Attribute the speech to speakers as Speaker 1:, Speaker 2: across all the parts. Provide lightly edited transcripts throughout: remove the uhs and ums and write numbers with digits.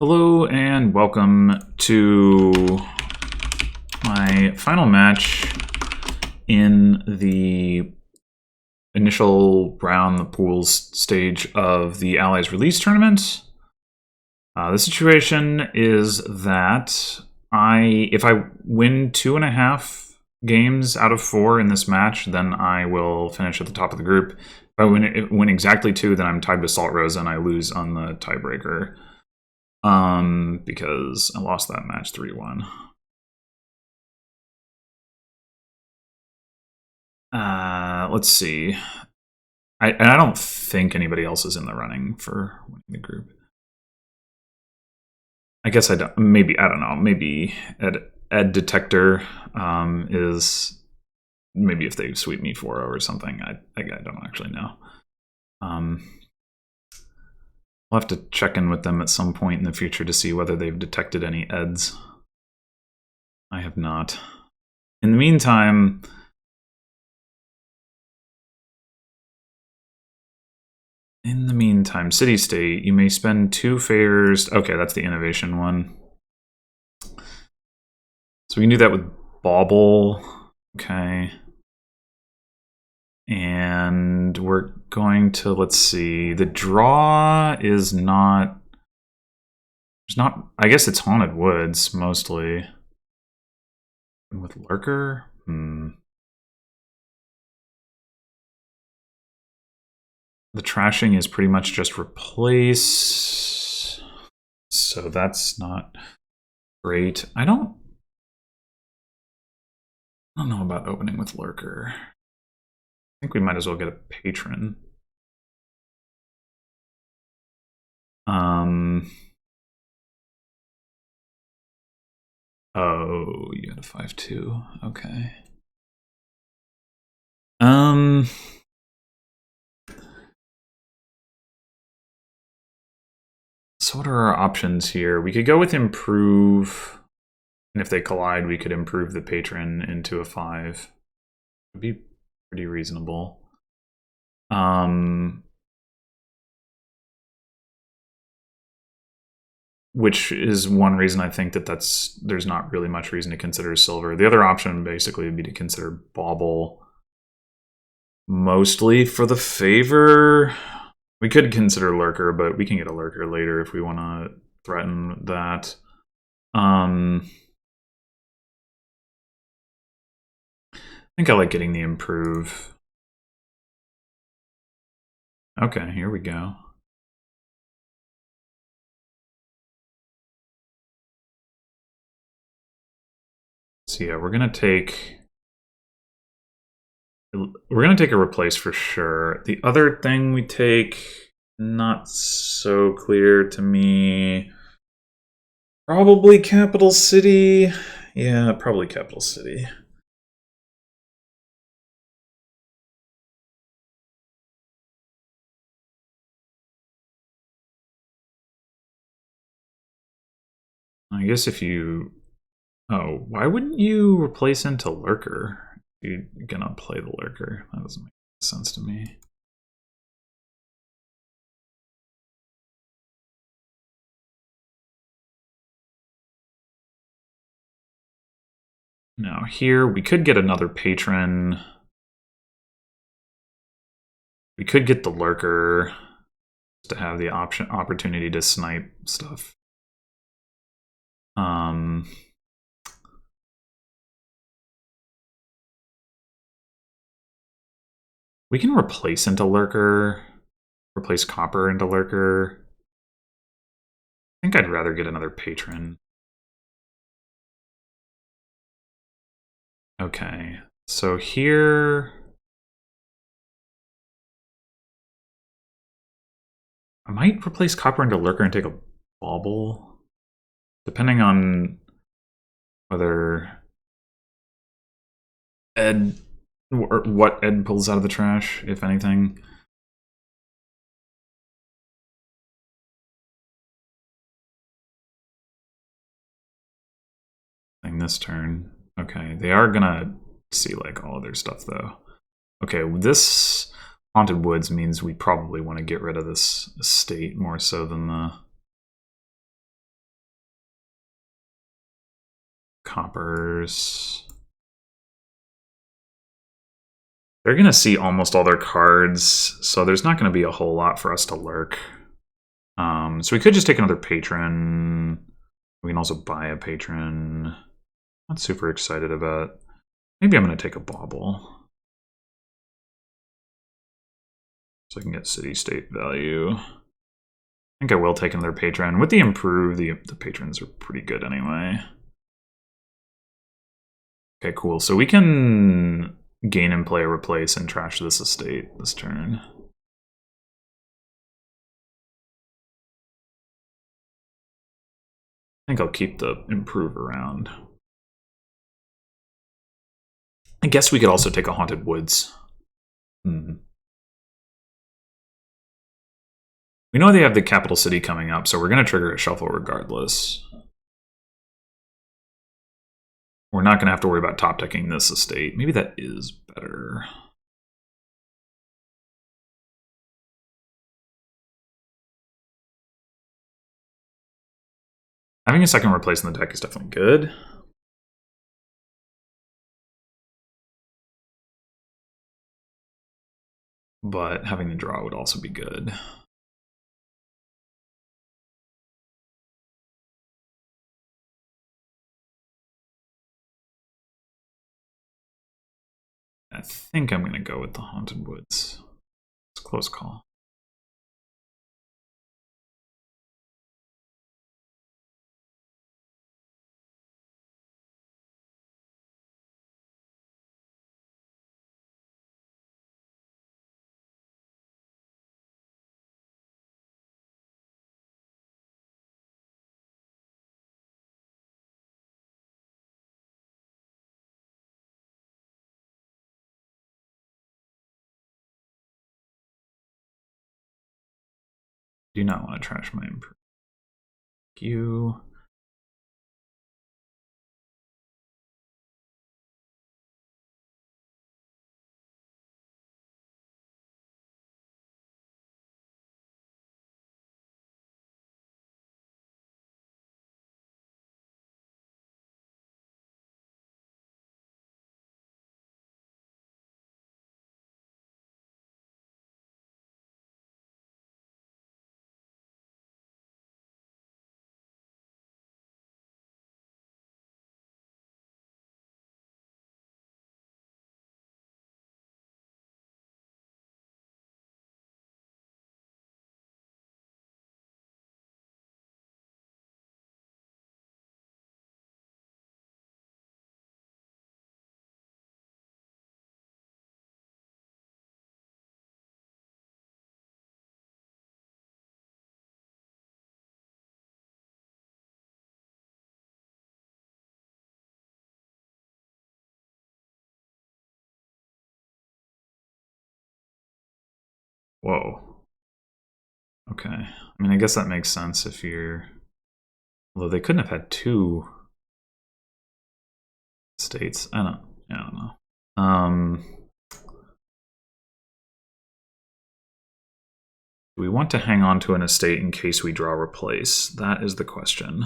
Speaker 1: Hello and welcome to my final match in the initial round, the pools stage of the Allies Release Tournament. The situation is that if I win 2.5 games out of 4 in this match, then I will finish at the top of the group. If I win exactly 2, then I'm tied with Salt Rosa and I lose on the tiebreaker. Because I lost that match 3-1. Let's see. I don't think anybody else is in the running for winning the group. I guess I don't. Maybe, I don't know. Maybe Eddetektor is, maybe if they sweep me 4-0 or something. I don't actually know. I'll have to check in with them at some point in the future to see whether they've detected any EDs. I have not. In the meantime, city-state, you may spend 2 favors. Okay, that's the innovation one. So we can do that with Bauble. Okay. And we're going to, let's see, the draw is not, there's not, I guess it's Haunted Woods, mostly. And with Lurker? The trashing is pretty much just replace, so that's not great. I don't know about opening with Lurker. I think we might as well get a patron. Oh, you had a 5-2. Okay. So what are our options here? We could go with improve, and if they collide, we could improve the patron into a 5. Would be pretty reasonable. Which is one reason I think that there's not really much reason to consider silver. The other option basically would be to consider Bauble, mostly for the favor. We could consider Lurker, but we can get a Lurker later if we want to threaten that. I think I like getting the improve. Okay, here we go. So yeah, we're gonna take a replace for sure. The other thing we take, not so clear to me. Probably Capital City. Yeah, probably Capital City. I guess if you... Oh, why wouldn't you replace into Lurker? You're gonna play the Lurker. That doesn't make sense to me. Now here, we could get another patron. We could get the Lurker to have the opportunity to snipe stuff. We can replace into Lurker, replace Copper into Lurker. I think I'd rather get another patron. Okay, so here... I might replace Copper into Lurker and take a Bauble, depending on whether Ed, or what Ed pulls out of the trash, if anything. This turn. Okay, they are gonna see like all of their stuff though. Okay, this Haunted Woods means we probably want to get rid of this estate more so than the coppers. They're going to see almost all their cards, so there's not going to be a whole lot for us to lurk. So we could just take another patron. We can also buy a patron. Not super excited about. Maybe I'm going to take a bauble. So I can get city-state value. I think I will take another patron. With the improve, the patrons are pretty good anyway. Okay, cool. So we can gain and play a replace and trash this estate this turn. I think I'll keep the improve around. I guess we could also take a Haunted Woods. We know they have the capital city coming up, so we're going to trigger a shuffle regardless. We're not going to have to worry about top decking this estate. Maybe that is better. Having a second replace in the deck is definitely good. But having the draw would also be good. I think I'm going to go with the Haunted Woods. It's a close call. Do not want to trash my improve. You. Whoa. Okay. I mean, I guess that makes sense if you're... Although they couldn't have had two states. I don't know. Do we want to hang on to an estate in case we draw replace? That is the question.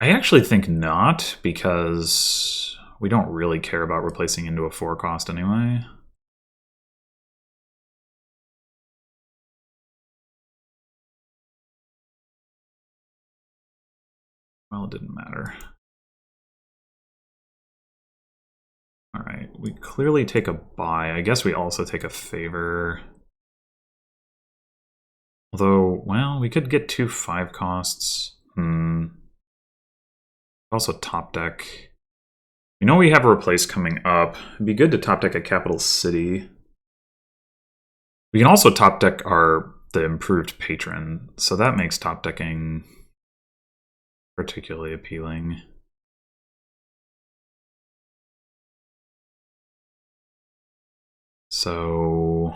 Speaker 1: I actually think not, because we don't really care about replacing into a 4 cost anyway. Well, it didn't matter. All right, we clearly take a buy. I guess we also take a favor. Although, well, we could get 2 5 costs. Also top deck. You know we have a replace coming up. It'd be good to top deck a capital city. We can also top deck the improved patron, so that makes top decking particularly appealing. So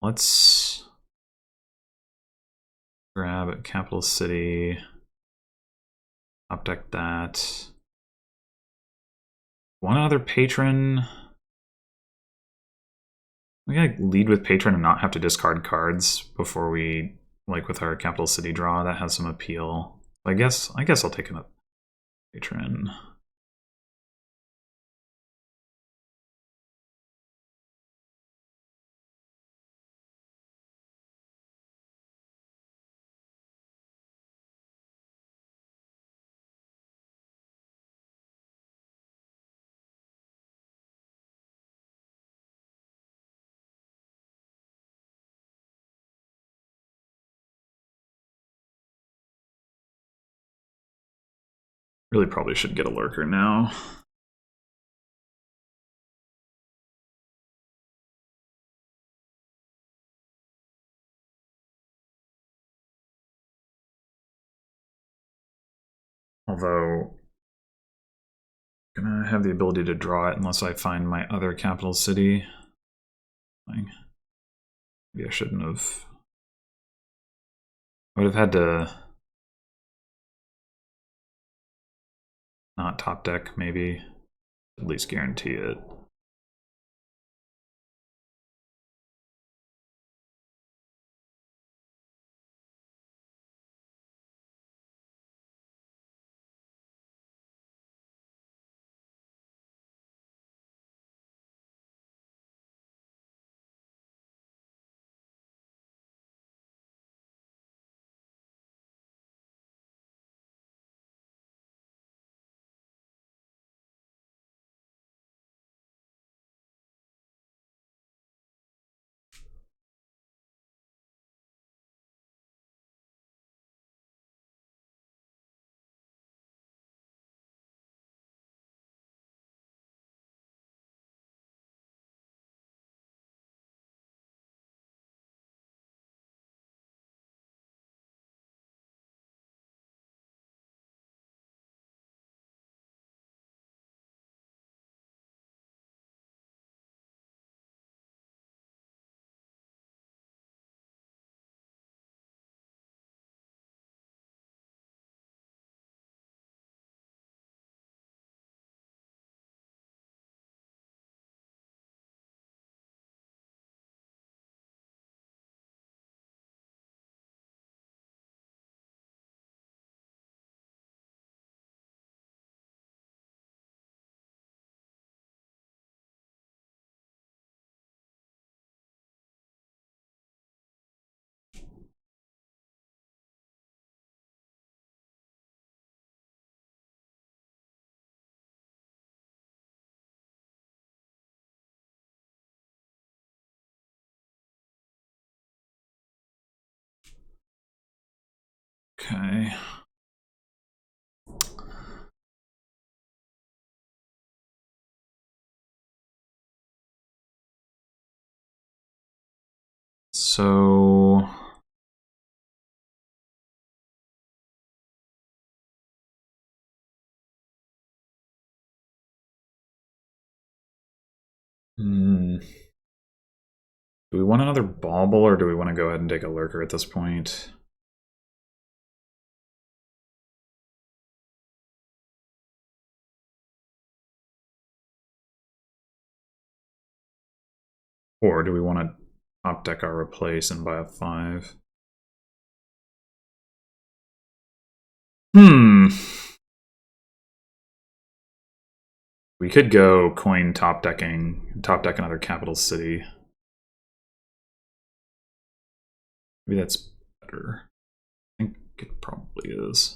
Speaker 1: let's grab a capital city, top deck that. One other patron. We gotta lead with patron and not have to discard cards before we, like with our capital city draw. That has some appeal. I guess I'll take another patron. Really probably should get a lurker now. Although, I'm gonna have the ability to draw it unless I find my other capital city. Maybe I shouldn't have. I would have had to not top deck, maybe. At least guarantee it. Okay. So do we want another bauble, or do we want to go ahead and take a lurker at this point? Or do we want to top deck our replace and buy a 5? We could go coin top deck another capital city. Maybe that's better. I think it probably is.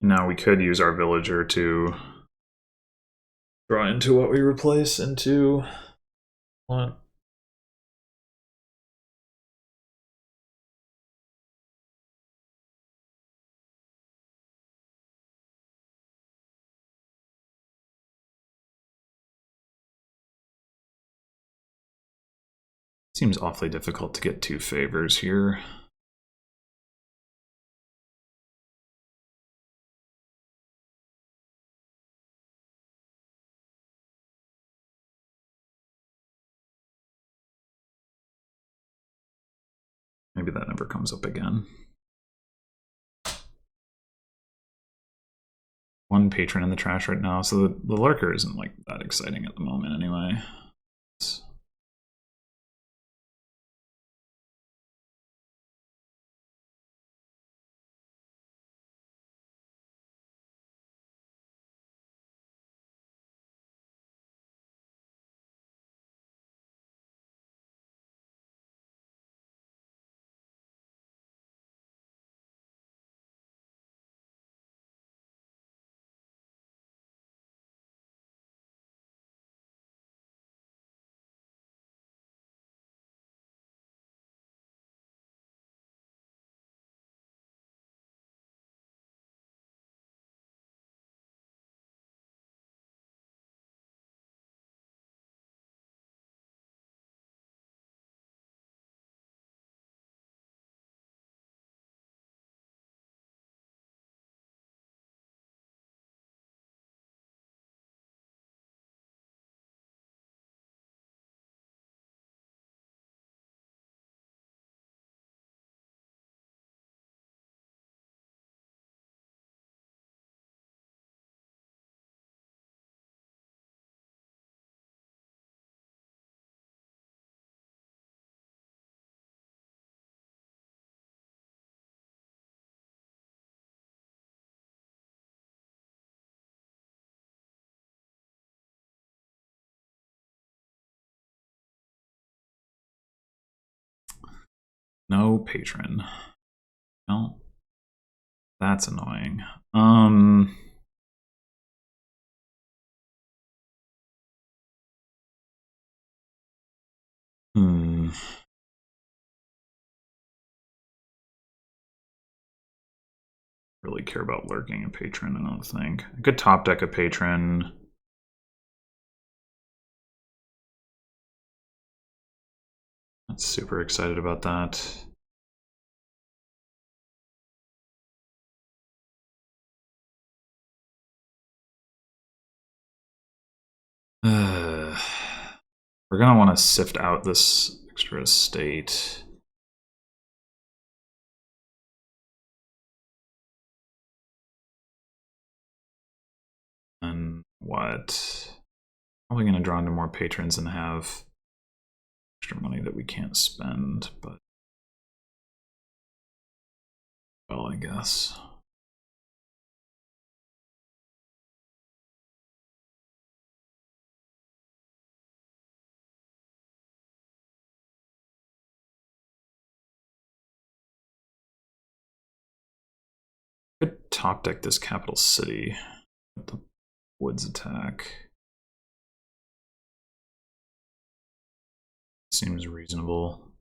Speaker 1: Now we could use our villager to draw into what we replace into what? Seems awfully difficult to get 2 favors here. maybe that never comes up again. One patron in the trash right now, so the lurker isn't like that exciting at the moment anyway. No patron. No. That's annoying. Really care about lurking a patron, I don't think. I could top deck a patron. Not super excited about that. We're gonna want to sift out this extra estate. And what? Probably gonna draw into more patrons and have extra money that we can't spend, but well, I guess. Could top deck this capital city with the woods attack. Seems reasonable.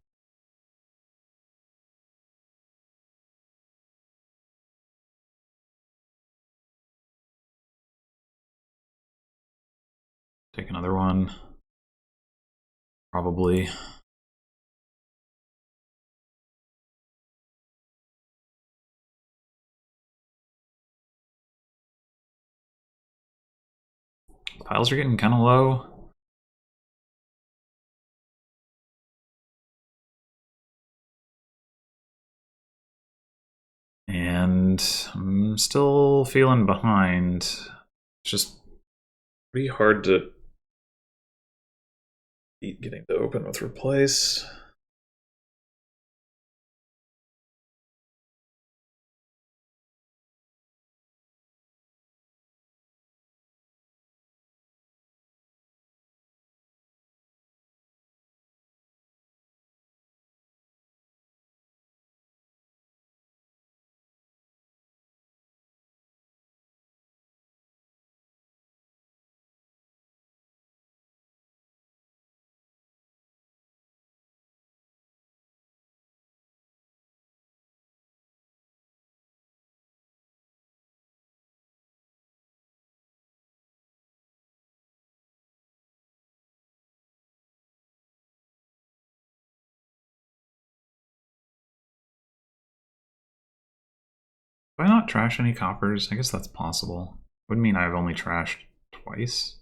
Speaker 1: Take another one. Probably. Piles are getting kind of low. And I'm still feeling behind. It's just pretty hard to beat getting to open with replace. Do I not trash any coppers? I guess that's possible. Would mean I've only trashed twice.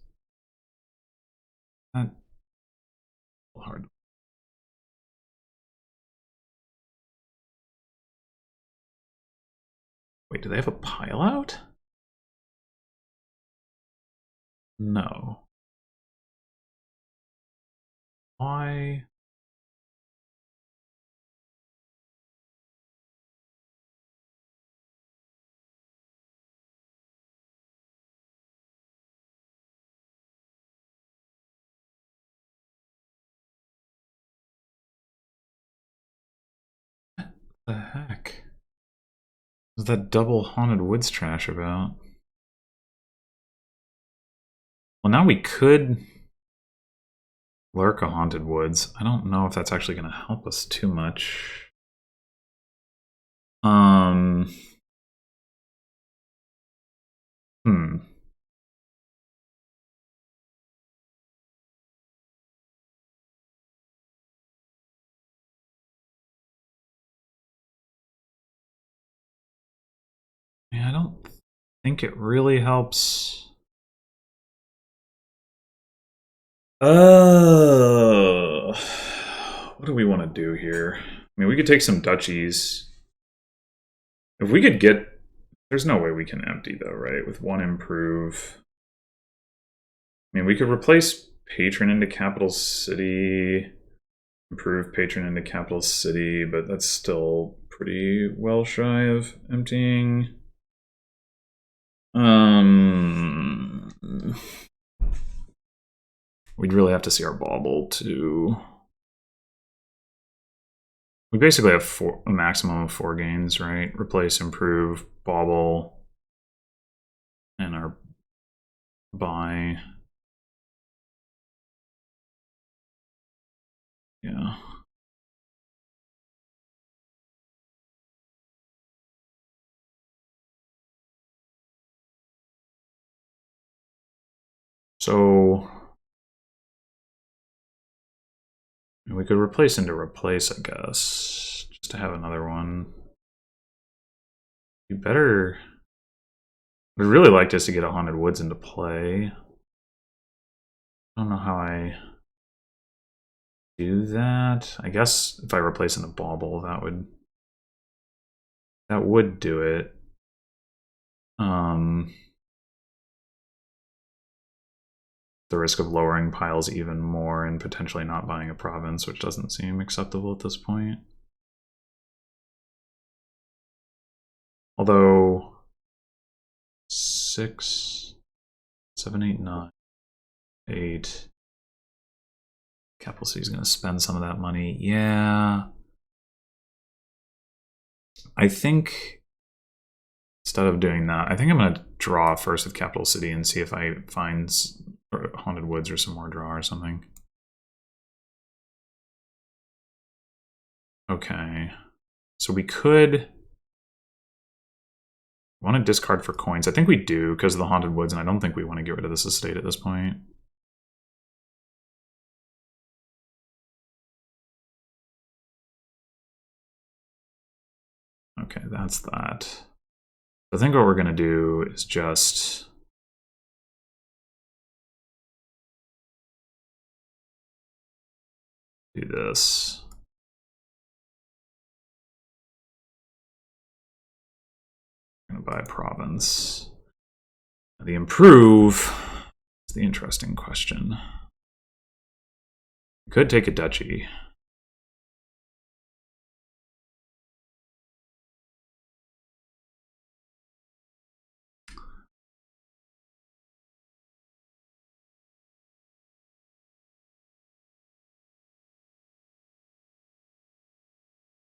Speaker 1: That's hard. do they have a pile out? No. Why? What the heck? What's that double Haunted Woods trash about? Well, now we could lurk a Haunted Woods. I don't know if that's actually going to help us too much. Yeah, I don't think it really helps. What do we want to do here? I mean, we could take some duchies. If we could get... There's no way we can empty, though, right? With one improve. I mean, we could replace patron into capital city, improve patron into capital city, but that's still pretty well shy of emptying. We'd really have to see our bauble to... We basically have a maximum of 4 gains, right? Replace, improve, bauble, and our buy. Yeah. So we could replace into replace, I guess, just to have another one. You better... I'd really like us to get a Haunted Woods into play. I don't know how I do that. I guess if I replace in a bauble, that would do it. The risk of lowering piles even more and potentially not buying a province, which doesn't seem acceptable at this point. Although 6, 7, 8, 9, 8. Capital C is going to spend some of that money. Yeah. I think instead of doing that, I think I'm going to draw first with Capital City and see if I find Haunted Woods or some more draw or something. Okay. So we could... want to discard for coins. I think we do because of the Haunted Woods, and I don't think we want to get rid of this estate at this point. Okay, that's that. I think what we're going to do is just... do this. I'm going to buy a province. The improve is the interesting question. We could take a duchy.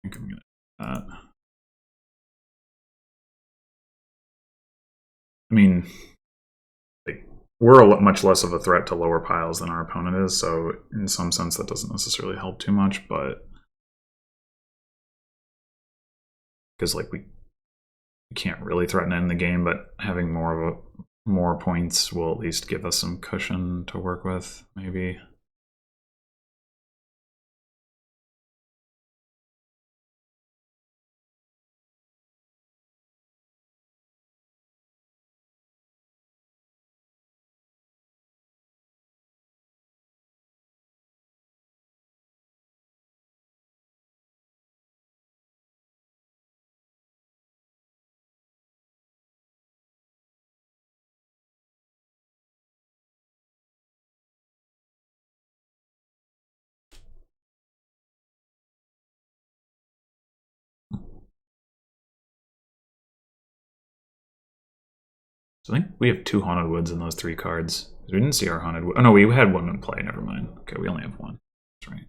Speaker 1: I think I'm going to do that. I mean, we're much less of a threat to lower piles than our opponent is, so in some sense that doesn't necessarily help too much, but because like we can't really threaten it in the game, but having more points will at least give us some cushion to work with, maybe. So I think we have 2 Haunted Woods in those 3 cards. We didn't see our Haunted Wood. Oh no, we had one in play, never mind. Okay, we only have 1. That's right.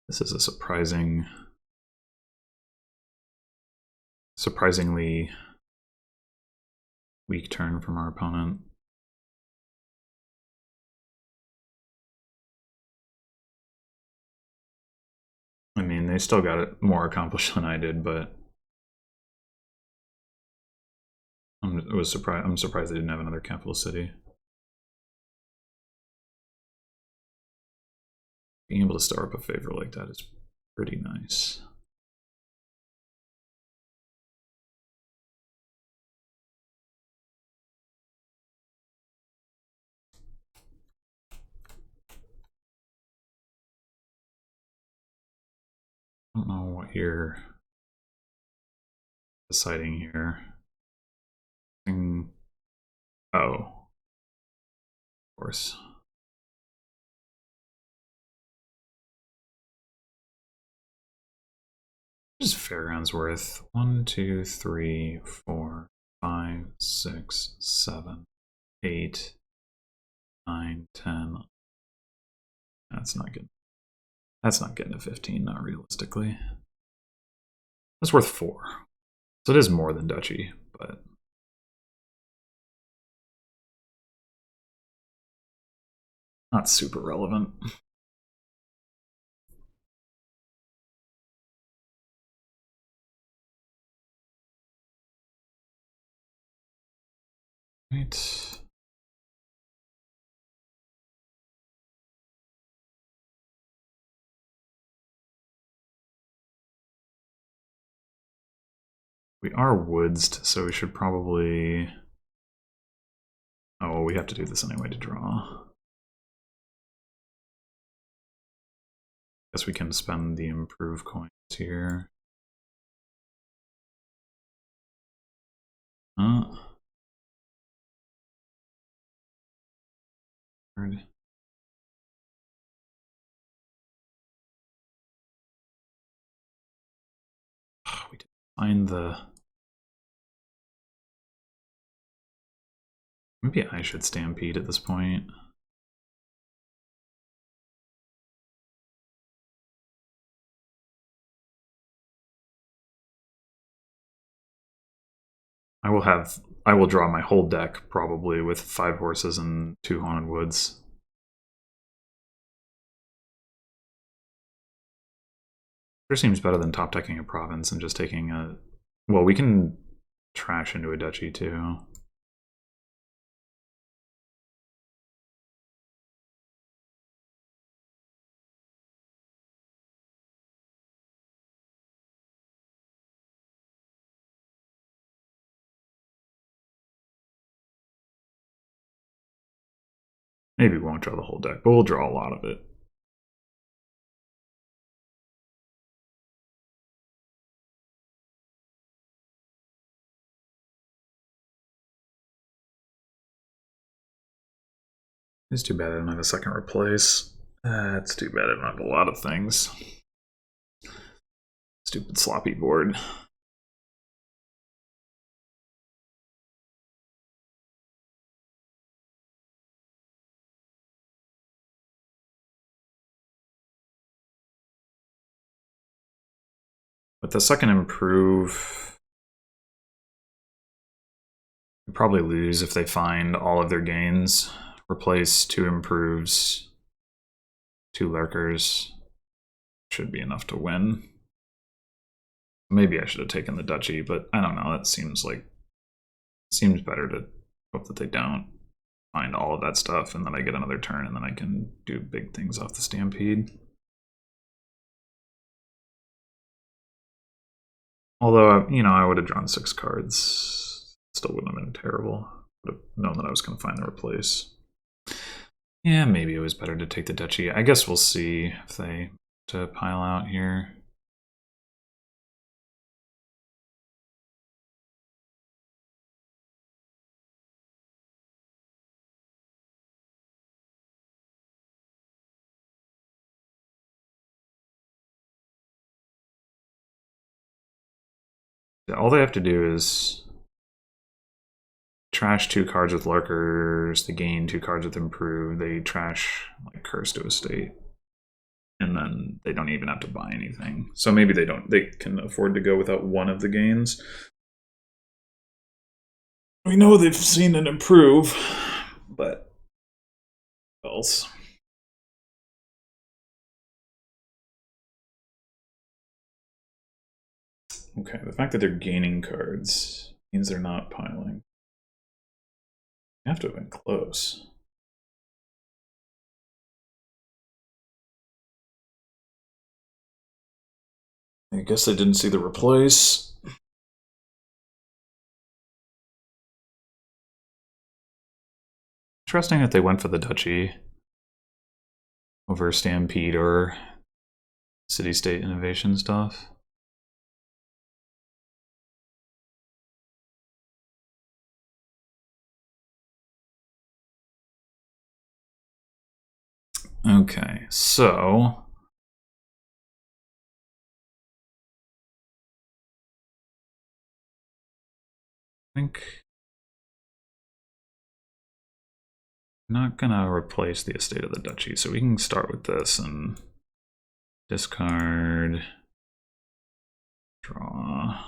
Speaker 1: This is a surprisingly weak turn from our opponent. I mean, they still got it more accomplished than I did, but I'm surprised they didn't have another capital city. Being able to star up a favor like that is pretty nice. I don't know what you're deciding here. Oh, of course. What is Fairgrounds worth? 1, 2, 3, 4, 5, 6, 7, 8, 9, 10. That's not good. That's not getting to 15, not realistically. That's worth 4. So it is more than Duchy, but not super relevant. Right. We are woodsed, so we should probably... Oh, we have to do this anyway to draw. Guess we can spend the improve coins here. We didn't find the... Maybe I should stampede at this point. I will draw my whole deck probably with 5 horses and 2 Haunted Woods. Sure seems better than top decking a province and just taking a... Well, we can trash into a duchy too. Maybe we won't draw the whole deck, but we'll draw a lot of it. It's too bad I don't have a second replace. It's too bad I don't have a lot of things. Stupid sloppy board. With the second improve, we probably lose if they find all of their gains. Replace 2 improves, 2 lurkers. Should be enough to win. Maybe I should have taken the duchy, but I don't know. That seems better to hope that they don't find all of that stuff, and then I get another turn, and then I can do big things off the stampede. Although, you know, I would have drawn 6 cards. Still wouldn't have been terrible. Would have known that I was going to find the replace. Yeah, maybe it was better to take the duchy. I guess we'll see if they to pile out here. All they have to do is trash 2 cards with lurkers, they gain 2 cards with improve, they trash like curse to a state. And then they don't even have to buy anything. So maybe they can afford to go without one of the gains. We know they've seen it improve, but what else? Okay, the fact that they're gaining cards means they're not piling. They have to have been close. I guess they didn't see the replace. Interesting that they went for the duchy over Stampede or city-state innovation stuff. Okay, so I think I'm not gonna replace the estate of the duchy, so we can start with this and discard, draw.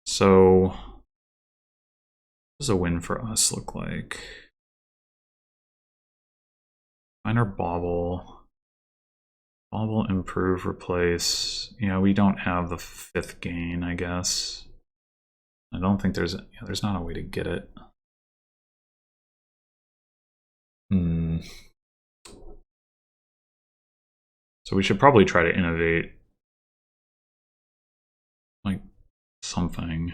Speaker 1: So what does a win for us look like? Find our bauble. Bauble, improve, replace. Yeah, we don't have the 5th gain, I guess. I don't think there's not a way to get it. So we should probably try to innovate like something.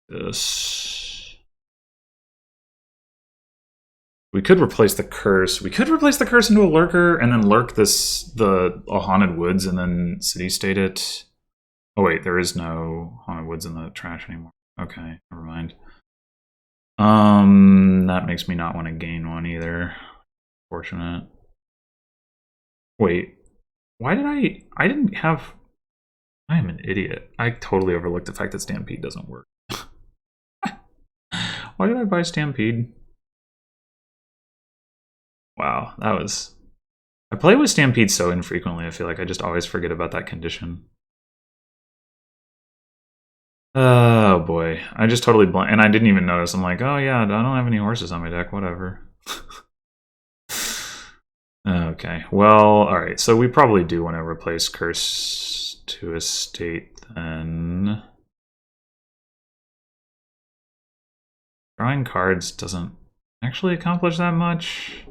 Speaker 1: This. We could replace the curse. We could replace the curse into a lurker and then lurk the haunted woods and then city state it. Oh wait, there is no haunted woods in the trash anymore. Okay, never mind. That makes me not want to gain one either. Fortunate. Wait, why did I didn't have... I am an idiot. I totally overlooked the fact that Stampede doesn't work. Why did I buy Stampede? Wow, that was... I play with Stampede so infrequently, I feel like I just always forget about that condition. Oh boy, I just totally and I didn't even notice. I'm like, oh yeah, I don't have any horses on my deck, whatever. Okay, well, alright, so we probably do want to replace Curse to Estate then. Drawing cards doesn't actually accomplish that much.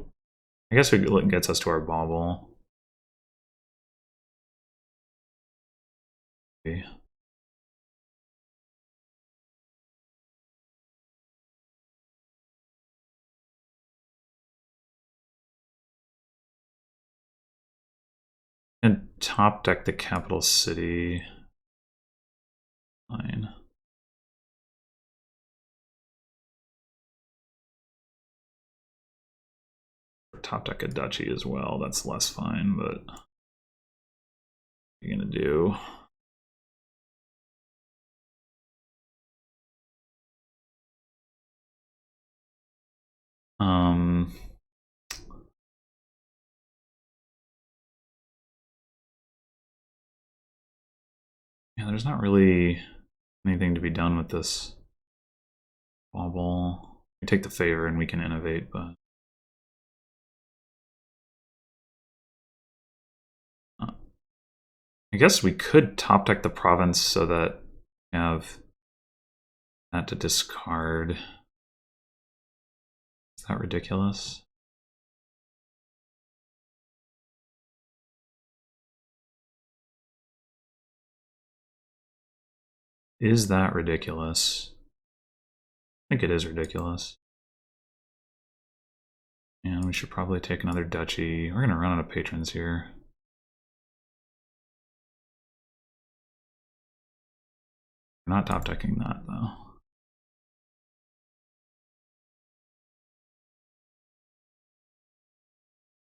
Speaker 1: I guess it gets us to our bauble. Okay. And top deck the capital city. Fine. Top deck a duchy as well. That's less fine, but what are you gonna do? Yeah, there's not really anything to be done with this bauble. We take the favor and we can innovate, but I guess we could top deck the province so that we have that to discard. Is that ridiculous? Is that ridiculous? I think it is ridiculous. And we should probably take another duchy. We're gonna run out of patrons here. We're not top decking that though.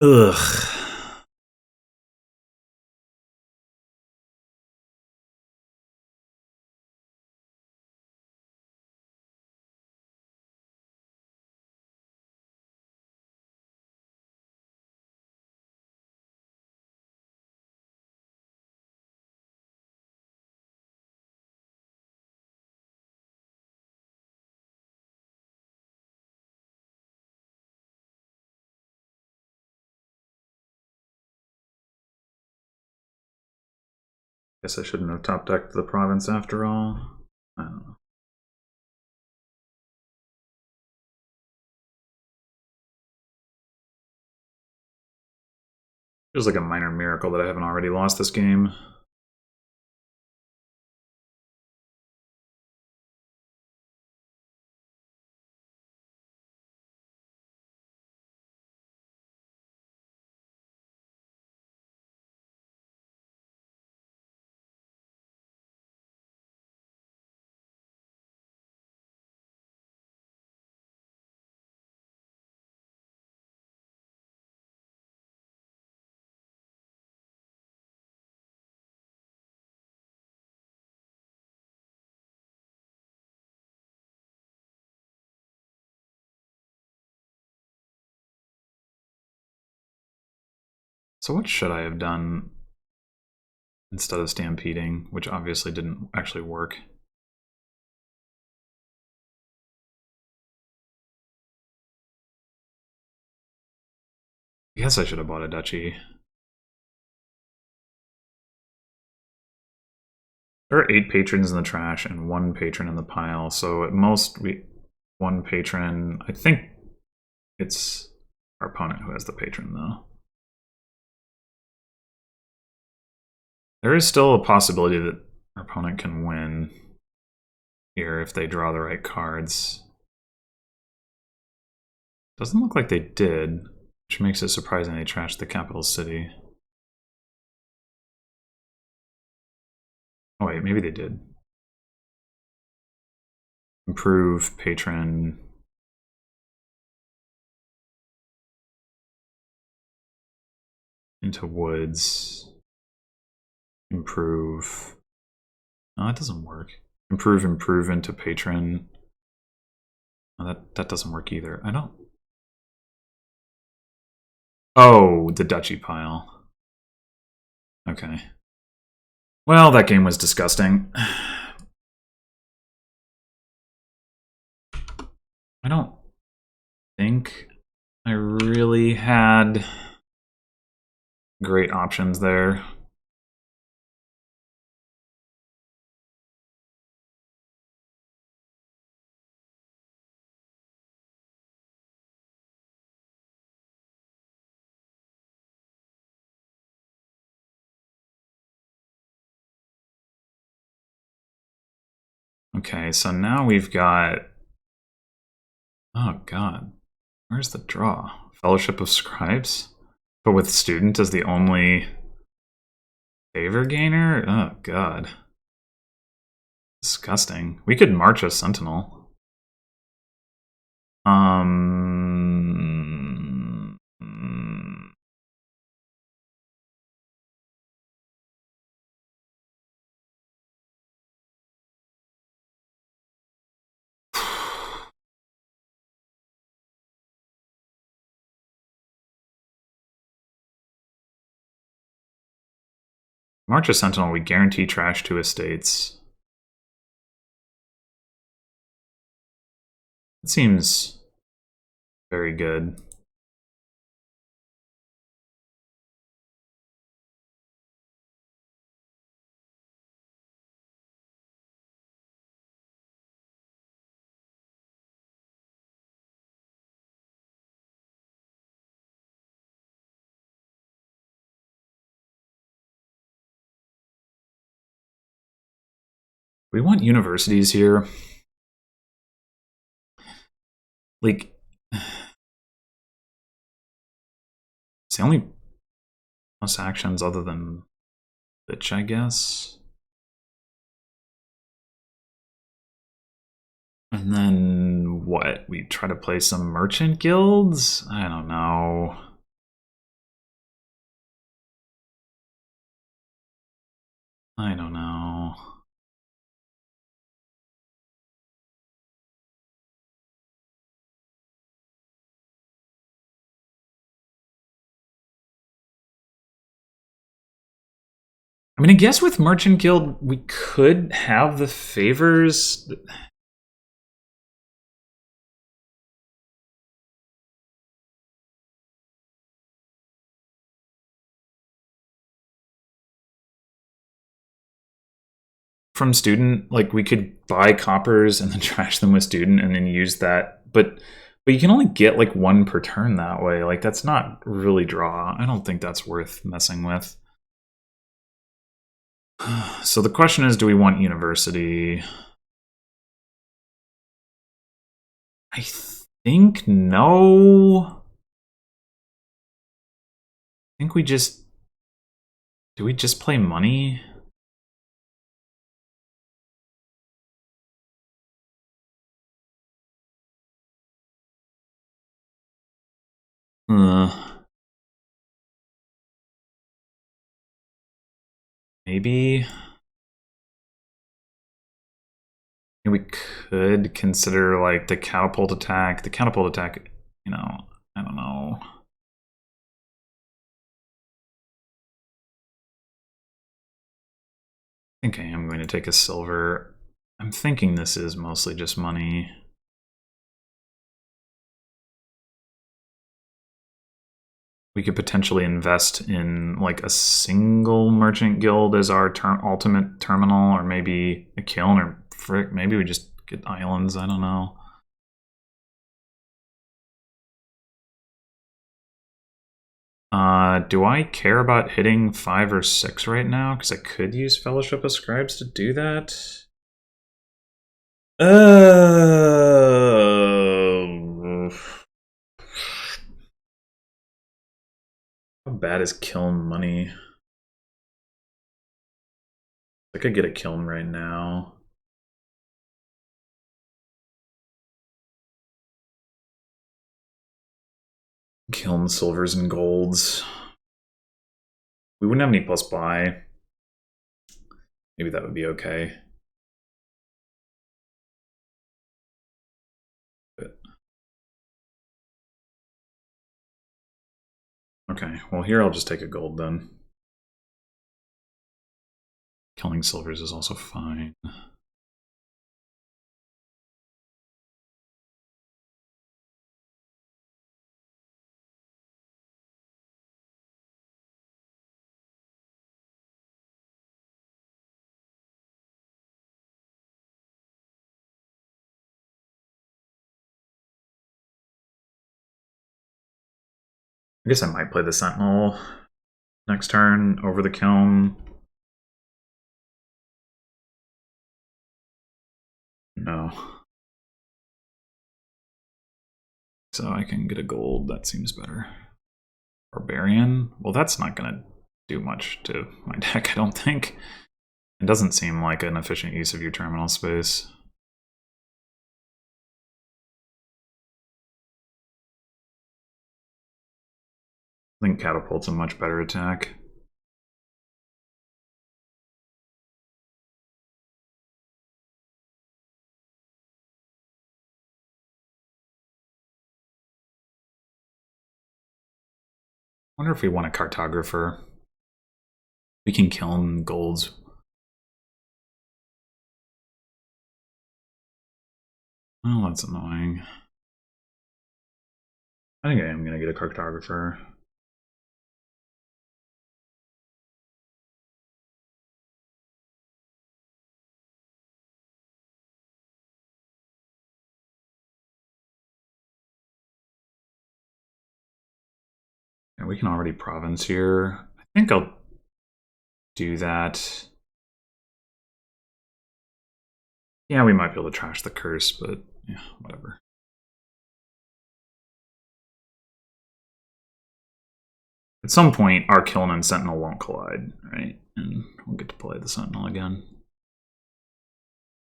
Speaker 1: Ugh. Guess I shouldn't have top decked the province after all. I don't know. Feels like a minor miracle that I haven't already lost this game. So what should I have done instead of stampeding, which obviously didn't actually work? I guess I should have bought a duchy. There are 8 patrons in the trash and 1 patron in the pile, so at most we 1 patron. I think it's our opponent who has the patron, though. There is still a possibility that our opponent can win here if they draw the right cards. Doesn't look like they did, which makes it surprising they trashed the capital city. Oh wait, maybe they did. Improve patron. Into woods. Improve. No, that doesn't work. Improve into patron. No, that doesn't work either. I don't. Oh, the duchy pile. Okay. Well, that game was disgusting. I don't think I really had great options there. Okay, so now we've got... Oh god, where's the draw? Fellowship of Scribes? But with Student as the only favor gainer? Oh god. Disgusting. We could march a Sentinel. March a Sentinel, we guarantee trash to estates. It seems very good. We want universities here. Like, it's the only plus actions other than Bitch, I guess. And then what? We try to play some merchant guilds? I don't know. I don't know. I mean, I guess with Merchant Guild, we could have the favors. From student, like we could buy coppers and then trash them with student and then use that. But you can only get like one per turn that way. Like that's not really draw. I don't think that's worth messing with. So the question is, do we want university? I think no. I think we just... Do we just play money? Maybe we could consider like the catapult attack. The catapult attack, you know, I don't know. I think I am going to take a silver. I'm thinking this is mostly just money. We could potentially invest in like a single merchant guild as our ultimate terminal, or maybe a kiln, or frick, maybe we just get islands. I don't know. Do I care about hitting 5 or 6 right now? Because I could use Fellowship of Scribes to do that. How bad is kiln money? I could get a kiln right now. Kiln silvers and golds. We wouldn't have any plus buy. Maybe that would be okay. Okay, well here I'll just take a gold then. Killing silvers is also fine. I guess I might play the Sentinel next turn over the kiln. No. So I can get a gold, that seems better. Barbarian? Well, that's not going to do much to my deck, I don't think. It doesn't seem like an efficient use of your terminal space. I think Catapult's a much better attack. I wonder if we want a Cartographer. We can kiln golds. Oh, that's annoying. I think I am going to get a Cartographer. Yeah, we can already province here. I think I'll do that. Yeah, we might be able to trash the curse, but yeah, whatever. At some point, our Kiln and Sentinel won't collide, right? And we'll get to play the Sentinel again.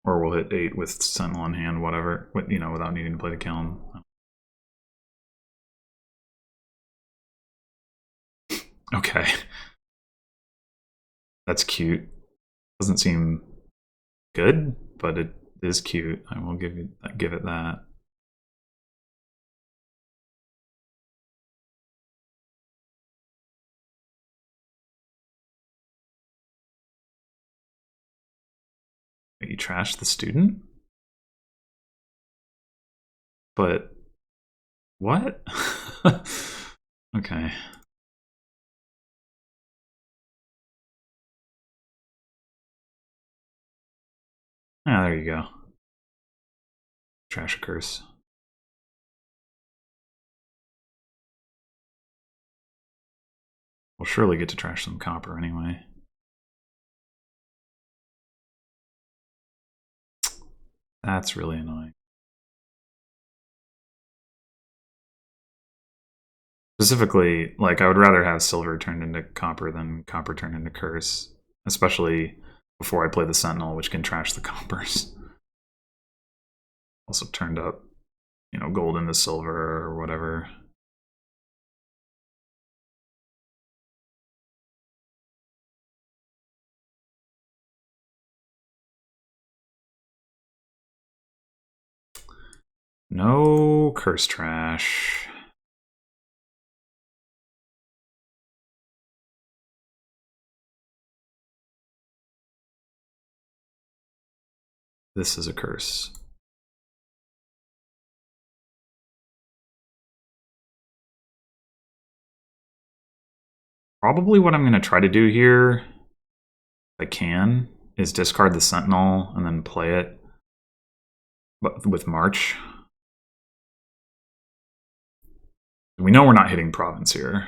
Speaker 1: Or we'll hit 8 with Sentinel in hand, whatever, you know, without needing to play the Kiln. Okay. That's cute. Doesn't seem good, but it is cute. I will give it that. You trash the student? But what? Okay. Ah, there you go. Trash a curse. We'll surely get to trash some copper anyway. That's really annoying. Specifically, like, I would rather have silver turned into copper than copper turned into curse. Especially before I play the Sentinel, which can trash the coppers. Also turned up, you know, gold into silver or whatever. No curse trash. This is a curse. Probably what I'm going to try to do here, if I can, is discard the Sentinel and then play it, but with March. We know we're not hitting Province here.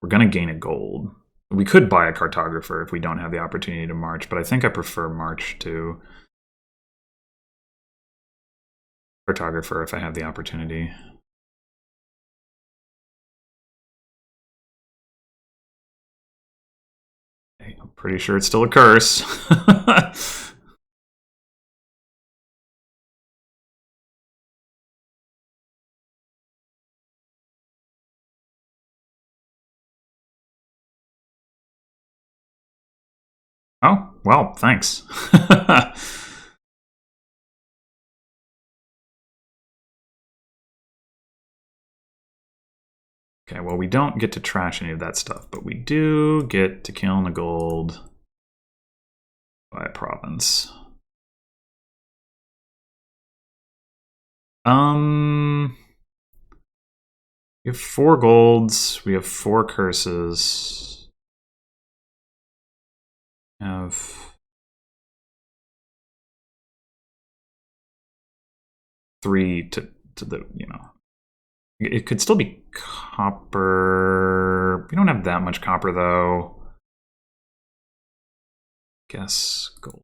Speaker 1: We're going to gain a gold. We could buy a Cartographer if we don't have the opportunity to March, but I think I prefer March to Cartographer if I have the opportunity. I'm pretty sure it's still a curse. Oh, well, thanks. Okay, well, we don't get to trash any of that stuff, but we do get to kiln a gold by a province. We have 4 golds, we have 4 curses. We have 3 to the, you know. It could still be copper. We don't have that much copper, though. Guess gold.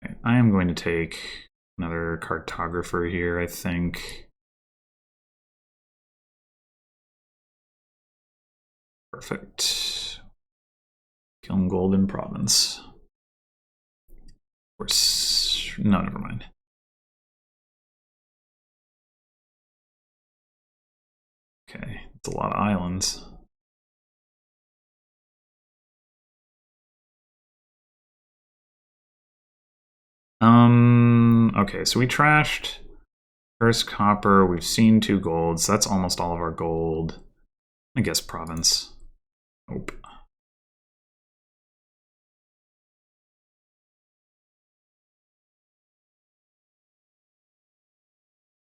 Speaker 1: Okay, I am going to take another Cartographer here, I think. Perfect. Kiln Golden Province. Of course, no, never mind. Okay, it's a lot of islands. Okay, so we trashed first copper, we've seen 2 golds, that's almost all of our gold. I guess province. Nope.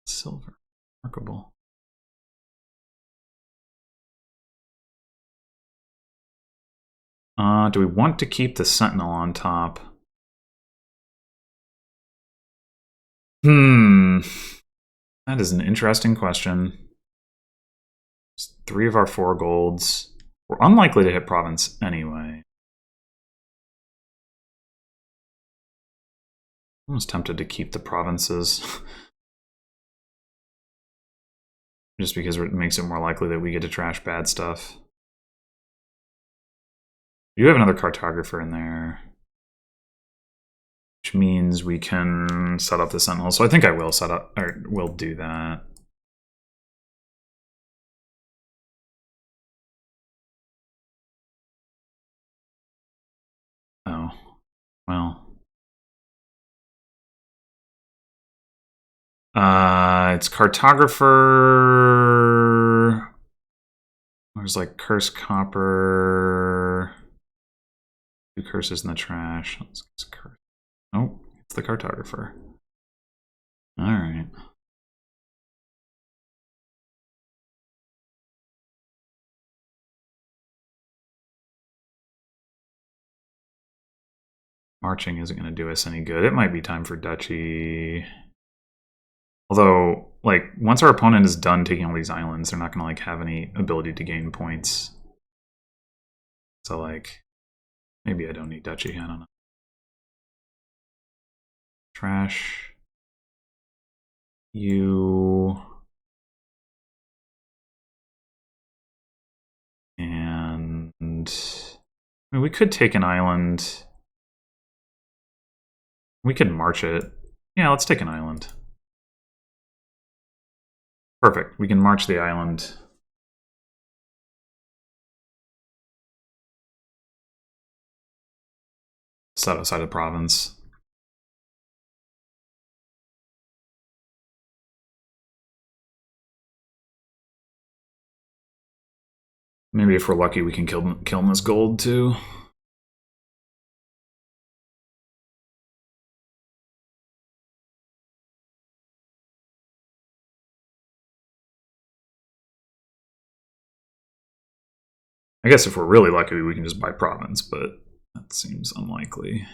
Speaker 1: Silver. Remarkable. Do we want to keep the Sentinel on top? That is an interesting question. It's 3 of our 4 golds. We're unlikely to hit province anyway. I'm almost tempted to keep the provinces. Just because it makes it more likely that we get to trash bad stuff. You have another cartographer in there, which means we can set up the sentinel. So I think I will set up, or will do that. Oh, well. It's cartographer. There's like curse copper. 2 curses in the trash. Oh, it's the cartographer. All right. Marching isn't going to do us any good. It might be time for duchy. Although, like, once our opponent is done taking all these islands, they're not going to like have any ability to gain points. So, like, maybe I don't need duchy. I don't know. Trash. You. And I mean, we could take an island. We could march it. Yeah, let's take an island. Perfect. We can march the island. Set outside the province. Maybe if we're lucky, we can kill this gold too. I guess if we're really lucky, we can just buy province, but that seems unlikely.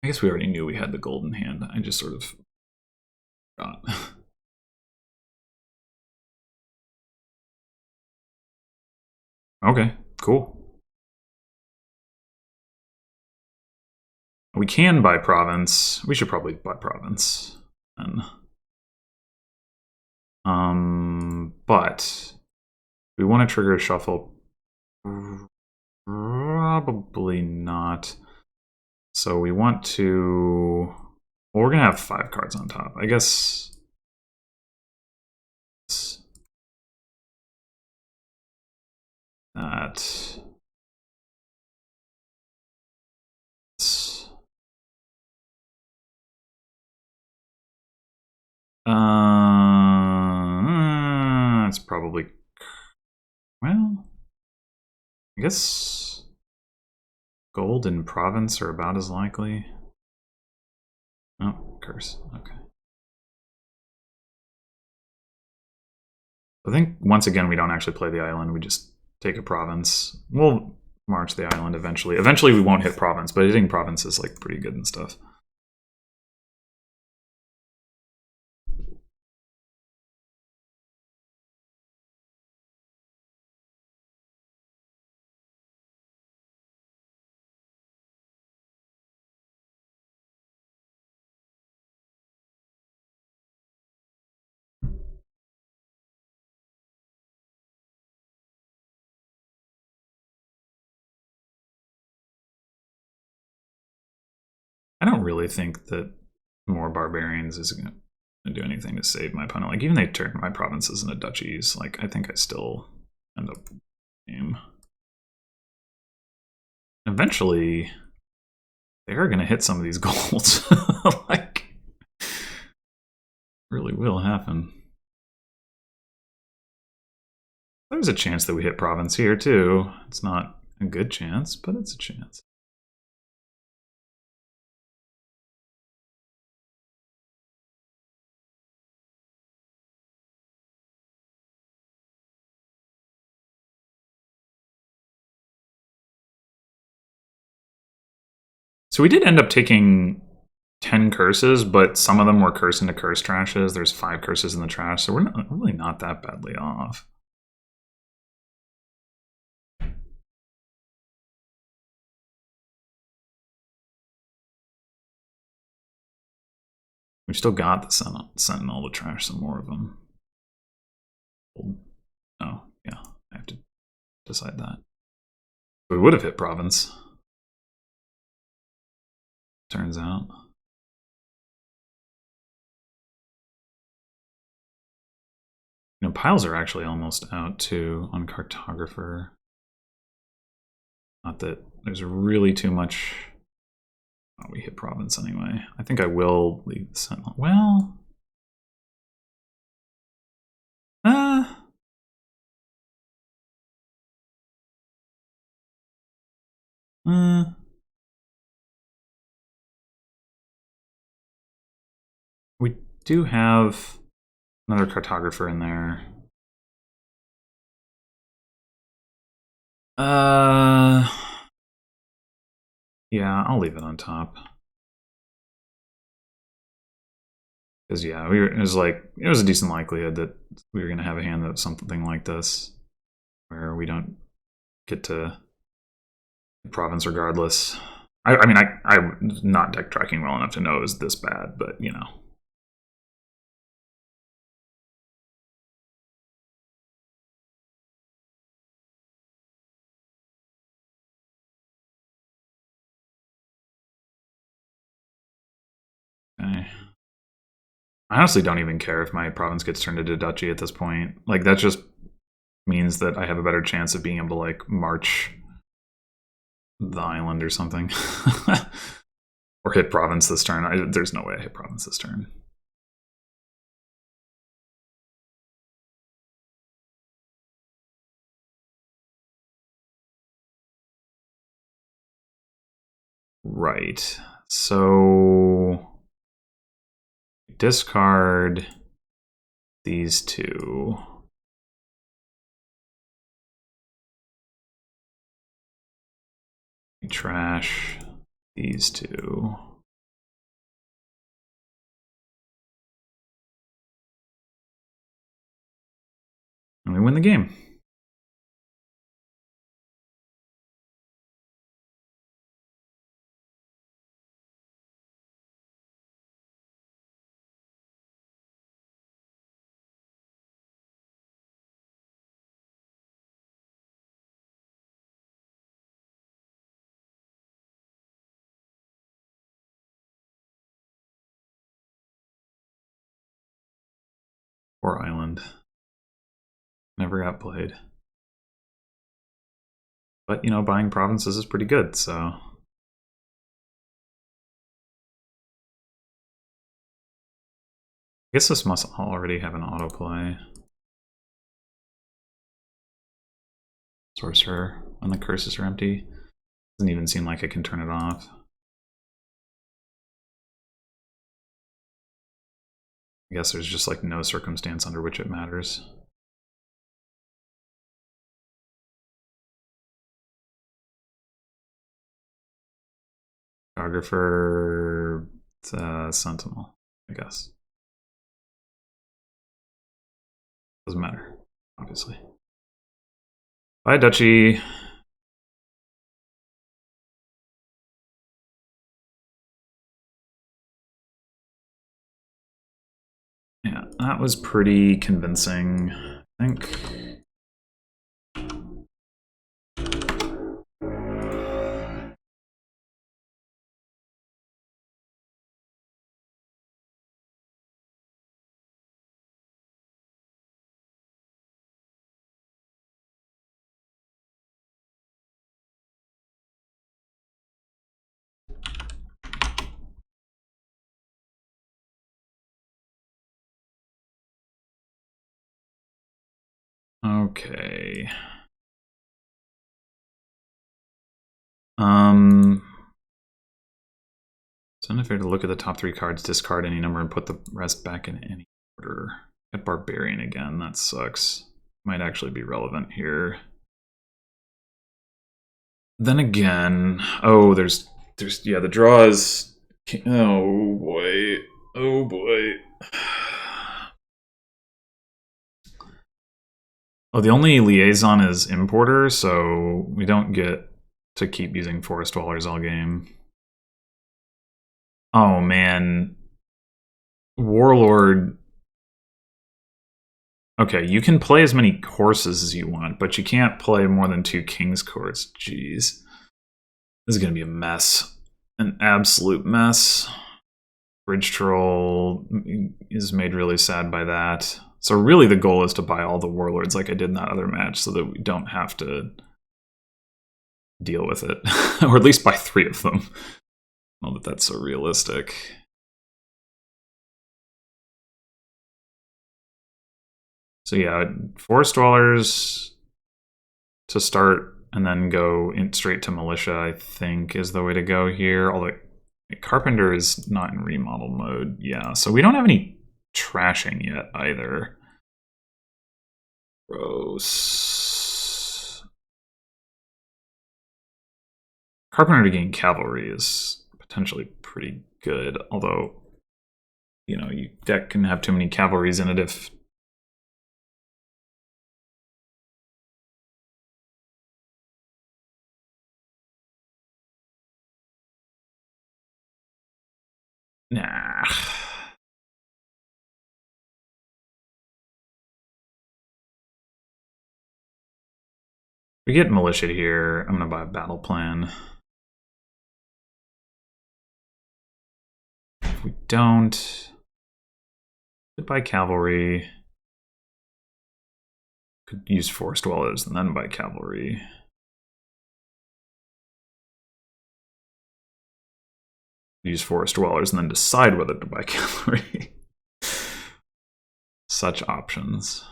Speaker 1: I guess we already knew we had the gold in hand. I just sort of forgot. Okay, cool. We can buy province. We should probably buy province. Then. But we want to trigger a shuffle. Probably not. So we want to. Well, we're gonna have 5 cards on top. I guess. That. It's probably. Well, I guess gold and province are about as likely. Oh, curse. Okay. I think once again we don't actually play the island. We just take a province. We'll march the island eventually. Eventually we won't hit province, but hitting province is like pretty good and stuff. I don't really think that more barbarians is going to do anything to save my opponent. Like, even they turn my provinces into duchies. Like, I think I still end up game. Eventually, they are going to hit some of these golds. Like, really will happen. There's a chance that we hit province here, too. It's not a good chance, but it's a chance. So we did end up taking 10 curses, but some of them were curse into curse trashes. There's 5 curses in the trash, so we're really not that badly off. We've still got the Sentinel to trash some more of them. Oh, yeah, I have to decide that. We would have hit province. Turns out. You know, piles are actually almost out too on cartographer. Not that there's really too much. Oh, we hit province anyway. I think I will leave the Sentinel. Well, we do have another cartographer in there. Yeah, I'll leave it on top. Because yeah, it was a decent likelihood that we were gonna have a hand that's something like this, where we don't get to province regardless. I mean, I'm not deck tracking well enough to know it was this bad, but you know. Okay. I honestly don't even care if my province gets turned into duchy at this point. Like, that just means that I have a better chance of being able to, like, march the island or something. Or hit province this turn. There's no way I hit province this turn. Right. So discard these two. Trash these two. And we win the game. Poor island. Never got played. But, you know, buying provinces is pretty good, so. I guess this must already have an autoplay. Sorcerer, when the curses are empty. Doesn't even seem like I can turn it off. I guess there's just like no circumstance under which it matters. Cartographer, Sentinel, I guess. Doesn't matter, obviously. Bye, Duchy. Yeah, that was pretty convincing, I think. Okay. It's unfair to look at the top 3 cards, discard any number, and put the rest back in any order. Get Barbarian again, that sucks. Might actually be relevant here. Then again, oh, there's yeah, the draw is, oh boy, oh boy. Oh, the only liaison is Importer, so we don't get to keep using Forest Dwellers all game. Oh man, Warlord. Okay, you can play as many horses as you want, but you can't play more than 2 King's Courts. Jeez. This is going to be a mess. An absolute mess. Bridge Troll is made really sad by that. So really the goal is to buy all the Warlords like I did in that other match so that we don't have to deal with it. Or at least buy 3 of them. I don't know that that's so realistic. So yeah, Forest Dwellers to start and then go straight to Militia, I think, is the way to go here. Although Carpenter is not in remodel mode. Yeah, so we don't have any trashing yet either. Gross. Carpenter to gain cavalry is potentially pretty good, although, you know, your deck can have too many cavalries in it if... Nah. We get Militia here. I'm going to buy a battle plan. If we don't, could buy cavalry. Could use Forest Dwellers and then buy cavalry. Use Forest Dwellers and then decide whether to buy cavalry. Such options.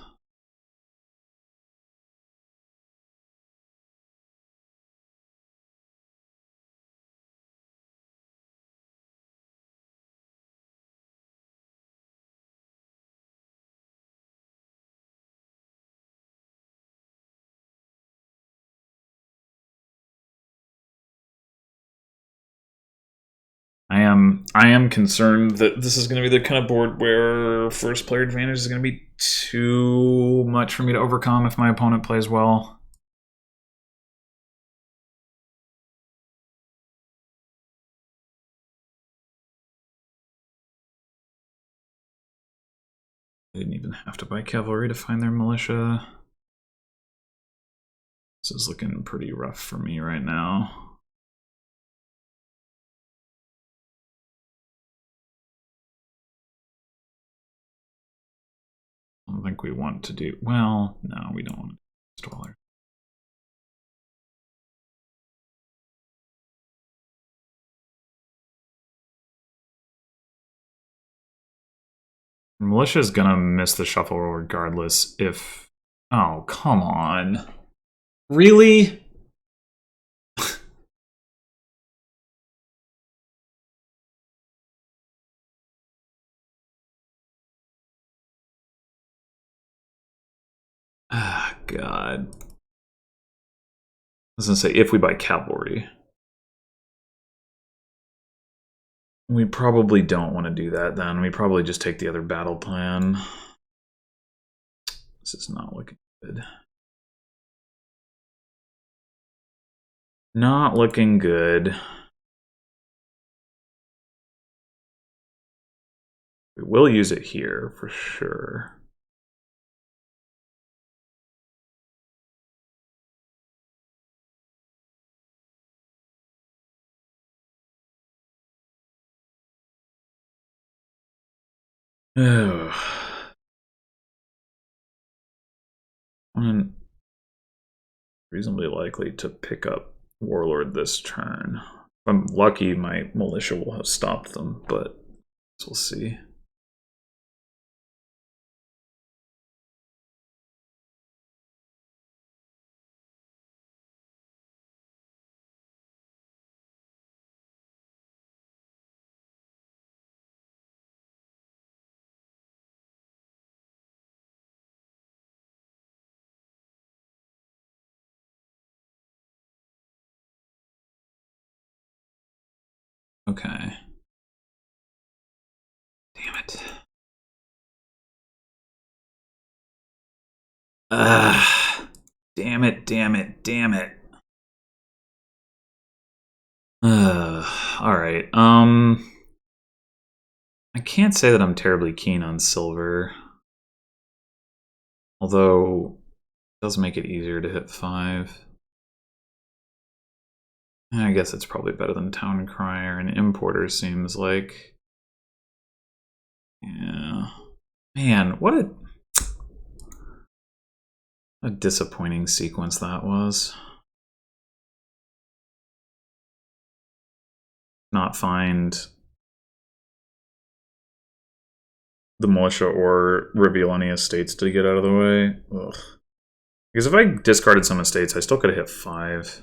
Speaker 1: I am concerned that this is going to be the kind of board where first player advantage is going to be too much for me to overcome if my opponent plays well. They didn't even have to buy cavalry to find their militia. This is looking pretty rough for me right now. I don't think we want to do... Well, no, we don't want to do Dweller. Militia is gonna miss the shuffle regardless if... Oh, come on. Really? Ah, God. I was gonna say, if we buy cavalry. We probably don't want to do that then. We probably just take the other battle plan. This is not looking good. Not looking good. We will use it here for sure. I'm reasonably likely to pick up Warlord this turn. If I'm lucky, my militia will have stopped them, but we'll see. Okay. Damn it. Damn it, damn it, damn it. Alright, I can't say that I'm terribly keen on silver. Although, it does make it easier to hit 5. I guess it's probably better than Town Crier, and Importer seems like... Yeah. Man, what a disappointing sequence that was. Not find the militia or reveal any estates to get out of the way. Ugh. Because if I discarded some estates, I still could have hit 5.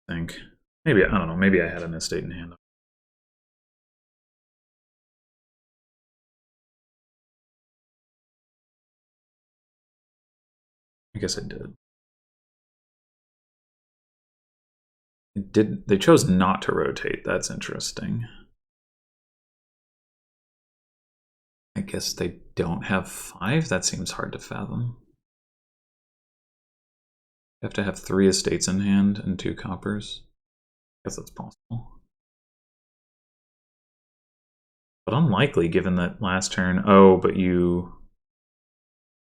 Speaker 1: I think. Maybe, I don't know, maybe I had an estate in hand. I guess I did. They chose not to rotate. That's interesting. I guess they don't have 5? That seems hard to fathom. You have to have 3 estates in hand and 2 coppers. I guess that's possible. But unlikely given that last turn. Oh, but you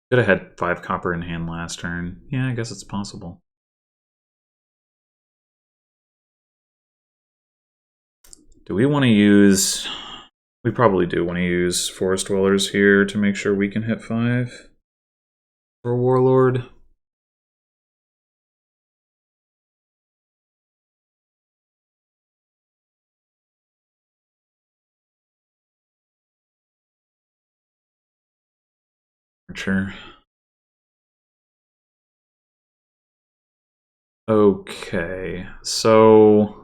Speaker 1: could have had 5 copper in hand last turn. Yeah, I guess it's possible. Do we want to use... We probably do want to use Forest Dwellers here to make sure we can hit 5 for Warlord. Sure. Okay, so...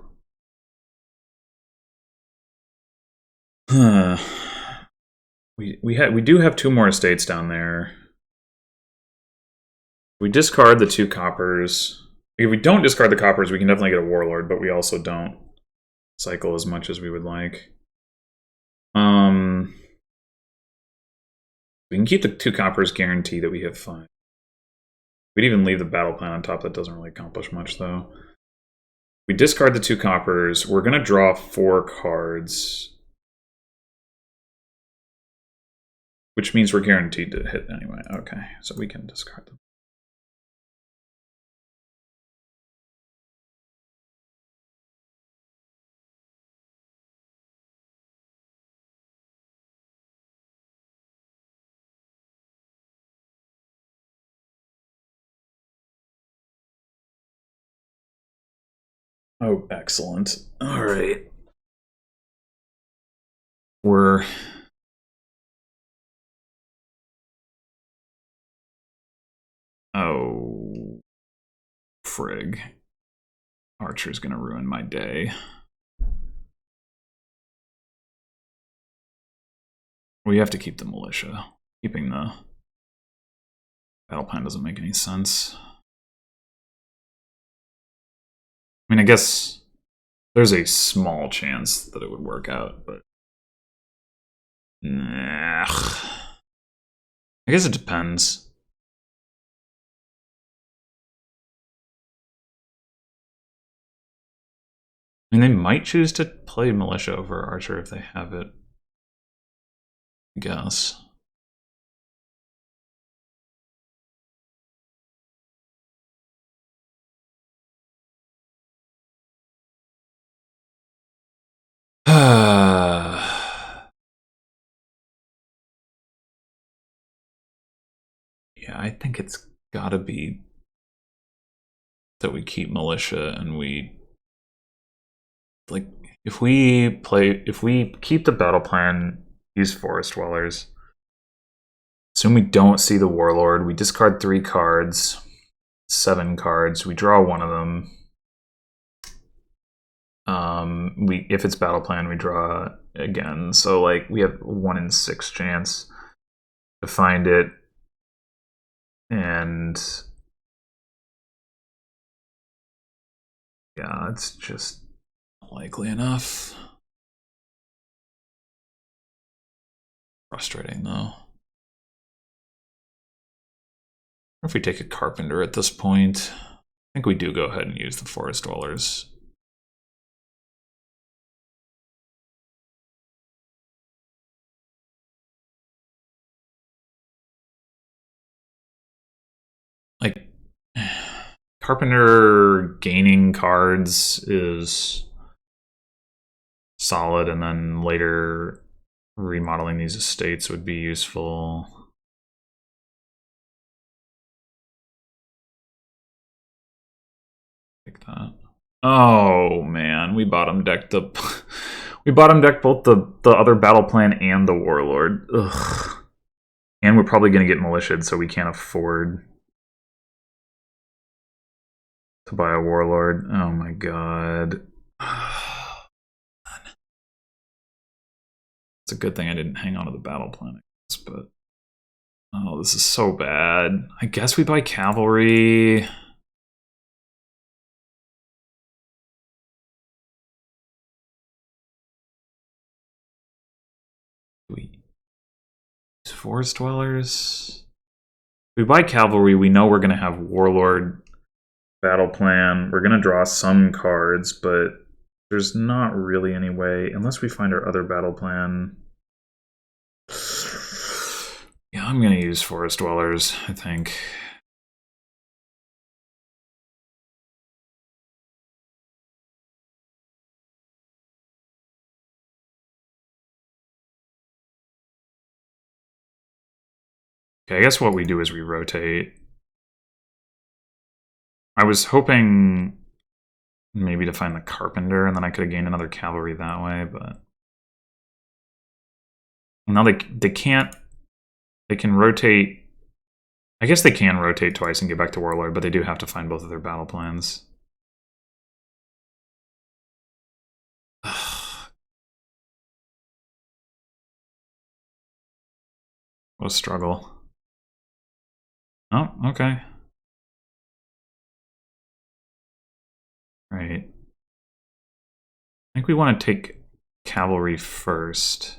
Speaker 1: We do have 2 more estates down there. We discard the 2 coppers. If we don't discard the coppers, we can definitely get a Warlord, but we also don't cycle as much as we would like. We can keep the 2 coppers, guarantee that we have 5. We'd even leave the battle plan on top. That doesn't really accomplish much, though. We discard the 2 coppers. We're going to draw 4 cards, which means we're guaranteed to hit anyway. Okay, so we can discard them. Oh, excellent. All right. We're... Oh, frig. Archer's gonna ruin my day. We have to keep the militia. Keeping the battle plan doesn't make any sense. I mean, I guess there's a small chance that it would work out, but... Nah. I guess it depends. I mean, they might choose to play militia over Archer if they have it. I guess. Yeah, I think it's gotta be that we keep militia and we... Like, if we keep the battle plan, use Forest Dwellers, assume we don't see the Warlord, we discard 3 cards, 7 cards, we draw 1 of them. If it's battle plan, we draw again. So like we have 1 in 6 chance to find it, and yeah, it's just likely enough. Frustrating though. If we take a Carpenter at this point, I think we do go ahead and use the Forest Dwellers. Carpenter gaining cards is solid, and then later remodeling these estates would be useful. Like that. Oh man, we bottom decked the we bottom decked both the other battle plan and the warlord. Ugh. And we're probably gonna get militiaed, so we can't afford to buy a warlord. Oh my god. It's a good thing I didn't hang on to the battle plan, I guess, but oh, this is so bad. I guess we buy cavalry. We use forest dwellers. If we buy cavalry, we know we're gonna have warlord battle plan. We're gonna draw some cards, but there's not really any way, unless we find our other battle plan. Yeah, I'm gonna use forest dwellers, I think. Okay, I guess what we do is we rotate. I was hoping maybe to find the carpenter, and then I could have gained another cavalry that way, but now they can't. They can rotate. I guess they can rotate twice and get back to warlord, but they do have to find both of their battle plans. What a struggle. Oh, okay. Right. I think we want to take cavalry first.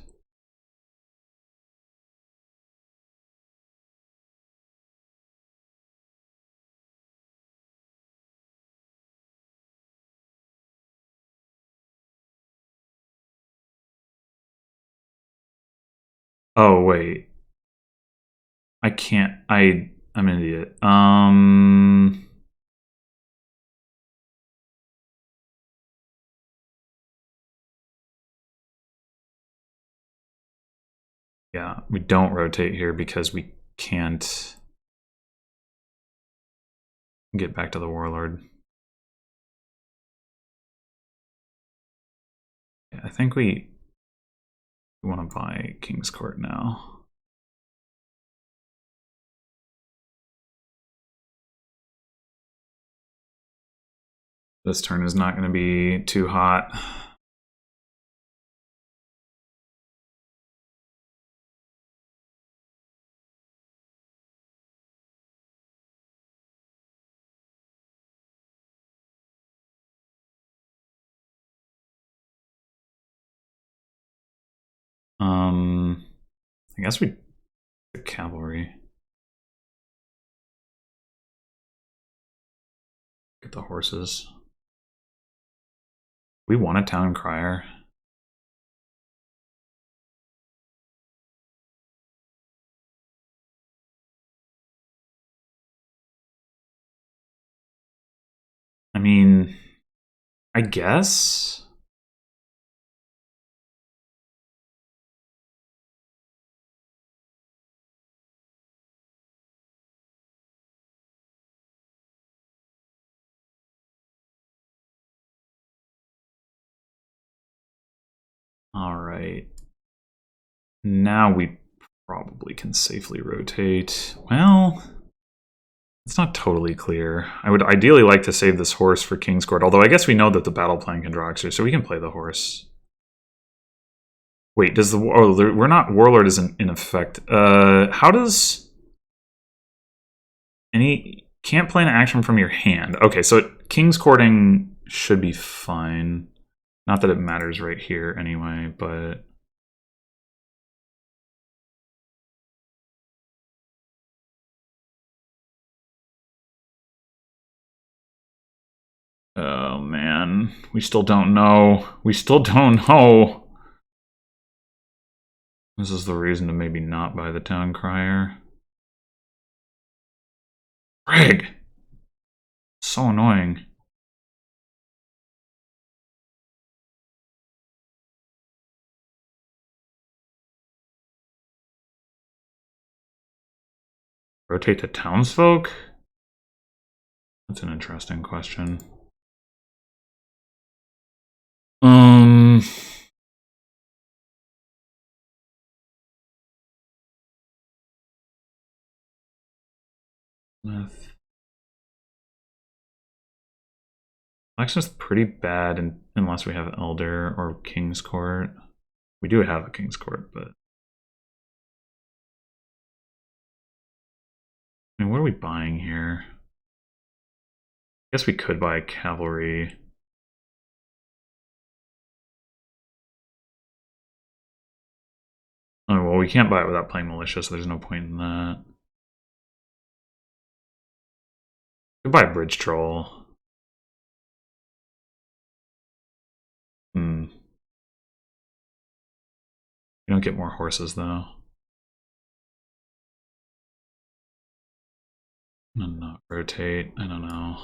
Speaker 1: Oh, wait. I can't. I'm an idiot. Yeah, we don't rotate here because we can't get back to the warlord. Yeah, I think we want to buy King's Court now. This turn is not going to be too hot. I guess we the cavalry. Get the horses. We want a town crier. I mean, I guess. All right. Now we probably can safely rotate. Well, it's not totally clear. I would ideally like to save this horse for King's Court, although I guess we know that the battle plan can draw extra, so we can play the horse. Wait, does the... Oh, we're not... Warlord isn't in effect. How does... Any... Can't play an action from your hand. Okay, so King's Courting should be fine. Not that it matters right here anyway, but... Oh, man. We still don't know. We still don't know. This is the reason to maybe not buy the town crier. Frig! so annoying. Rotate to townsfolk? That's an interesting question. Smith. Election's pretty bad unless we have Elder or King's Court. We do have a King's Court, but... I mean, what are we buying here? I guess we could buy Cavalry. Oh, well, we can't buy it without playing Militia, so there's no point in that. We could buy Bridge Troll. You don't get more horses, though. Not rotate. I don't know.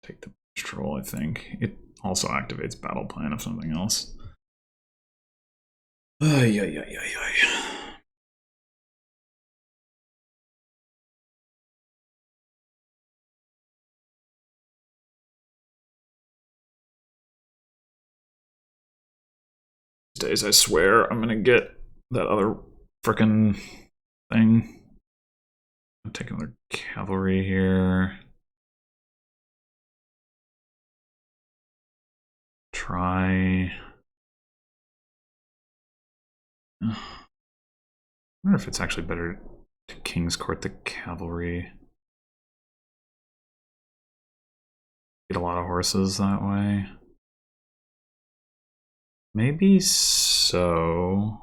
Speaker 1: Take the Bridge Troll, I think. It also activates Battle Plan of something else. Ay. These days, I swear, I'm gonna get that other frickin' thing. I'm taking their cavalry here. Try. I wonder if it's actually better to King's Court the cavalry. Get a lot of horses that way. Maybe so.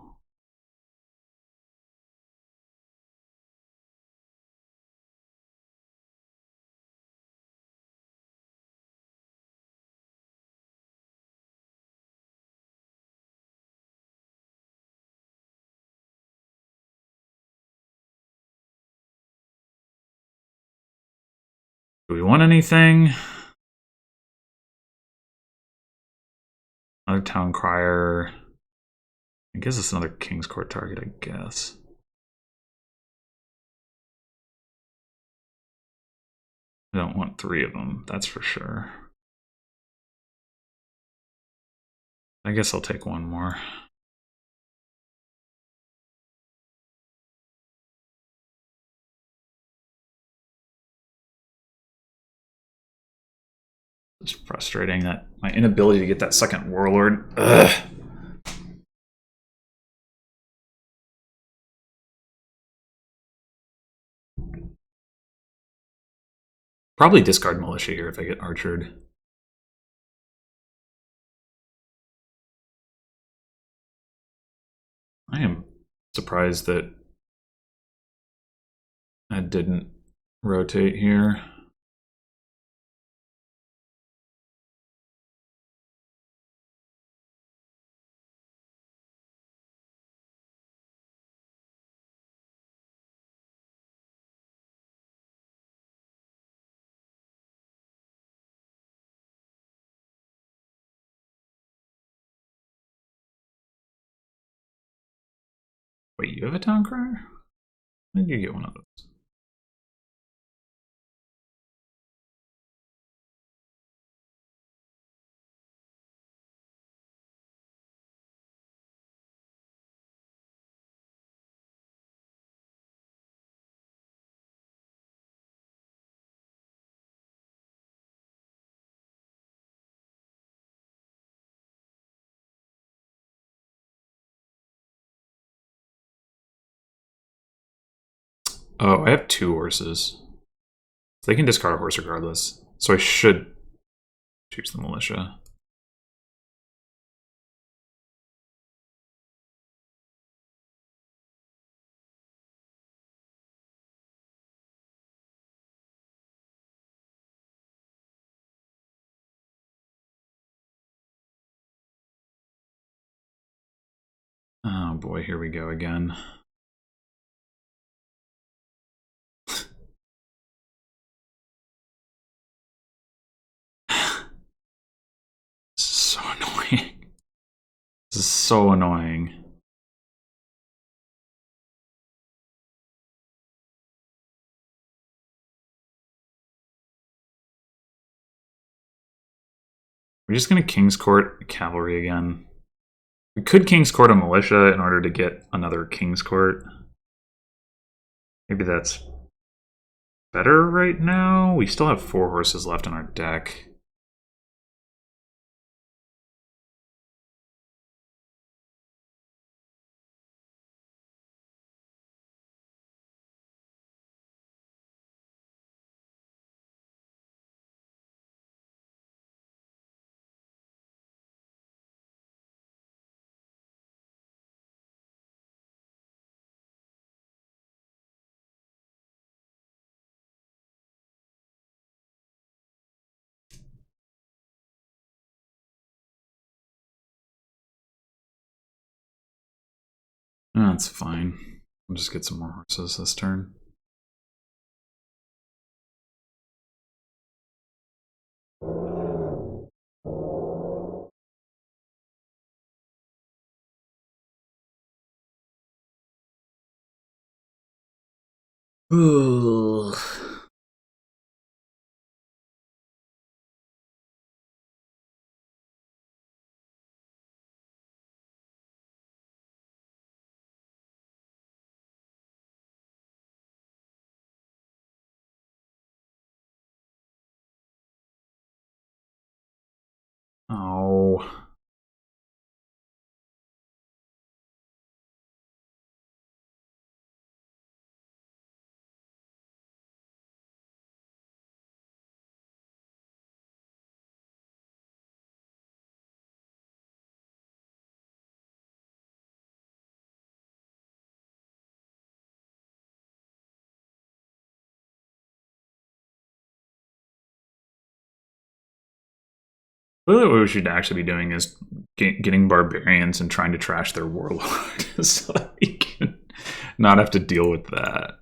Speaker 1: Do we want anything? Another Town Crier. It gives us another King's Court target, I guess. I don't want 3 of them, that's for sure. I guess I'll take 1 more. It's frustrating that my inability to get that second Warlord. Ugh. Probably discard Militia here if I get archered. I am surprised that I didn't rotate here. Wait, you have a Town Crier? When did you get one of those? Oh, I have 2 horses. So they can discard a horse regardless. So I should choose the Militia. Oh boy, here we go again. So annoying. This is so annoying. We're just gonna King's Court Cavalry again. We could King's Court a Militia in order to get another King's Court. Maybe that's better right now. We still have 4 horses left in our deck. That's fine. We'll just get some more horses this turn. Ugh. Oh. Really, what we should actually be doing is getting barbarians and trying to trash their warlord so that we can not have to deal with that.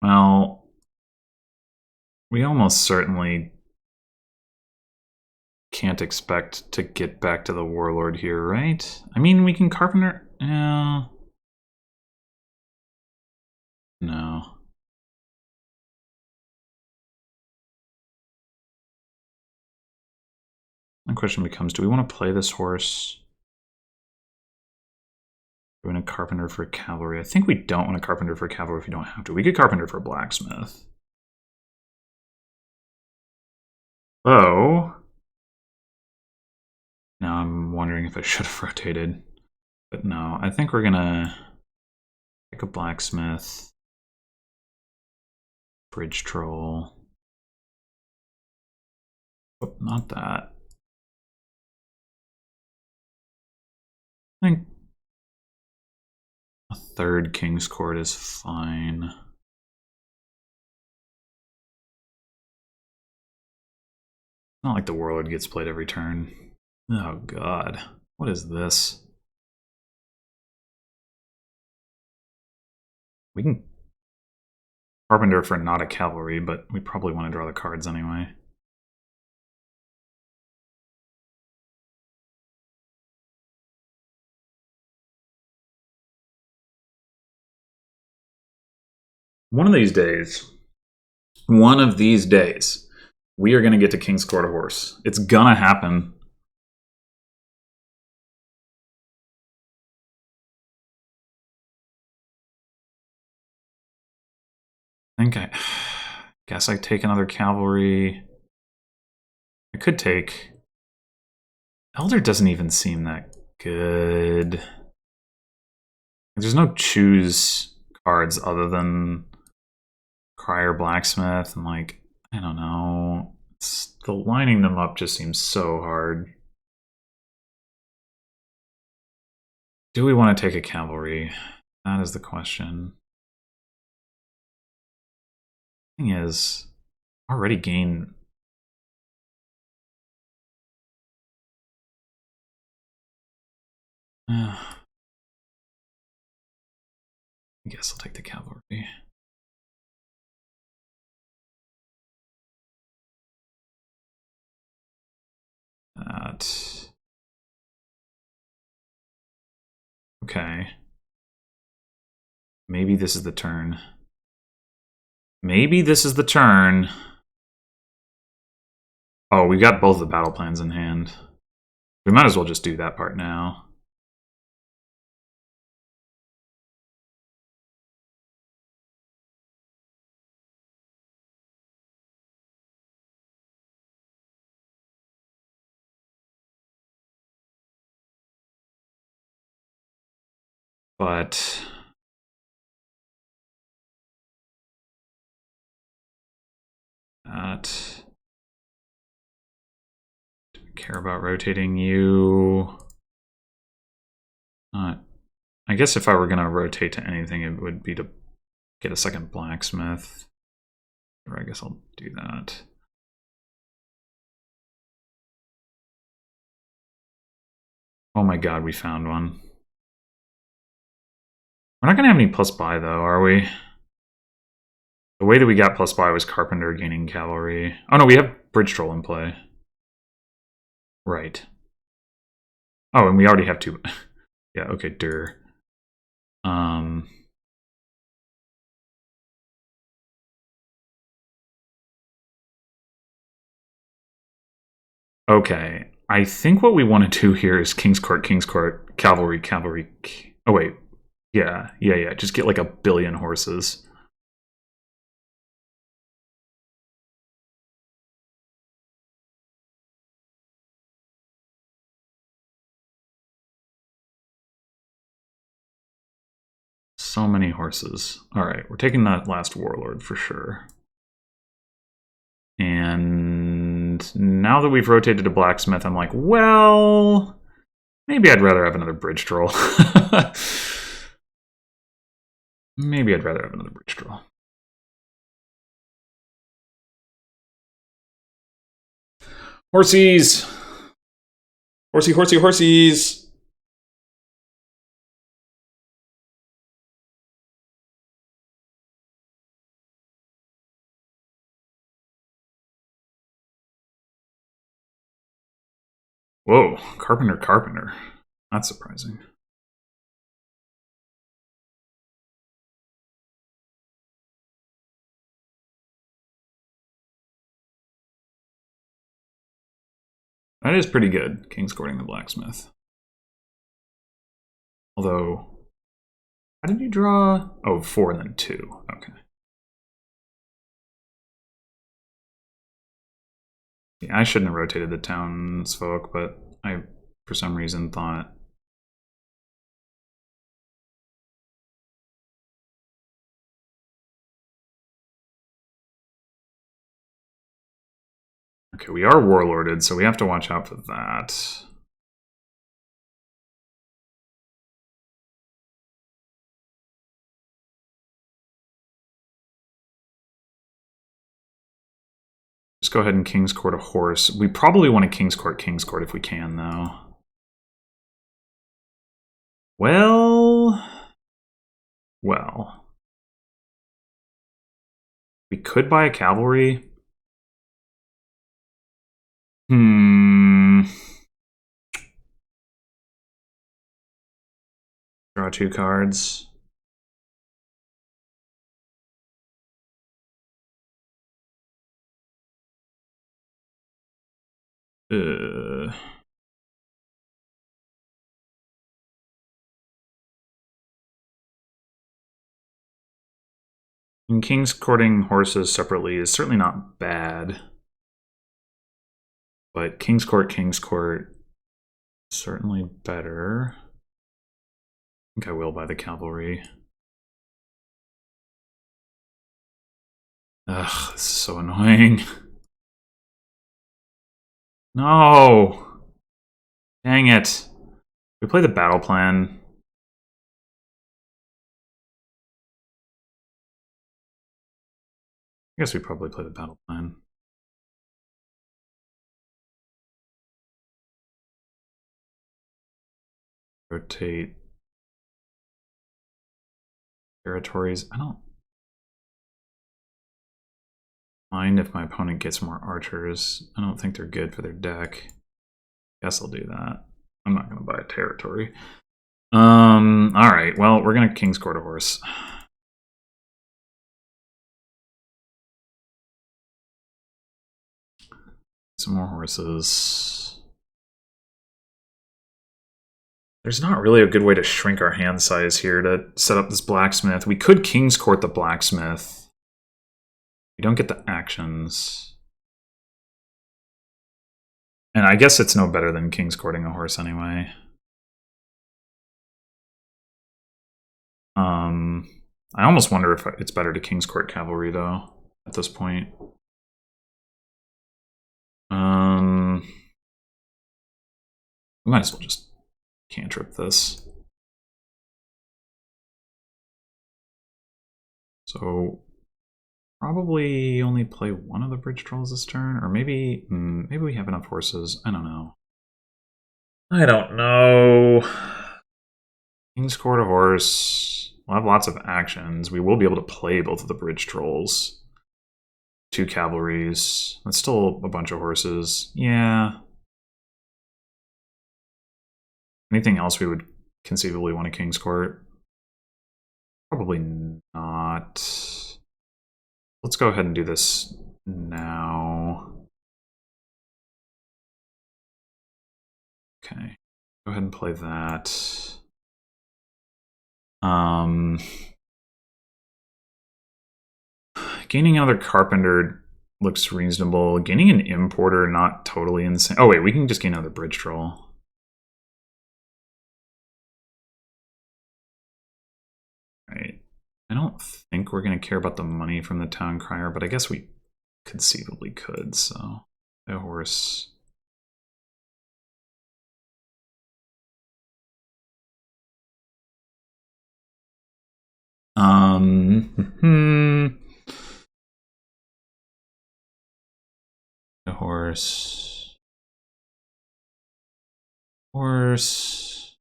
Speaker 1: Well, we almost certainly can't expect to get back to the warlord here, right? I mean, we can carpenter. Yeah. No. The question becomes, do we want to play this horse? Do we want a carpenter for cavalry? I think we don't want a carpenter for cavalry if we don't have to. We could carpenter for blacksmith. Oh. Now I'm wondering if I should have rotated. But no, I think we're gonna pick a blacksmith. Bridge troll. Oh, not that. I think a 3rd King's Court is fine. Not like the warlord gets played every turn. Oh god. What is this? We can carpenter for not a cavalry, but we probably want to draw the cards anyway. One of these days, we are going to get to King's Court a horse. It's gonna happen. I guess I take another cavalry. I could take... Elder doesn't even seem that good. There's no choose cards other than Crier Blacksmith, and like, I don't know. The lining them up just seems so hard. Do we want to take a cavalry? That is the question. Thing is, already gain. I guess I'll take the cavalry. That. Okay. Maybe this is the turn. Maybe this is the turn. Oh, we got both the battle plans in hand. We might as well just do that part now. But that. Don't care about rotating you. I guess if I were gonna rotate to anything, it would be to get a second blacksmith. Or I guess I'll do that. Oh my god, we found one. We're not gonna have any plus buy though, are we? The way that we got plus buy was Carpenter gaining cavalry. Oh no, we have Bridge Troll in play. Right. Oh, and we already have two. Yeah, okay, dur. Okay, I think what we want to do here is King's Court, cavalry, cavalry. Oh wait, yeah. Just get like 1 billion horses. So many horses. All right, we're taking that last warlord for sure. And now that we've rotated to blacksmith, I'm like, well, maybe I'd rather have another bridge troll. Maybe I'd rather have another bridge troll. Horsies! Horsey, horsey, horsies! Whoa, Carpenter, Carpenter. That's surprising. That is pretty good, King's Courting the Blacksmith. Although, how did you draw? Oh, 4 and then 2. Okay. Yeah, I shouldn't have rotated the townsfolk, but I, for some reason, thought... Okay, we are warlorded, so we have to watch out for that. Just go ahead and King's Court a horse. We probably want to King's Court if we can, though. Well... We could buy a cavalry. Draw 2 cards. And King's Courting horses separately is certainly not bad. But King's Court, certainly better. I think I will buy the cavalry. Ugh, this is so annoying. No! Dang it. We play the battle plan. guess we probably play the battle plan. Rotate territories. I don't mind if my opponent gets more archers. I don't think they're good for their deck. Guess I'll do that. I'm not going to buy a territory. All right. Well, we're going to King's Court a horse. Some more horses. There's not really a good way to shrink our hand size here to set up this blacksmith. We could King's Court the blacksmith. We don't get the actions. And I guess it's no better than King's Courting a horse anyway. I almost wonder if it's better to King's Court cavalry, though, at this point. We might as well just cantrip this. So probably only play one of the bridge trolls this turn, or maybe we have enough horses. I don't know. I don't know. King's Court a horse. We'll have lots of actions. We will be able to play both of the bridge trolls. 2 cavalries. That's still a bunch of horses. Yeah. Anything else we would conceivably want a King's Court? Probably not. Let's go ahead and do this now. Okay. Go ahead and play that. Gaining another carpenter looks reasonable. Gaining an importer, not totally insane. Oh wait, we can just gain another bridge troll. Right. I don't think we're going to care about the money from the town crier, but I guess we conceivably could, so a horse. A horse. Horse.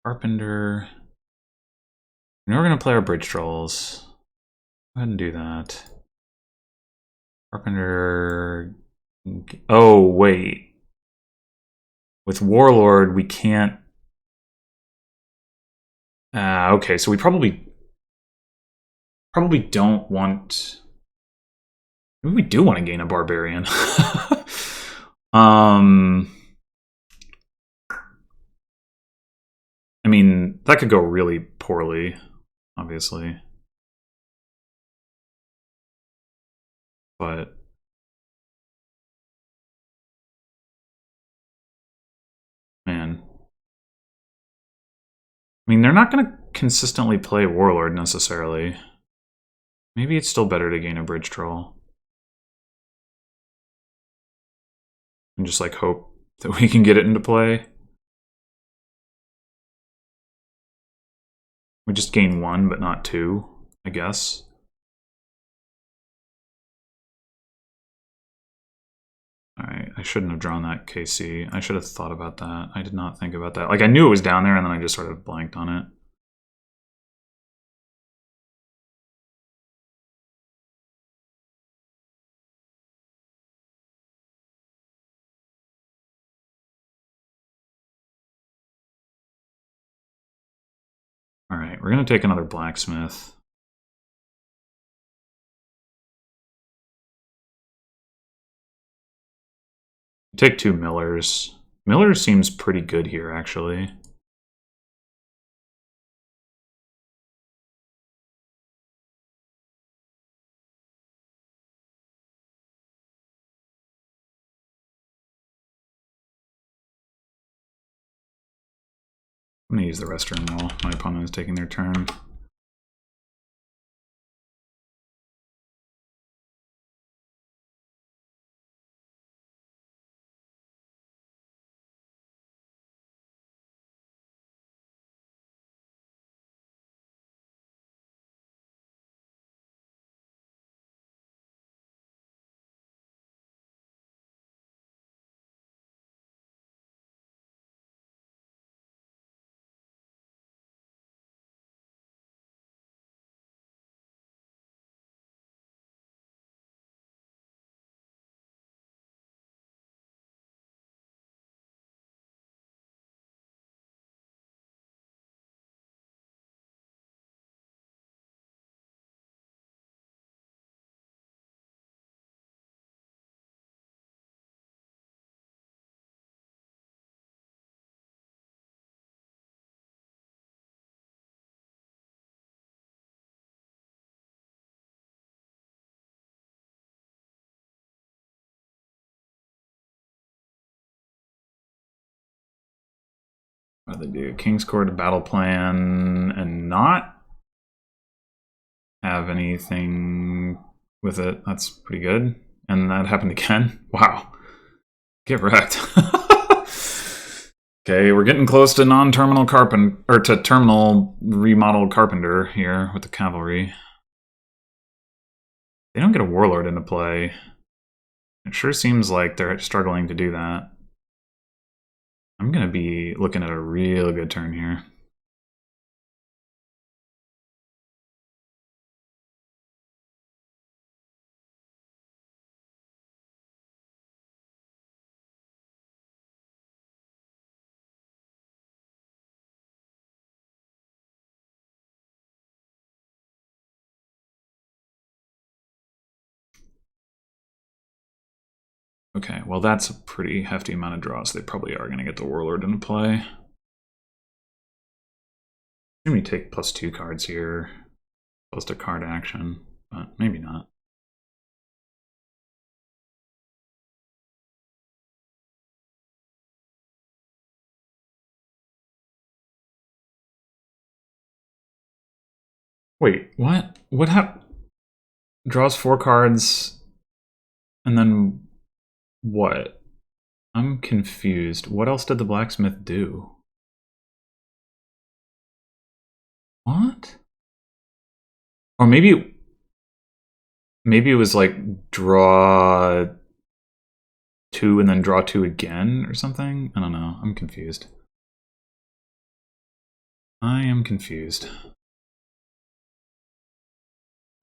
Speaker 1: Carpenter. And we're going to play our bridge trolls. Go ahead and do that. Carpenter. Oh, wait. With Warlord, we can't. Okay, so we probably don't want. Maybe we do want to gain a barbarian. I mean, that could go really poorly, obviously. But man. I mean, they're not going to consistently play Warlord necessarily. Maybe it's still better to gain a bridge troll. And just like hope that we can get it into play. We just gain 1, but not 2, I guess. Alright, I shouldn't have drawn that KC. I should have thought about that. I did not think about that. Like, I knew it was down there, and then I just sort of blanked on it. Alright, we're going to take another blacksmith. Take 2 millers. Miller seems pretty good here, actually. I'm going to use the restroom while my opponent is taking their turn. What do they do? King's Court to battle plan and not have anything with it. That's pretty good. And that happened again. Wow. Get wrecked. Okay, we're getting close to non-terminal carpenter, or to terminal remodeled carpenter here with the cavalry. They don't get a warlord into play. It sure seems like they're struggling to do that. I'm going to be looking at a real good turn here. Okay, well that's a pretty hefty amount of draws. So they probably are going to get the warlord into play. Let me take +2 cards here, close to card action, but maybe not. Wait, what? What happened? Draws 4 cards, and then what? I'm confused. What else did the blacksmith do? What? Or maybe it was like draw 2 and then draw 2 again or something? I don't know. I'm confused. I am confused.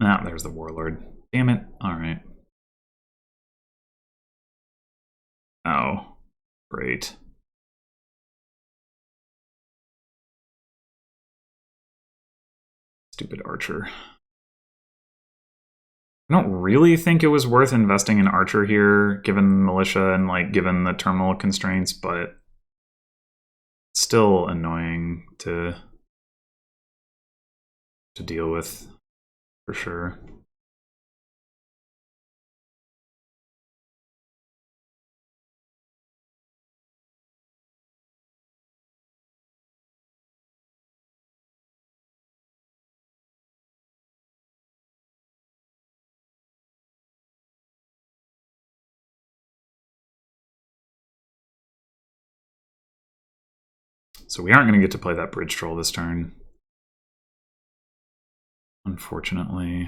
Speaker 1: Ah, there's the warlord. Damn it. Alright. Oh. Great. Stupid archer. I don't really think it was worth investing in archer here, given militia and like given the terminal constraints, but it's still annoying to deal with, for sure. So we aren't going to get to play that bridge troll this turn, unfortunately.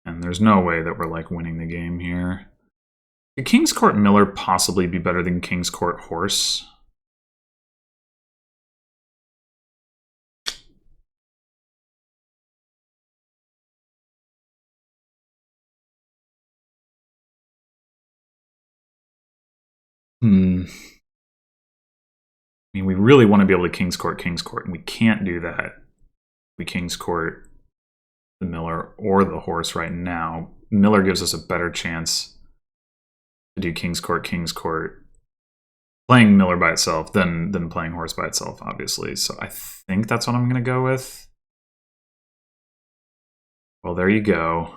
Speaker 1: And there's no way that we're like winning the game here. Could King's Court Miller possibly be better than King's Court Horse? I mean, we really want to be able to King's Court, and we can't do that. We King's Court the Miller or the Horse right now. Miller gives us a better chance to do King's Court, playing Miller by itself than playing Horse by itself, obviously. So I think that's what I'm going to go with. Well, there you go.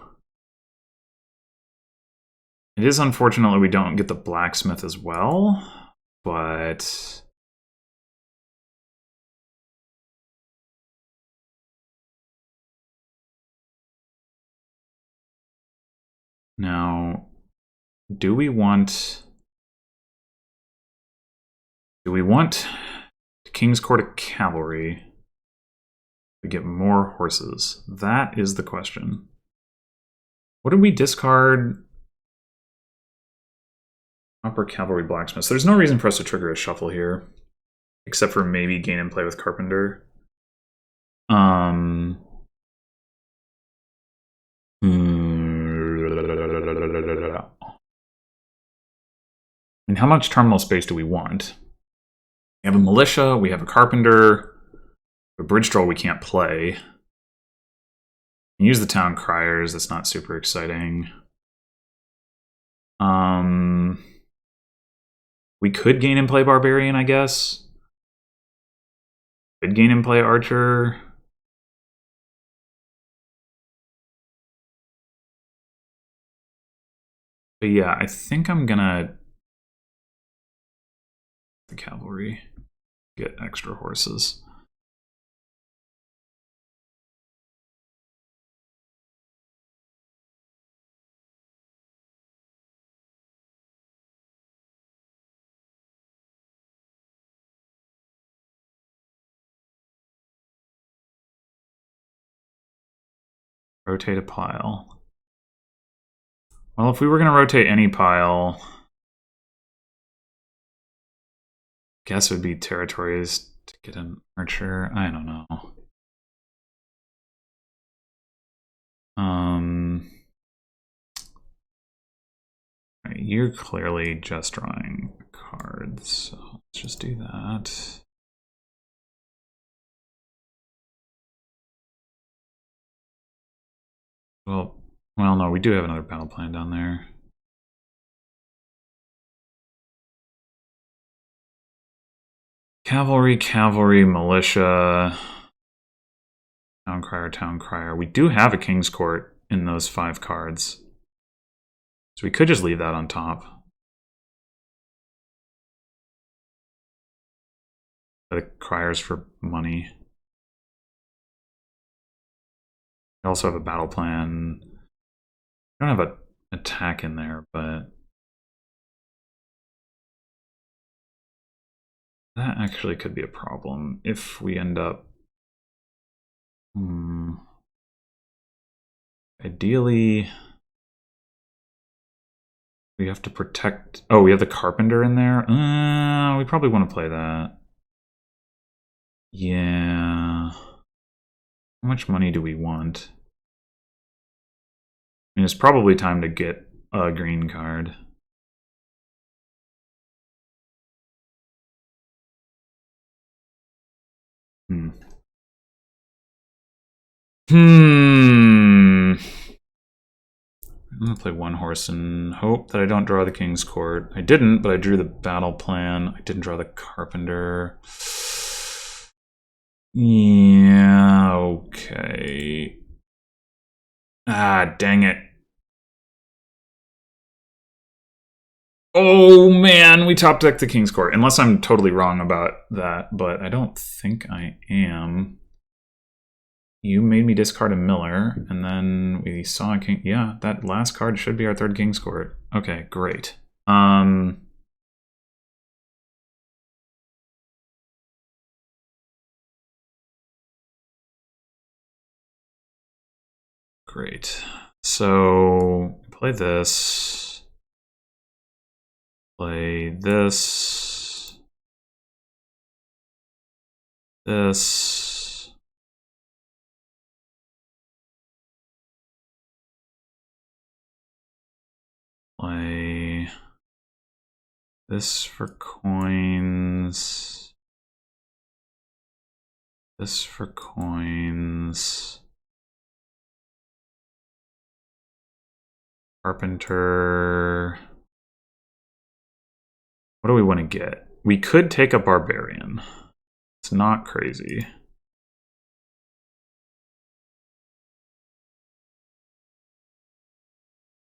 Speaker 1: It is unfortunate we don't get the blacksmith as well, but now, do we want King's Court of Cavalry to get more horses? That is the question. What did we discard? Upper Cavalry Blacksmiths. There's no reason for us to trigger a shuffle here, except for maybe gain and play with Carpenter. And how much terminal space do we want? We have a militia, we have a carpenter, a bridge troll we can't play. Use the town criers, that's not super exciting. We could gain and play barbarian, I guess. Could gain and play archer. But yeah, I think I'm gonna the cavalry get extra horses. Rotate a pile. Well, if we were going to rotate any pile, guess it would be territories to get an archer. I don't know. You're clearly just drawing cards, so let's just do that. Well, no, we do have another battle plan down there. Cavalry, cavalry, militia, town crier, town crier. We do have a king's court in those 5 cards. So we could just leave that on top. The criers for money. We also have a battle plan. I don't have an attack in there, but that actually could be a problem if we end up... Ideally, we have to protect... Oh, we have the carpenter in there? We probably want to play that. Yeah. How much money do we want? I mean, it's probably time to get a green card. I'm gonna play 1 horse and hope that I don't draw the king's court. I didn't, but I drew the battle plan. I didn't draw the carpenter. Yeah, okay. Ah, dang it. Oh man, we top decked the king's court. Unless I'm totally wrong about that, but I don't think I am. You made me discard a Miller, and then we saw a king. Yeah, that last card should be our 3rd king's court. Okay, great. Great. So play this. Play this. This. Play this for coins. This for coins. Carpenter. What do we want to get? We could take a barbarian. It's not crazy.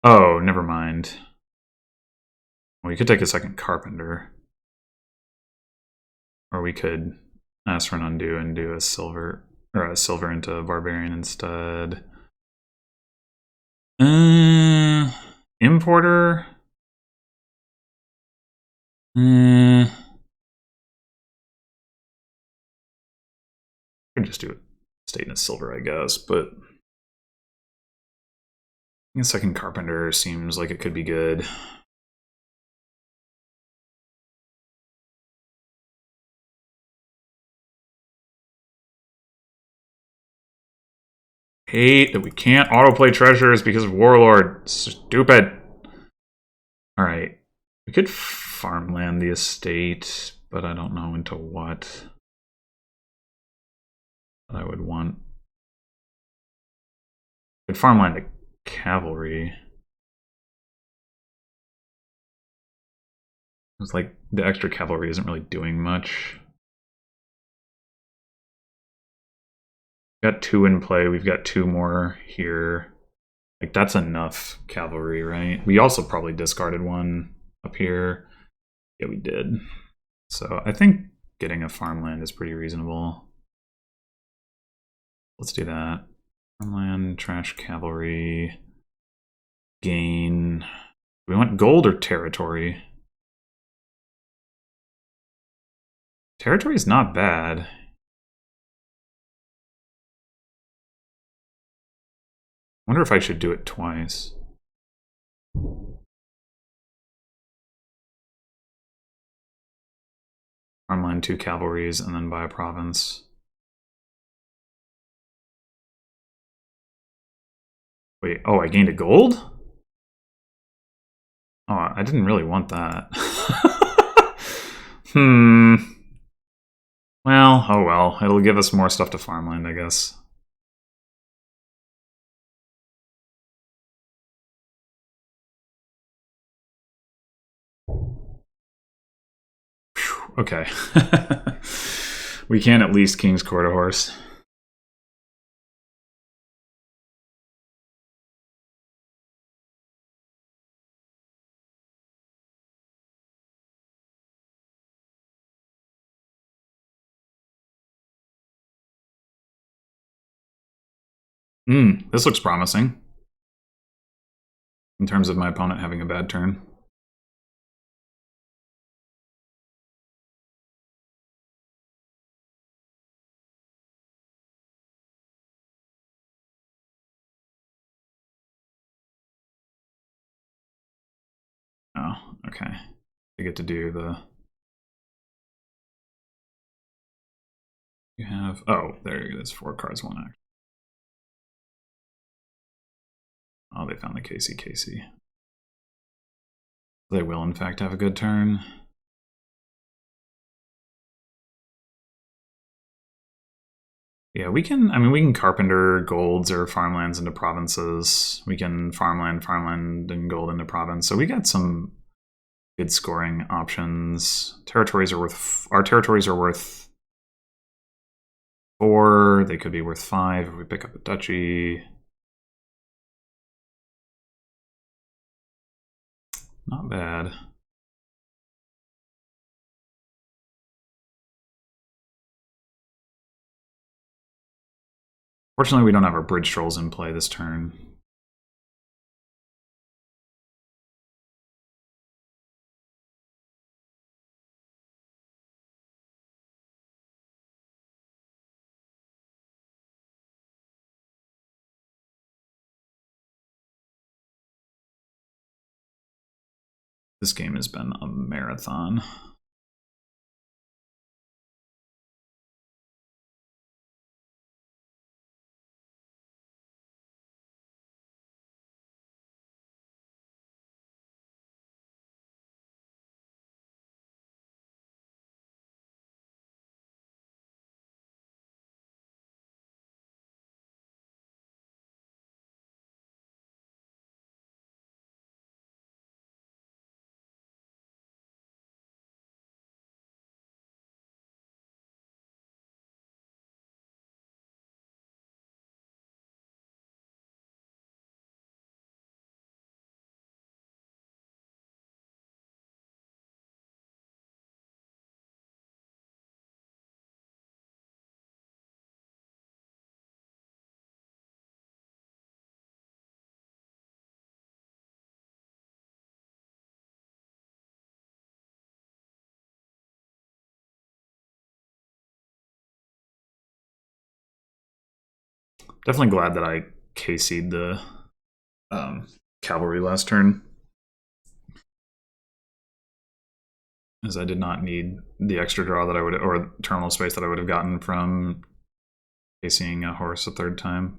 Speaker 1: Oh, never mind. We could take a second carpenter. Or we could ask for an undo and do a silver into barbarian instead. Importer. I could just do it state in silver, I guess, but a second carpenter seems like it could be good. Hate that we can't autoplay treasures because of Warlord. Stupid. Alright. We could farmland the estate, but I don't know into what I would want. I could farmland the cavalry. It's like the extra cavalry isn't really doing much. Got 2 in play. We've got 2 more here. Like, that's enough cavalry, right? We also probably discarded 1 up here. Yeah, we did. So I think getting a farmland is pretty reasonable. Let's do that. Farmland, trash cavalry, gain. Do we want gold or territory? Territory is not bad. I wonder if I should do it twice. Farmland, 2 cavalries, and then buy a province. Wait, oh, I gained a gold? Oh, I didn't really want that. Well, oh well. It'll give us more stuff to farmland, I guess. Whew, okay. We can at least King's Court a horse. This looks promising. In terms of my opponent having a bad turn. Oh, okay. I get to do the... You have... Oh, there it is. 4 cards, 1 act. Oh, they found the Casey. They will, in fact, have a good turn. Yeah, we can, I mean, we can carpenter golds or farmlands into provinces. We can farmland, and gold into province. So we got some good scoring options. Territories are worth, our territories are worth 4. They could be worth 5 if we pick up a duchy. Not bad. Fortunately, we don't have our bridge trolls in play this turn. This game has been a marathon. Definitely glad that I KC'd the cavalry last turn, as I did not need the extra draw that I would, or terminal space that I would have gotten from KCing a horse a 3rd time.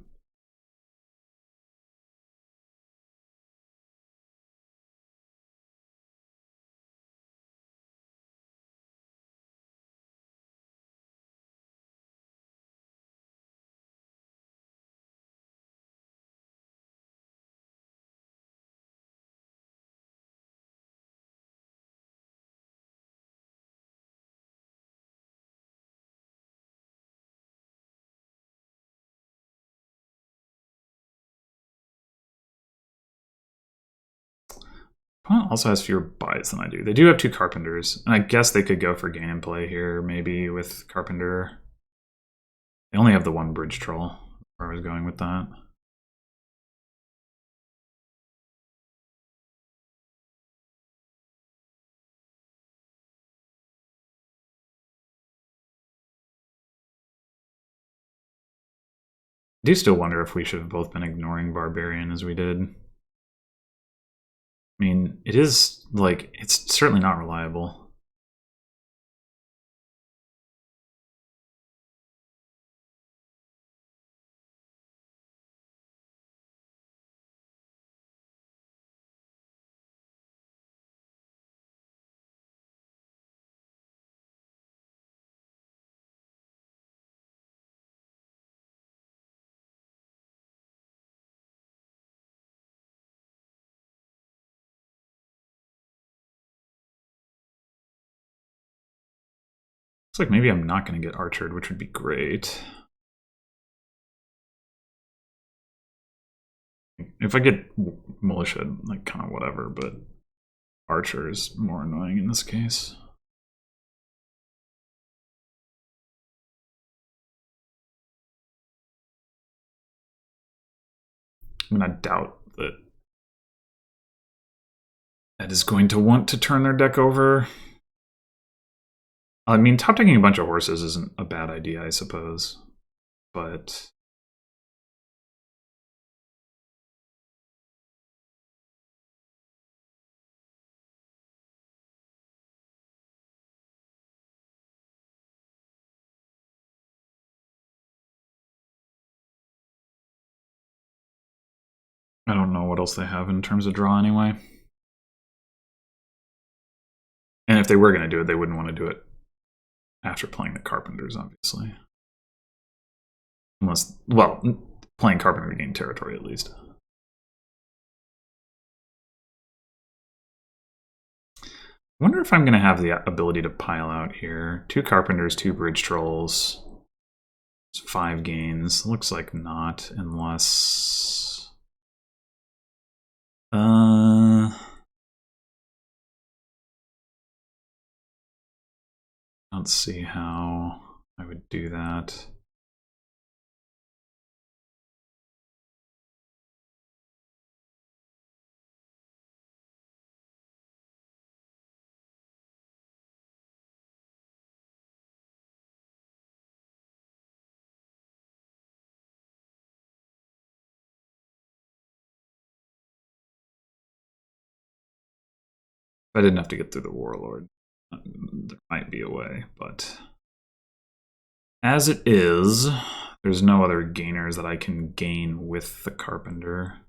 Speaker 1: Opponent also has fewer buys than I do. They do have 2 Carpenters, and I guess they could go for gain and play here, maybe with Carpenter. They only have the 1 Bridge Troll, where I was going with that. I do still wonder if we should have both been ignoring Barbarian as we did. I mean, it is, like, it's certainly not reliable. Looks like maybe I'm not going to get Archered, which would be great. If I get Militia, like, kind of whatever, but Archer is more annoying in this case. I mean, I doubt that Ed is going to want to turn their deck over. I mean, top decking a bunch of horses isn't a bad idea, I suppose. But I don't know what else they have in terms of draw anyway. And if they were going to do it, they wouldn't want to do it after playing the Carpenters, obviously. Unless, well, playing Carpenter to gain territory at least. I wonder if I'm going to have the ability to pile out here. 2 Carpenters, 2 Bridge Trolls. 5 gains. Looks like not, unless... I don't see how I would do that. I didn't have to get through the Warlord. There might be a way, but as it is, there's no other gainers that I can gain with the Carpenter.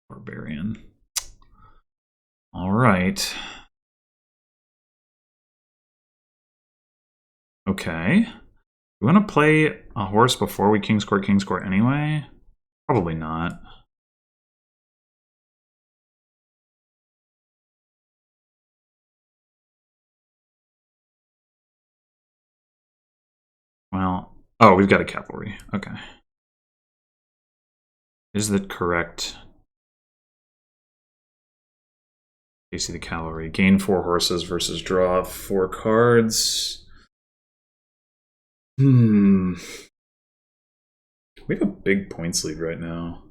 Speaker 1: Barbarian. All right. Okay. We want to play a horse before we King's Court anyway? Probably not. Well, oh, we've got a cavalry. Okay. Is that correct? You see the cavalry. Gain 4 horses versus draw 4 cards. We have a big points lead right now.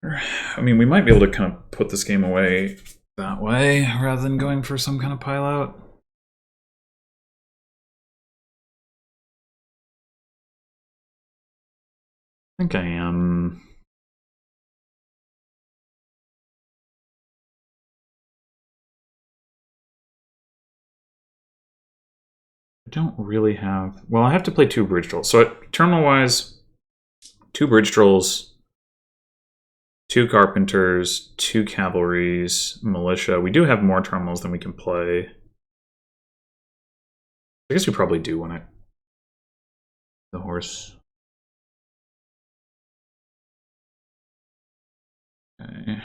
Speaker 1: I mean, we might be able to kind of put this game away that way rather than going for some kind of pile out. I think I am. I don't really have... Well, I have to play 2 Bridge Trolls. So terminal-wise, 2 Bridge Trolls, 2 Carpenters, 2 Cavalries, Militia. We do have more terminals than we can play. I guess we probably do want it. The horse. Okay.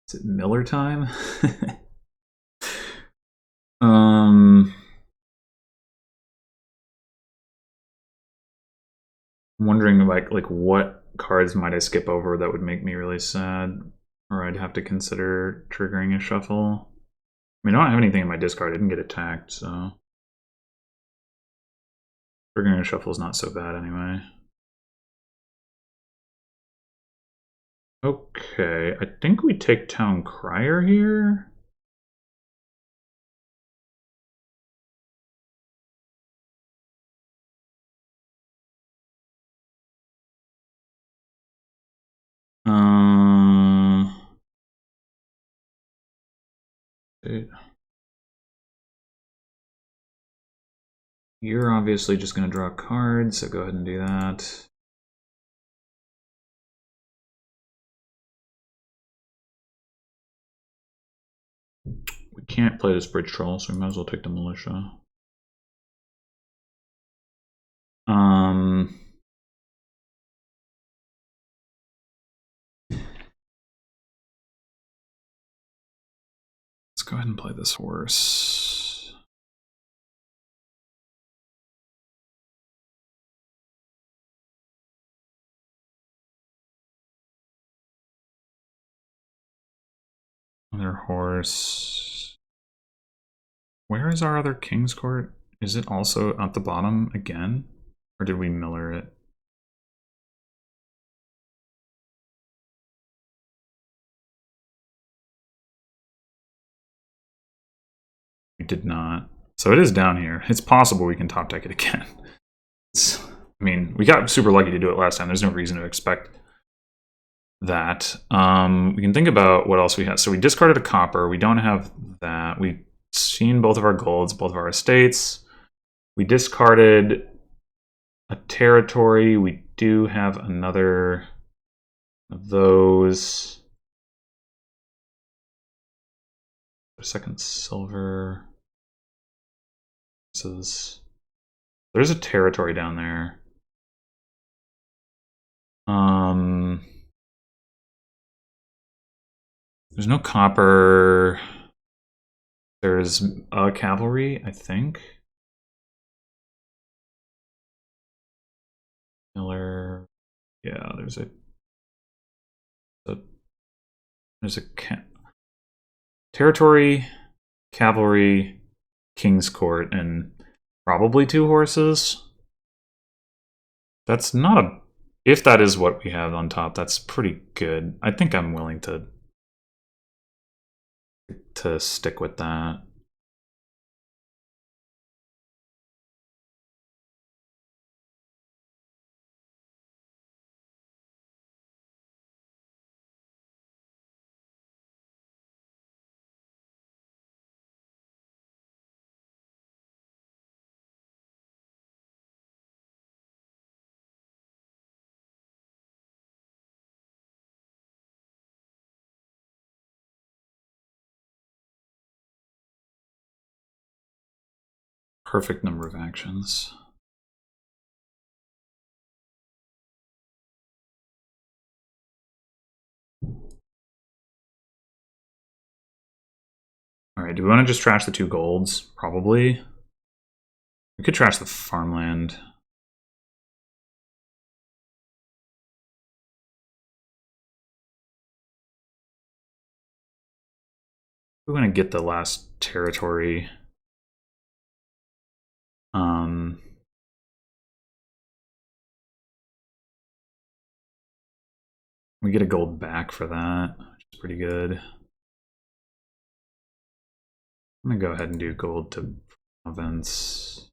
Speaker 1: Is it Miller time? I'm wondering like what cards might I skip over that would make me really sad, or I'd have to consider triggering a shuffle. I mean, I don't have anything in my discard. I didn't get attacked, so triggering a shuffle is not so bad anyway. Okay, I think we take Town Crier here. You're obviously just going to draw cards, so go ahead and do that. We can't play this Bridge Troll, so we might as well take the Militia. Let's go ahead and play this horse. Other horse. Where is our other King's Court? Is it also at the bottom again? Or did we miller it? We did not. So it is down here. It's possible we can top deck it again. I mean, we got super lucky to do it last time. There's no reason to expect that. We can think about what else we have. So we discarded a copper. We don't have that. We've seen both of our golds, both of our estates. We discarded a territory. We do have another of those. A second silver. There's a territory down there. There's no copper. There's a cavalry, I think. Miller. Yeah, there's a territory, cavalry, King's Court, and probably 2 horses. That's not a... If that is what we have on top, that's pretty good. I think I'm willing to stick with that. Perfect number of actions. All right, do we want to just trash the 2 golds? Probably. We could trash the farmland. We want to get the last territory. We get a gold back for that, which is pretty good. I'm gonna go ahead and do gold to province.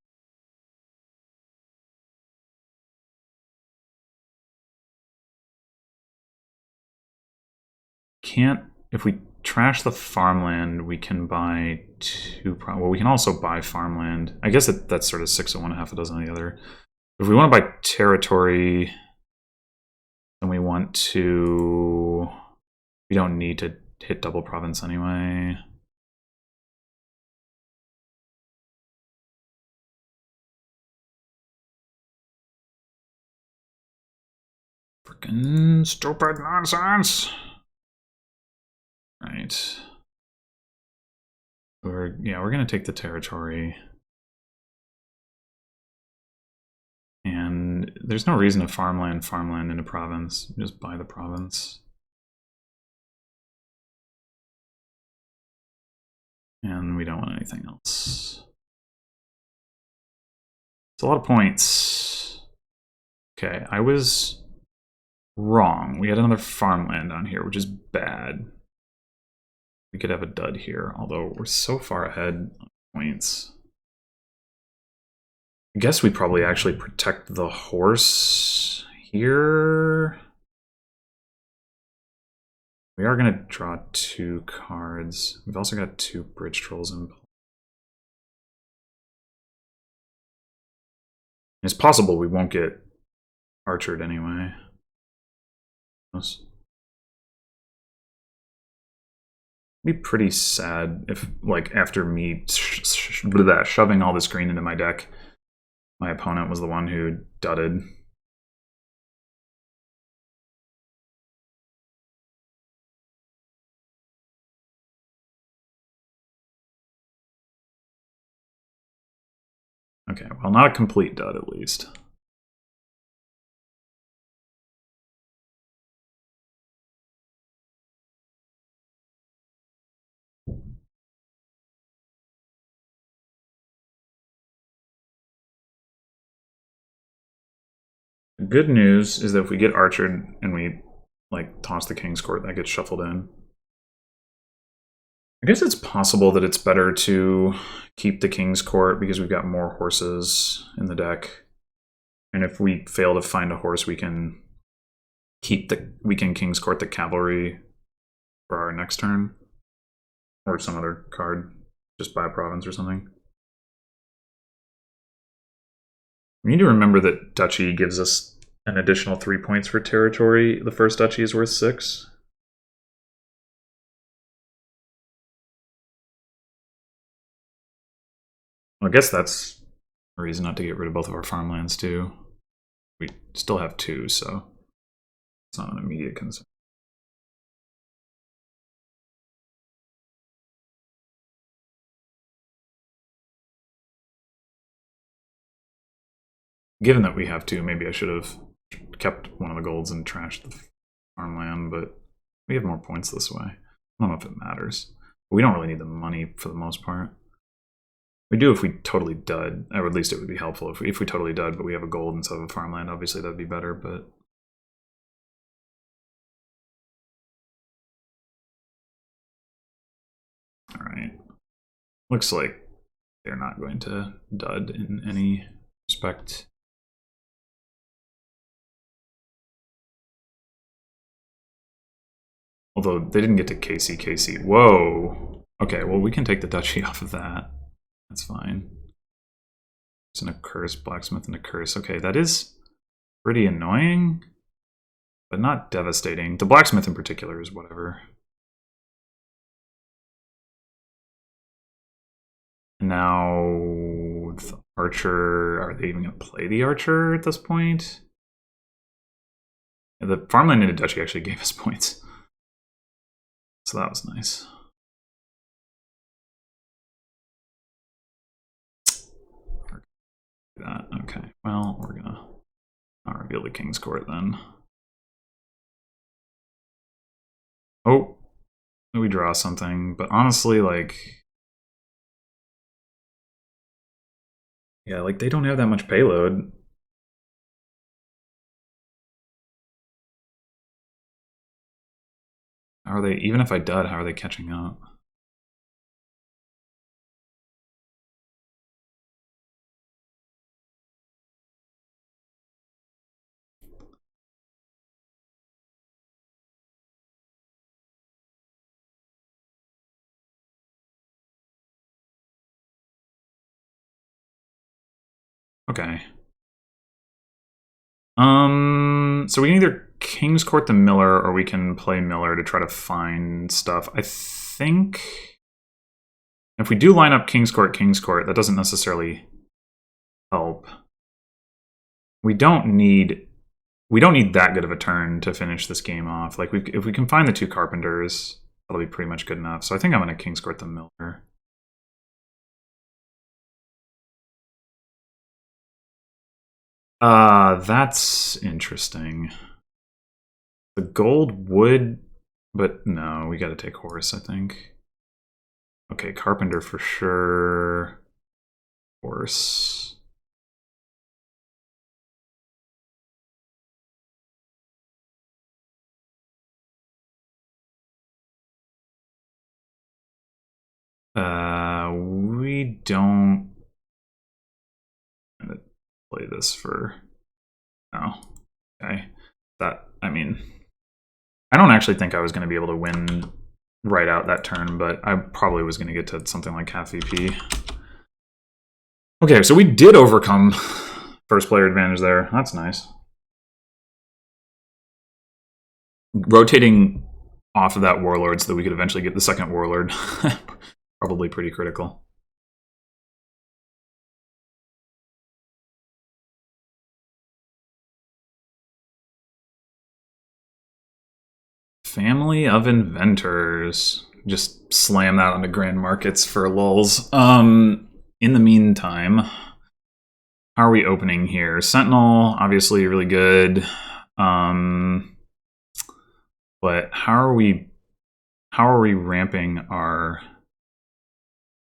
Speaker 1: Can't, if we trash the farmland, we can buy 2, well, we can also buy farmland. I guess that's sort of 6 of one, half a dozen of the other. If we want to buy territory, then we want to, we don't need to hit double province anyway. Freaking stupid nonsense. Right. We're gonna take the territory. And there's no reason to farmland into province. Just buy the province. And we don't want anything else. It's a lot of points. Okay, I was wrong. We had another farmland on here, which is bad. We could have a dud here, although we're so far ahead on points. I guess we probably actually protect the horse here. We are going to draw 2 cards. We've also got 2 bridge trolls in play. It's possible we won't get archered anyway. It'd be pretty sad if, like, after me shoving all this green into my deck, my opponent was the one who dudded. Okay, well, not a complete dud, at least. The good news is that if we get archered and we, like, toss the King's Court, that gets shuffled in. I guess it's possible that it's better to keep the King's Court because we've got more horses in the deck. And if we fail to find a horse, we can King's Court the cavalry for our next turn. Or some other card. Just buy a province or something. We need to remember that Duchy gives us an additional 3 points for territory. The first Duchy is worth 6. Well, I guess that's a reason not to get rid of both of our farmlands too. We still have 2, so it's not an immediate concern. Given that we have 2, maybe I should have kept one of the golds and trashed the farmland, but we have more points this way. I don't know if it matters. We don't really need the money for the most part. We do if we totally dud, or at least it would be helpful if we totally dud, but we have a gold instead of a farmland. Obviously, that'd be better, but... Alright. Looks like they're not going to dud in any respect. Although they didn't get to KC. Whoa! Okay, well, we can take the duchy off of that. That's fine. It's a curse, blacksmith and a curse. Okay, that is pretty annoying, but not devastating. The blacksmith in particular is whatever. Now, the archer, are they even going to play the archer at this point? The farmland into duchy actually gave us points. So that was nice. That. Okay, well, we're gonna not reveal the King's Court then. Oh, we draw something, but honestly, like, yeah, like they don't have that much payload. How are they, even if I dud, how are they catching up? Okay. So we can either King's Court the Miller, or we can play Miller to try to find stuff. I think if we do line up King's Court, that doesn't necessarily help. We don't need that good of a turn to finish this game off. Like, if we can find the 2 carpenters, that'll be pretty much good enough. So I think I'm going to King's Court the Miller. That's interesting. The gold would, but no, we gotta take horse, I think. Okay, carpenter for sure. Horse. We don't play this for now. Okay. That, I mean, I don't actually think I was going to be able to win right out that turn, but I probably was going to get to something like half VP. Okay, so we did overcome first player advantage there. That's nice. Rotating off of that warlord so that we could eventually get the second warlord. Probably pretty critical. Family of inventors. Just slam that onto grand markets for lulz. In the meantime, how are we opening here? Sentinel, obviously really good. But how are we ramping our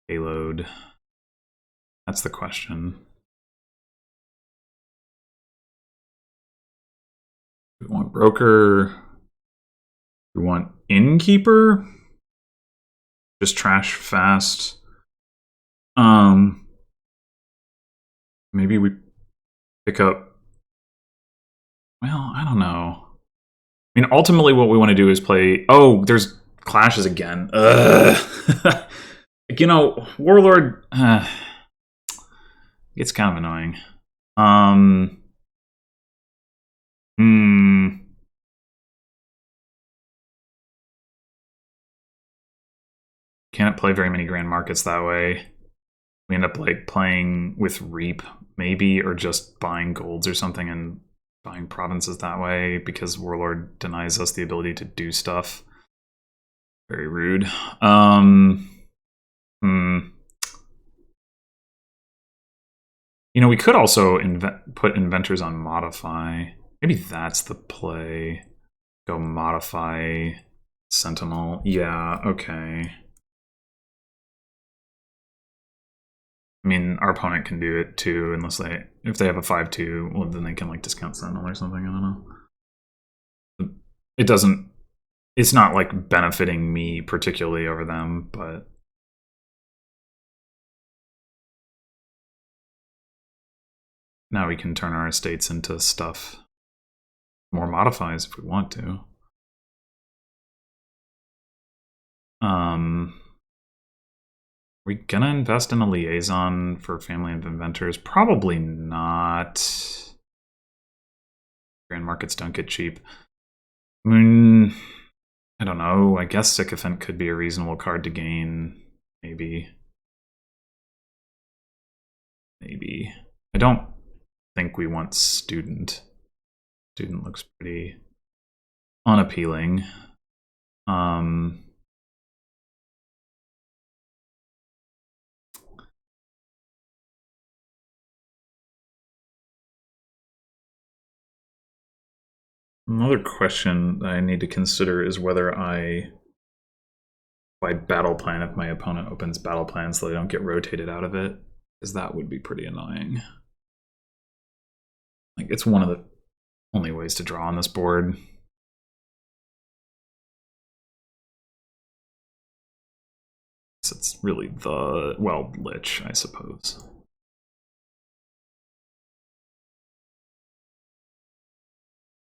Speaker 1: payload? That's the question. We want broker. We want innkeeper. Just trash fast. Maybe we pick up. Well, I don't know. I mean, ultimately, what we want to do is play. Oh, there's clashes again. You know, warlord. It's kind of annoying. Can't play very many grand markets that way. We end up like playing with Reap, maybe, or just buying golds or something and buying provinces that way because Warlord denies us the ability to do stuff. Very rude. You know, we could also put inventors on modify. Maybe that's the play. Go modify Sentinel. Yeah, okay. I mean, our opponent can do it too, unless if they have a 5-2, well, then they can like discount Sentinel or something. I don't know. It doesn't. It's not like benefiting me particularly over them, but now we can turn our estates into stuff. More modifies if we want to. We gonna invest in a liaison for family of inventors? Probably not. Grand markets don't get cheap. I mean, I don't know. I guess Sycophant could be a reasonable card to gain. Maybe. Maybe. I don't think we want student. Student looks pretty unappealing. Another question that I need to consider is whether I play battle plan if my opponent opens battle plan so they don't get rotated out of it, because that would be pretty annoying. Like, it's one of the only ways to draw on this board. So it's really the, well, Lich, I suppose.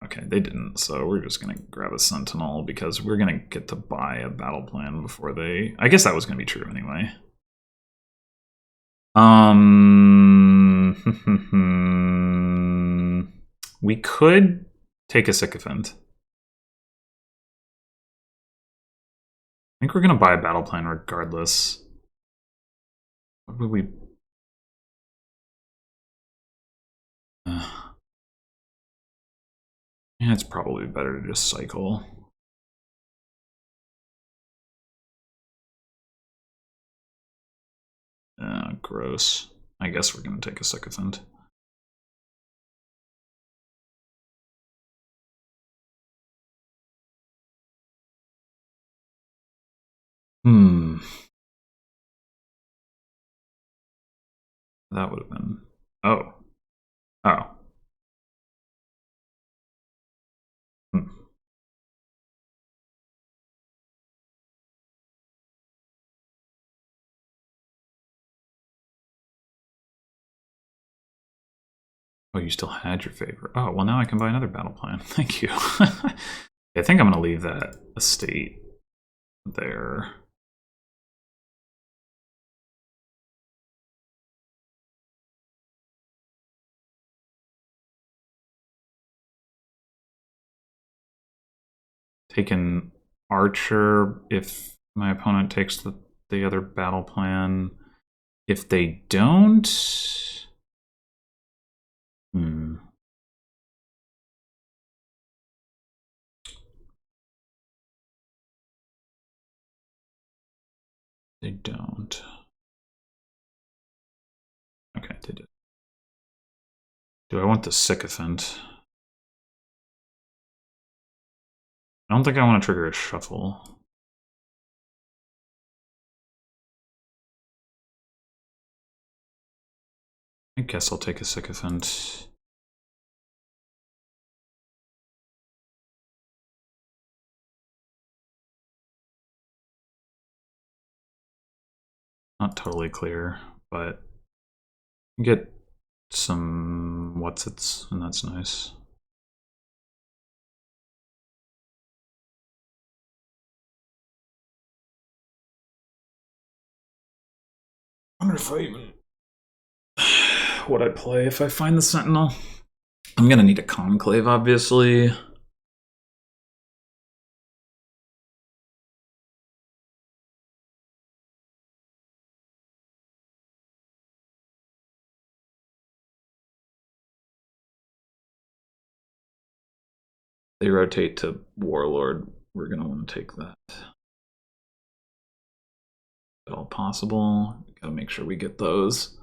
Speaker 1: Okay, they didn't, so we're just going to grab a Sentinel because we're going to get to buy a battle plan before they... I guess that was going to be true anyway. We could take a Sycophant. I think we're going to buy a battle plan regardless. What would we... Yeah, it's probably better to just cycle. Gross. I guess we're going to take a Sycophant. Hmm. That would have been. Oh. Oh. Hmm. Oh, you still had your favorite. Oh, well, now I can buy another battle plan. Thank you. I think I'm going to leave that estate there. Take an archer if my opponent takes the other battle plan. If they don't... Hmm. They don't. Okay, they did. Do I want the sycophant? I don't think I want to trigger a shuffle. I guess I'll take a sycophant. Not totally clear, but get some what's-its, and that's nice. I wonder if I even... what I'd play if I find the Sentinel. I'm gonna need a Conclave, obviously. They rotate to Warlord. We're gonna want to take that. If at all possible. Gotta make sure we get those.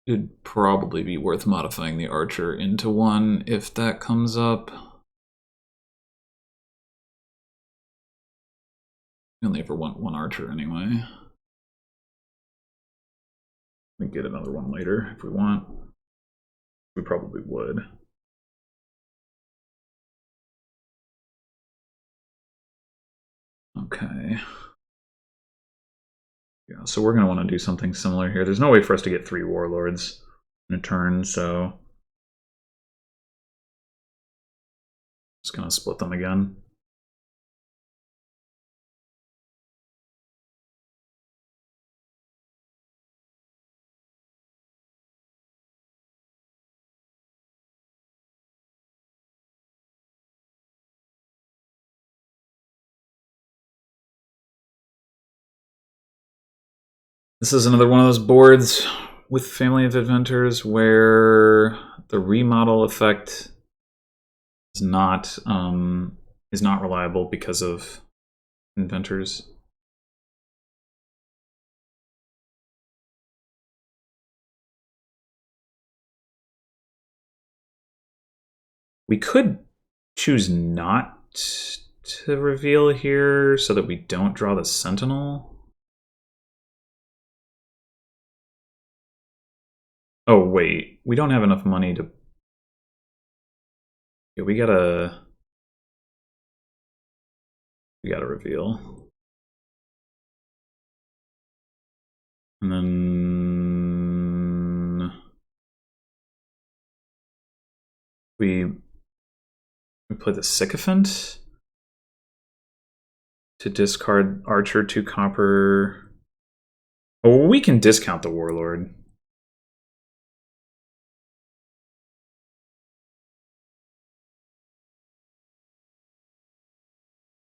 Speaker 1: It'd probably be worth modifying the Archer into one if that comes up. We only ever want one Archer anyway. We can get another one later if we want. We probably would. Okay. Yeah, so we're going to want to do something similar here. There's no way for us to get 3 Warlords in a turn, so just going to split them again. This is another one of those boards with Family of Inventors where the remodel effect is not reliable because of Inventors. We could choose not to reveal here so that we don't draw the Sentinel. Oh, wait. We don't have enough money to... Yeah, we gotta reveal. And then... We play the Sycophant to discard Archer 2 copper. Oh, we can discount the Warlord.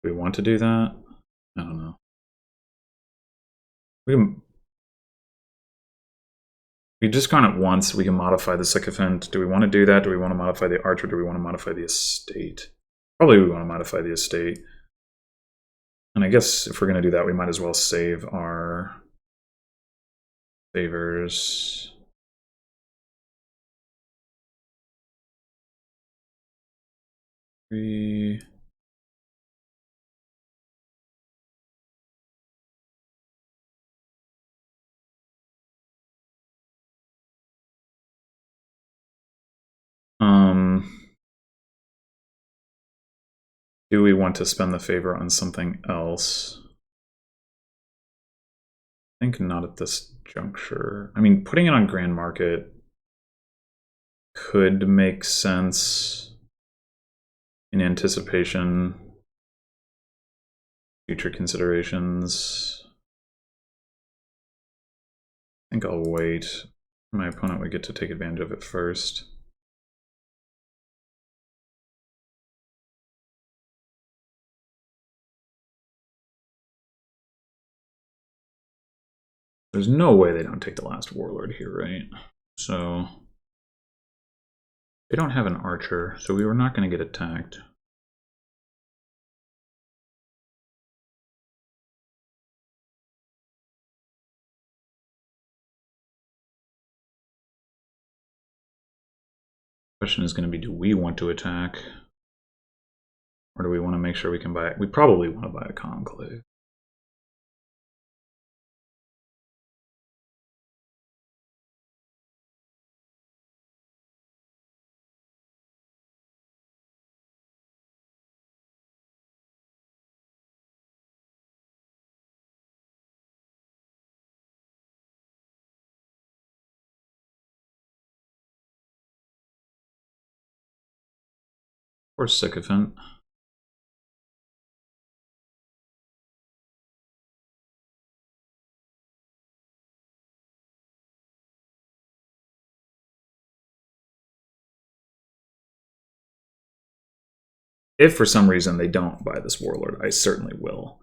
Speaker 1: Do we want to do that? I don't know. We discount it once, we can modify the Sycophant. Do we want to do that? Do we want to modify the Archer? Do we want to modify the Estate? Probably we want to modify the Estate. And I guess if we're going to do that, we might as well save our favors. Do we want to spend the favor on something else? I think not at this juncture. I mean, putting it on Grand Market could make sense in anticipation. Future considerations. I think I'll wait. My opponent would get to take advantage of it first. There's no way they don't take the last warlord here, right? So they don't have an archer, so we were not going to get attacked. Question is going to be, do we want to attack? Or do we want to make sure we can buy it? We probably want to buy a conclave. Or sycophant. If for some reason they don't buy this warlord, I certainly will.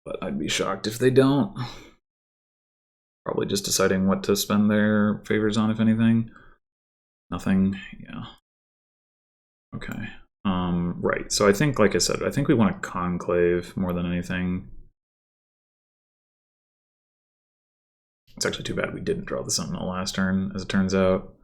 Speaker 1: But I'd be shocked if they don't. Probably just deciding what to spend their favors on, if anything. Nothing, yeah. Okay. Right. So I think, like I said, I think we want a conclave more than anything. It's actually too bad we didn't draw the Sentinel last turn, as it turns out.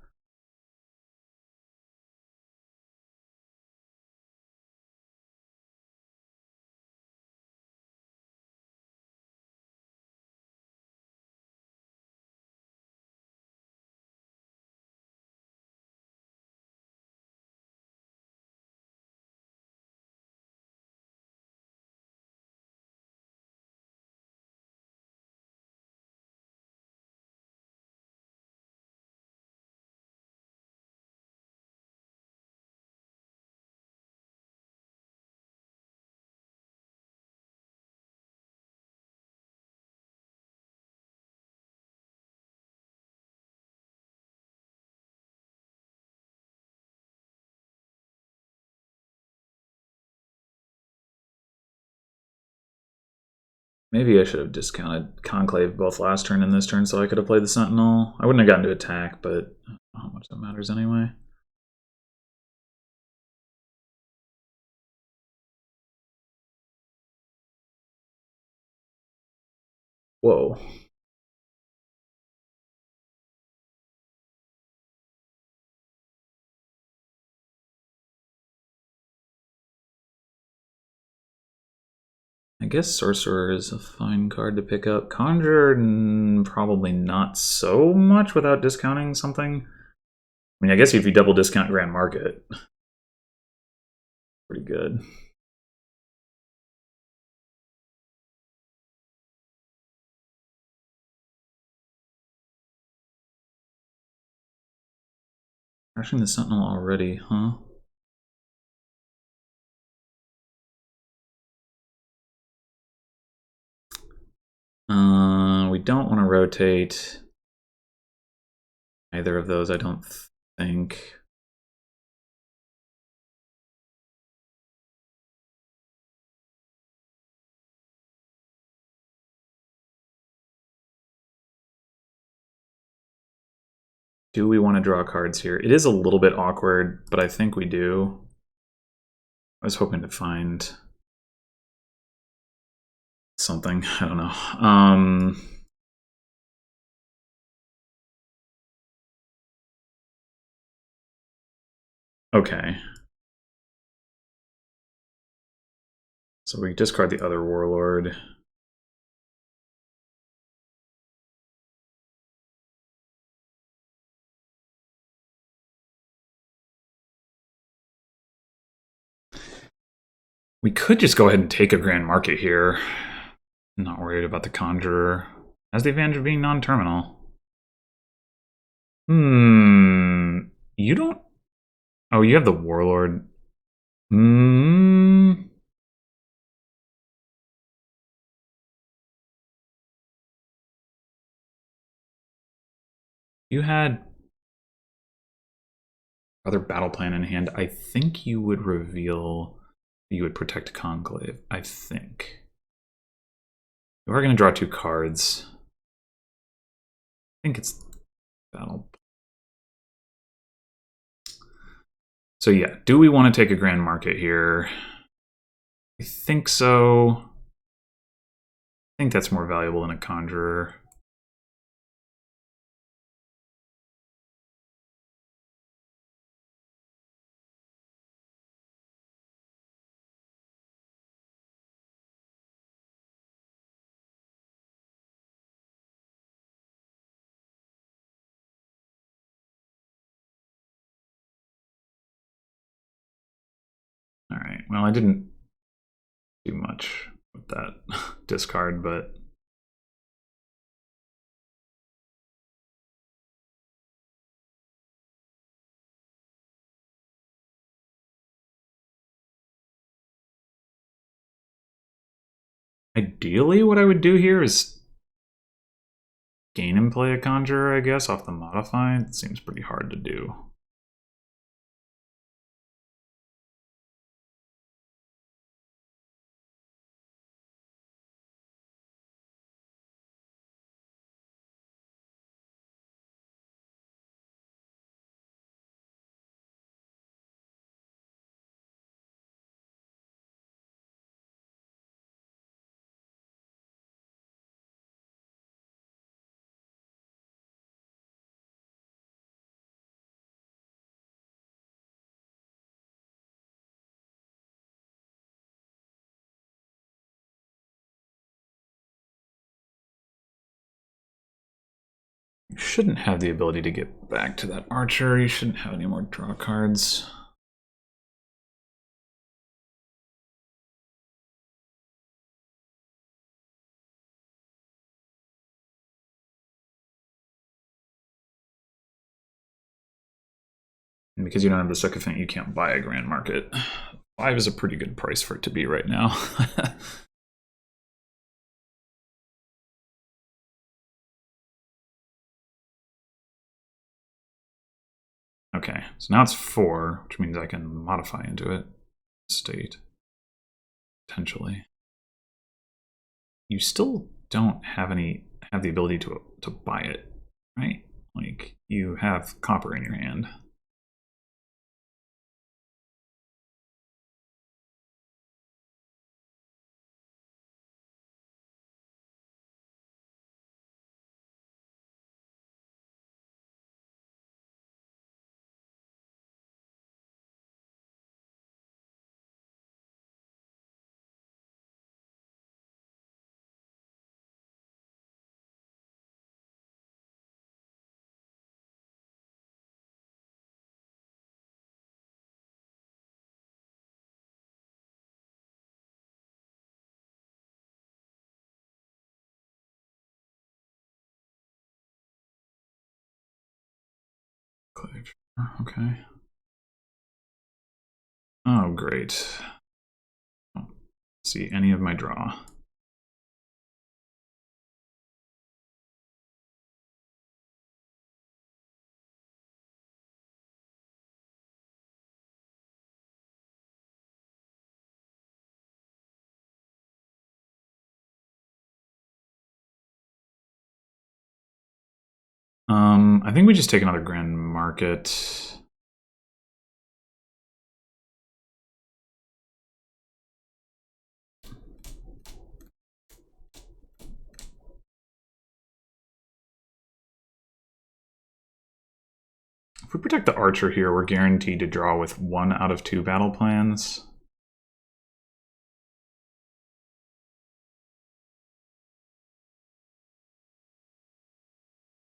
Speaker 1: Maybe I should have discounted Conclave both last turn and this turn so I could have played the Sentinel. I wouldn't have gotten to attack, but I don't know how much that matters anyway. Whoa. I guess Sorcerer is a fine card to pick up. Conjure, probably not so much without discounting something. I mean, I guess if you double discount Grand Market, pretty good. Crashing the Sentinel already, huh? We don't want to rotate either of those, I don't think. Do we want to draw cards here? It is a little bit awkward, but I think we do. I was hoping to find something. I don't know. Okay. So we discard the other warlord. We could just go ahead and take a Grand Market here. I'm not worried about the Conjurer. Has the advantage of being non-terminal. You don't... Oh, you have the Warlord. You had other battle plan in hand. I think you would reveal... You would protect Conclave, I think. You are going to draw 2 cards. I think it's battle. So yeah, do we want to take a Grand Market here? I think so. I think that's more valuable than a Conjurer. All right, well, I didn't do much with that discard, but ideally what I would do here is gain and play a Conjurer, I guess, off the modify. It seems pretty hard to do. You shouldn't have the ability to get back to that Archer. You shouldn't have any more draw cards. And because you don't have the Sycophant, you can't buy a Grand Market. 5 is a pretty good price for it to be right now. Okay, so now it's 4, which means I can modify into it. State. Potentially. You still don't have the ability to buy it, right? Like, you have copper in your hand. Okay. Oh, great. Don't see any of my draw. I think we just take another Grand Market. If we protect the Archer here, we're guaranteed to draw with 1 out of 2 battle plans.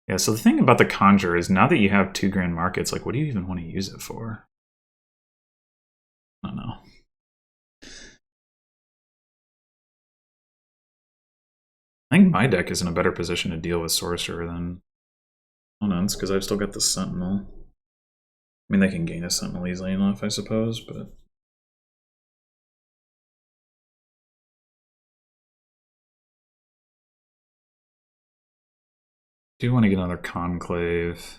Speaker 1: Yeah, so the thing about the Conjure is now that you have 2 Grand Markets, like, what do you even want to use it for? I don't know. I think my deck is in a better position to deal with Sorcerer than opponents, because I've still got the Sentinel. I mean, they can gain a Sentinel easily enough, I suppose, but... I do want to get another Conclave.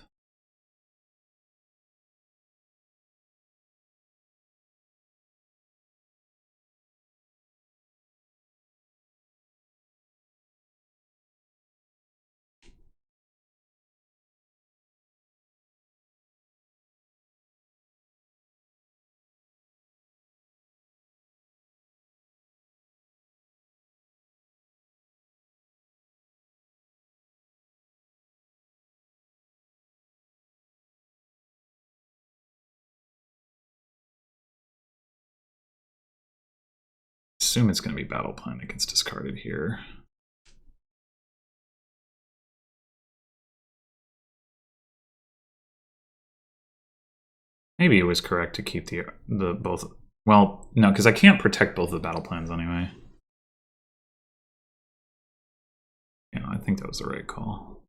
Speaker 1: Assume it's going to be Battle Plan that gets discarded here. Maybe it was correct to keep the both. Well, no, because I can't protect both of the battle plans anyway. Yeah, I think that was the right call.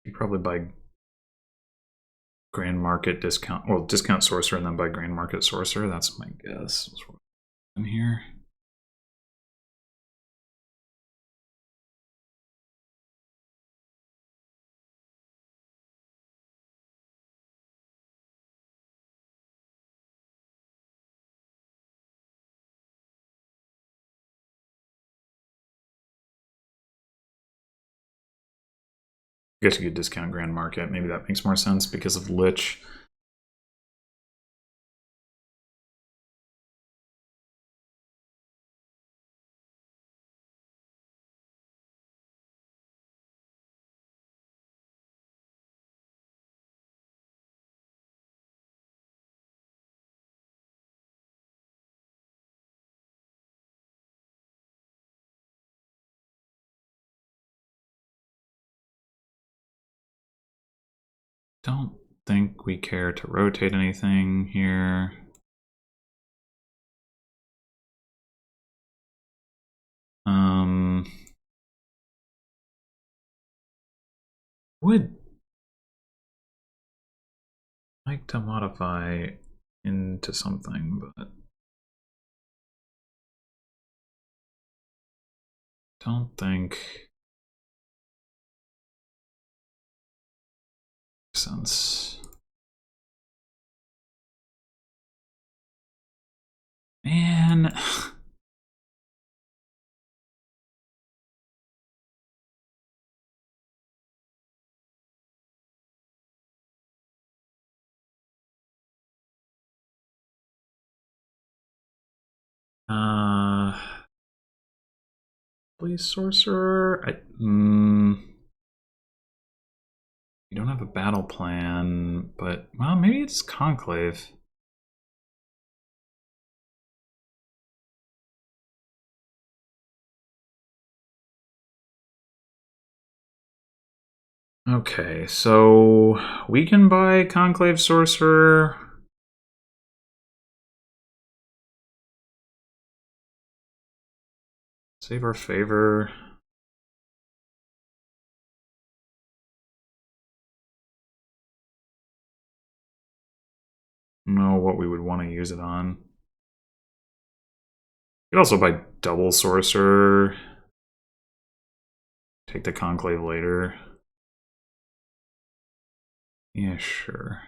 Speaker 1: You probably buy Grand Market discount, well, discount Sorcerer and then buy Grand Market Sorcerer. That's my guess. In here. I guess you could discount Grand Market. Maybe that makes more sense because of Lich. Don't think we care to rotate anything here. Would like to modify into something, but don't think makes sense. Man. Please, Sorcerer. You don't have a battle plan, but well, maybe it's Conclave. Okay, so we can buy Conclave Sorcerer. Save our favor. Know what we would want to use it on. You could also buy double Sorcerer. Take the Conclave later. Yeah, sure.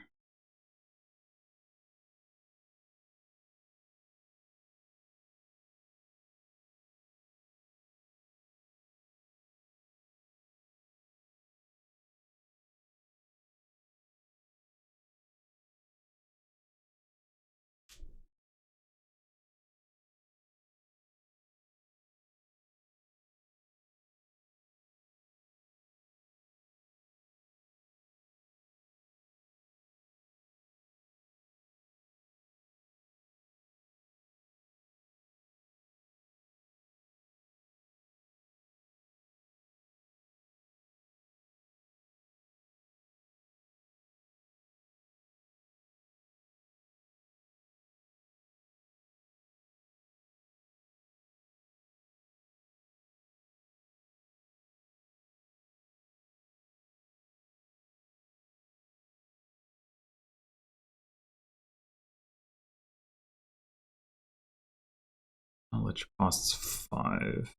Speaker 1: Knowledge costs 5.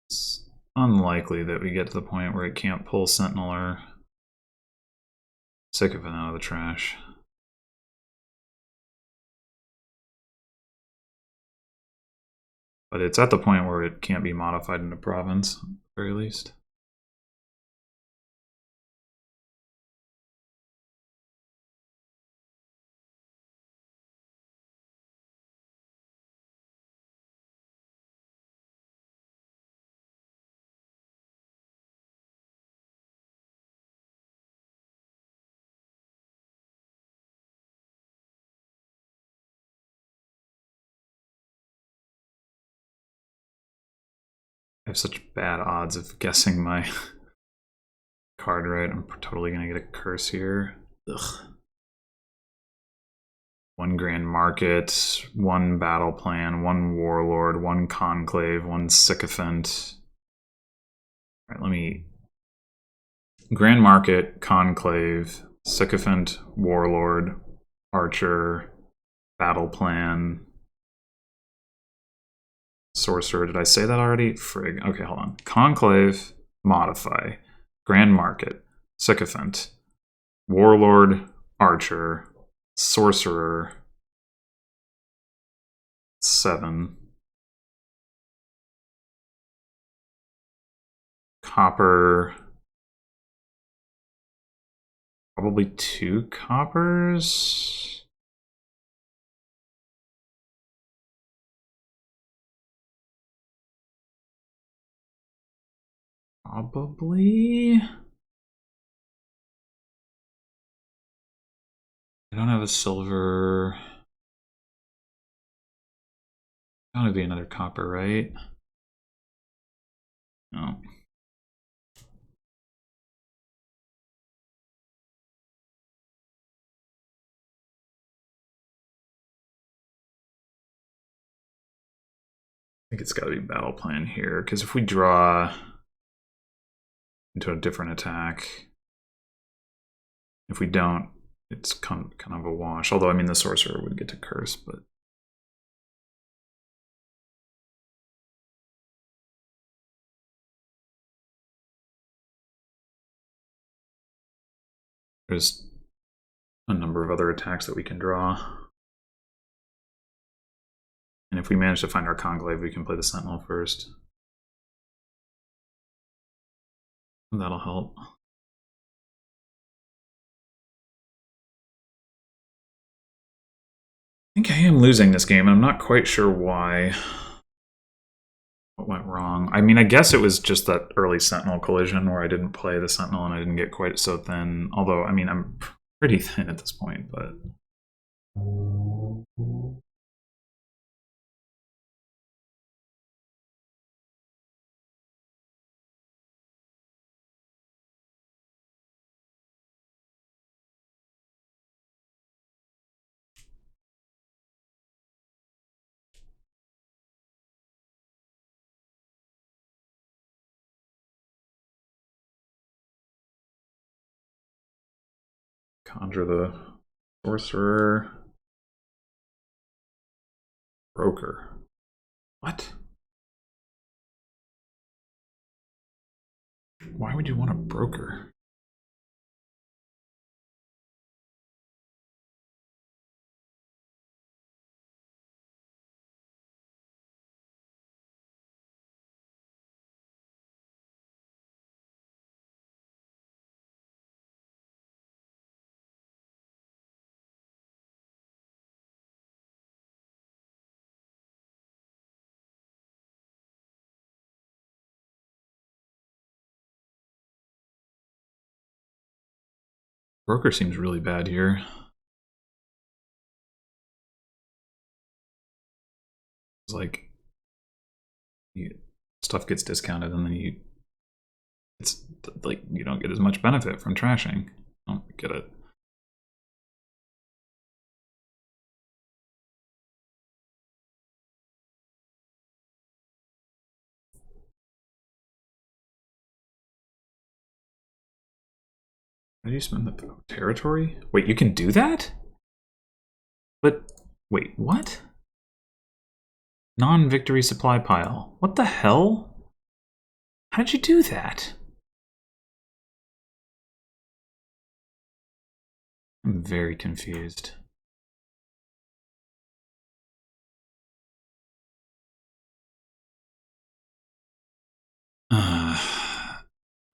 Speaker 1: It's unlikely that we get to the point where it can't pull Sentinel or Sycophant out of the trash. But it's at the point where it can't be modified into province, at the very least. I have such bad odds of guessing my card right. I'm totally gonna get a curse here. Ugh. 1 Grand Market, 1 Battle Plan, 1 Warlord, 1 Conclave, 1 Sycophant. Alright, let me... Grand Market, Conclave, Sycophant, Warlord, Archer, Battle Plan, Sorcerer. Did I say that already? Frig. Okay, hold on. Conclave, Modify, Grand Market, Sycophant, Warlord, Archer, Sorcerer, 7. Copper, probably 2 coppers. Probably. I don't have a silver. Gotta be another copper, right? No. I think it's gotta be battle plan here, because if we draw into a different attack, if we don't, it's kind of a wash. Although, I mean, the sorcerer would get to curse, but... There's a number of other attacks that we can draw. And if we manage to find our Conclave, we can play the Sentinel first. That'll help. I think I am losing this game, and I'm not quite sure why. What went wrong? I mean, I guess it was just that early Sentinel collision where I didn't play the Sentinel and I didn't get quite so thin. Although, I mean, I'm pretty thin at this point, but... Conjure the Sorcerer. Broker. What? Why would you want a broker? Broker seems really bad here. It's like stuff gets discounted and then it's like you don't get as much benefit from trashing. I don't get it. How do you spend the territory? Wait, you can do that? But wait, what? Non-victory supply pile. What the hell? How'd you do that? I'm very confused.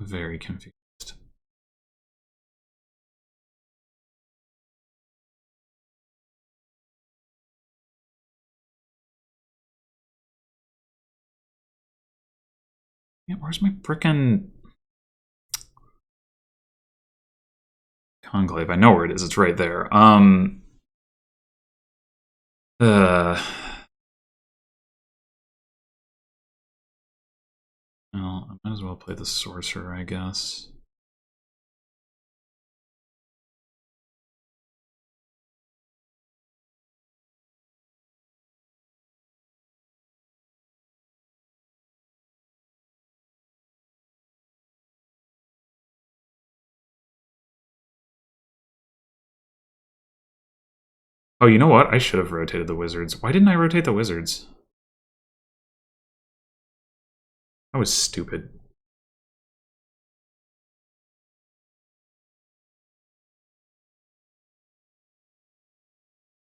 Speaker 1: Very confused. Yeah, where's my frickin' conclave? I know where it is. It's right there. Well, I might as well play the sorcerer, I guess. Oh, you know what? I should have rotated the wizards. Why didn't I rotate the wizards? That was stupid.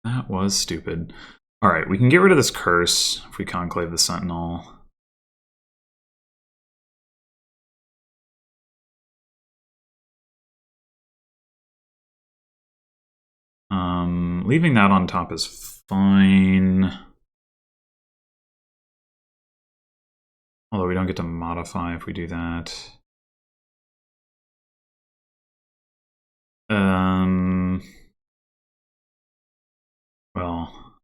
Speaker 1: That was stupid. Alright, we can get rid of this curse if we conclave the sentinel. Leaving that on top is fine. Although we don't get to modify if we do that. Well,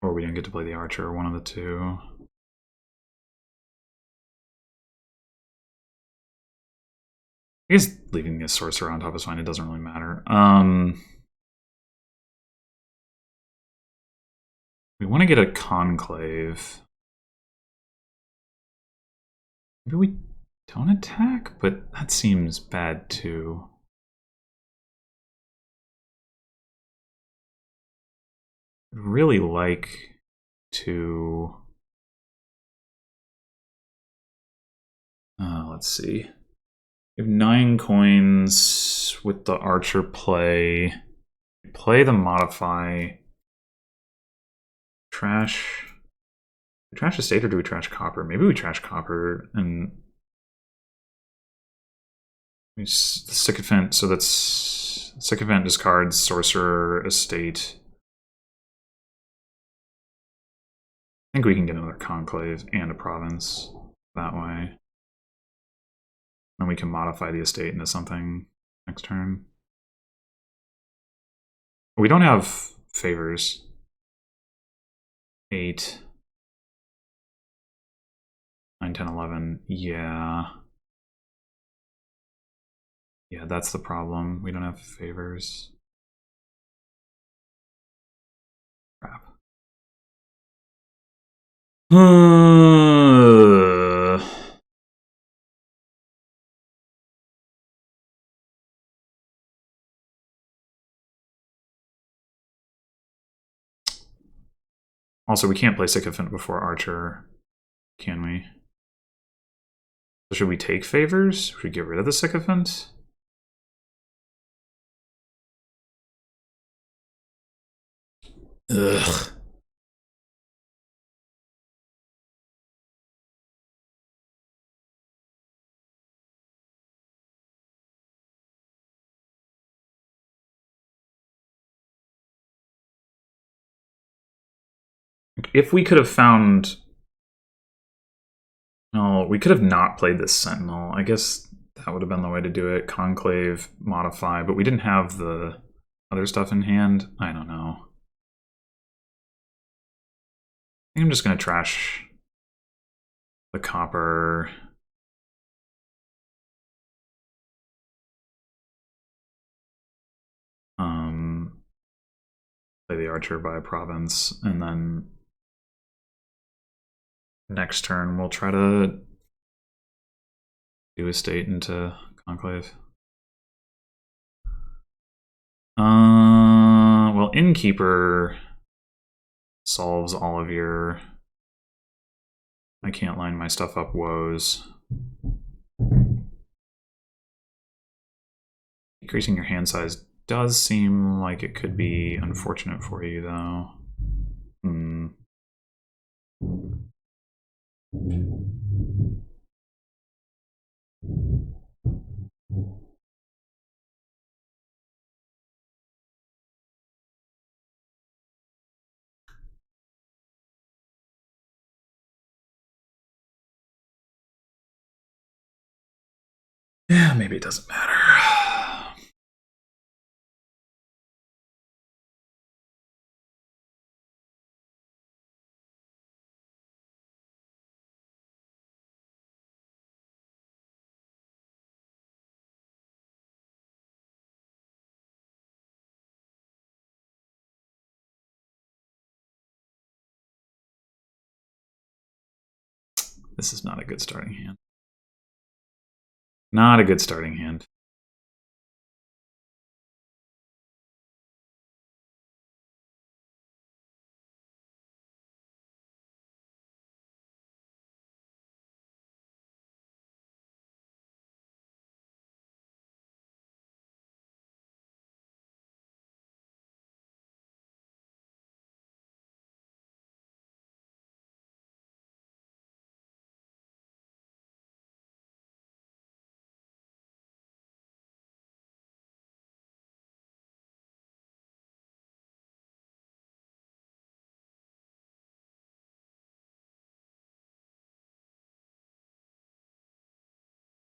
Speaker 1: or we don't get to play the archer, one of the two. I guess leaving the sorcerer on top is fine, it doesn't really matter. We want to get a conclave. Maybe we don't attack, but that seems bad too. I'd really like to... let's see. We have 9 coins with the archer play. Play the modify. Trash. Do we trash estate or do we trash copper? Maybe we trash copper and the sycophant. So that's sycophant discards sorcerer estate. I think we can get another conclave and a province that way. Then we can modify the estate into something next turn. We don't have favors. 8, 9, 10, 11. Yeah. Yeah, that's the problem. We don't have favors. Crap. Also, we can't play sycophant before archer, can we? So should we take favors? Should we get rid of the sycophant? Ugh. If we could have found... No, we could have not played this Sentinel. I guess that would have been the way to do it. Conclave, modify, but we didn't have the other stuff in hand. I don't know. I think I'm just going to trash the copper. Play the archer by province, and then next turn we'll try to do estate into conclave. Well, innkeeper solves all of your I can't line my stuff up woes. Increasing your hand size does seem like it could be unfortunate for you, though. Yeah, maybe it doesn't matter. This is not a good starting hand. Not a good starting hand.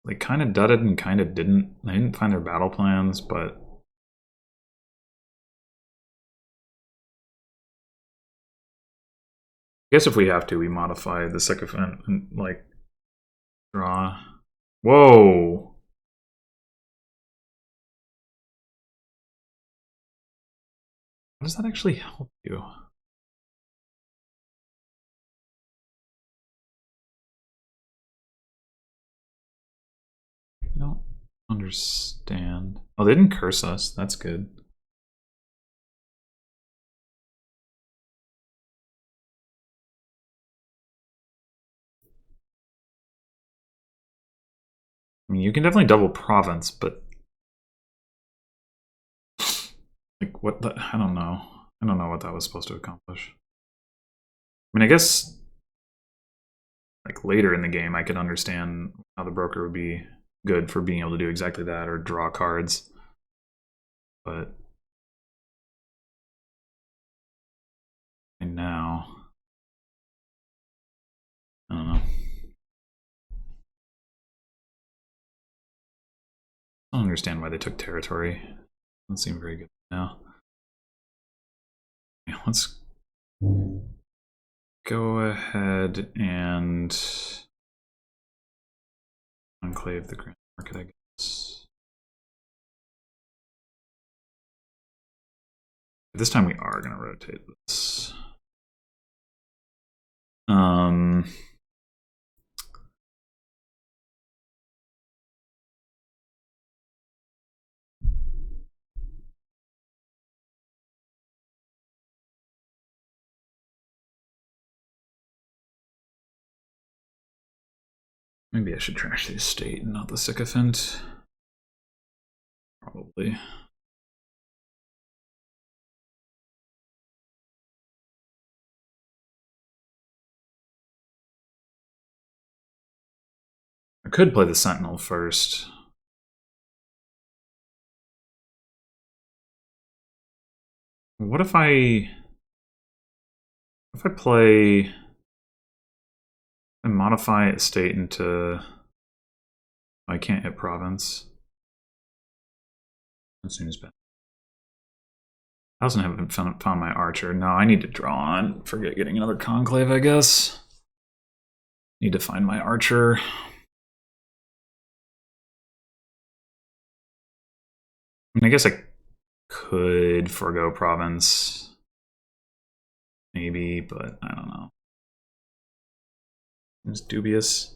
Speaker 1: They kind of dudded and kind of didn't. They didn't find their battle plans, but I guess if we have to, we modify the sycophant and, like, draw. Whoa! How does that actually help you? I don't understand. Oh, they didn't curse us. That's good. I mean, you can definitely double province, but like, what? I don't know. I don't know what that was supposed to accomplish. I mean, I guess like later in the game, I could understand how the broker would be good for being able to do exactly that or draw cards, but and now, I don't know. I don't understand why they took territory. Doesn't seem very good now. Yeah, let's go ahead and enclave the Grand Market, I guess. This time we are going to rotate this. Maybe I should trash the estate and not the sycophant. Probably. I could play the sentinel first. What if I play and modify estate into... I can't hit province. That seems bad. I also haven't found my archer. No, I need to draw on. Forget getting another conclave, I guess. Need to find my archer. I guess I could forego province. Maybe, but I don't know. It's dubious.